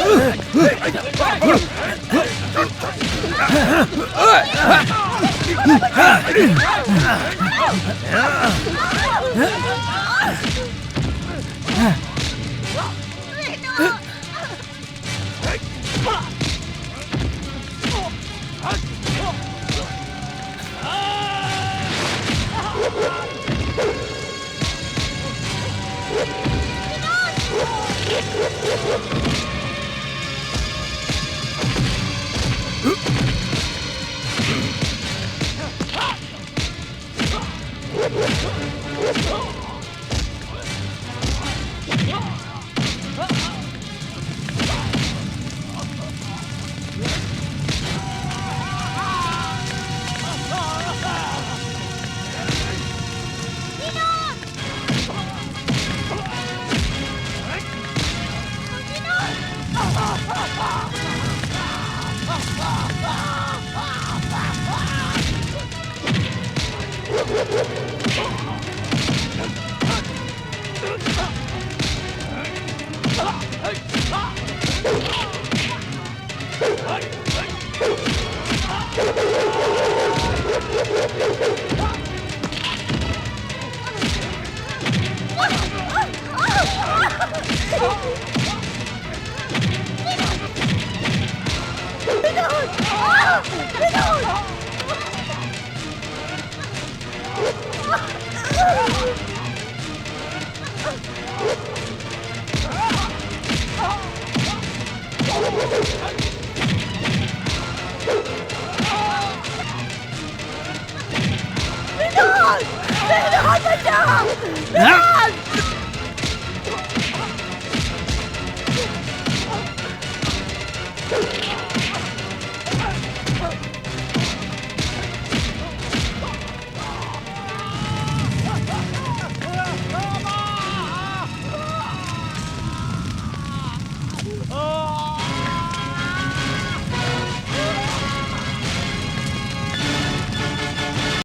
विनोद! विनोद बचाओ!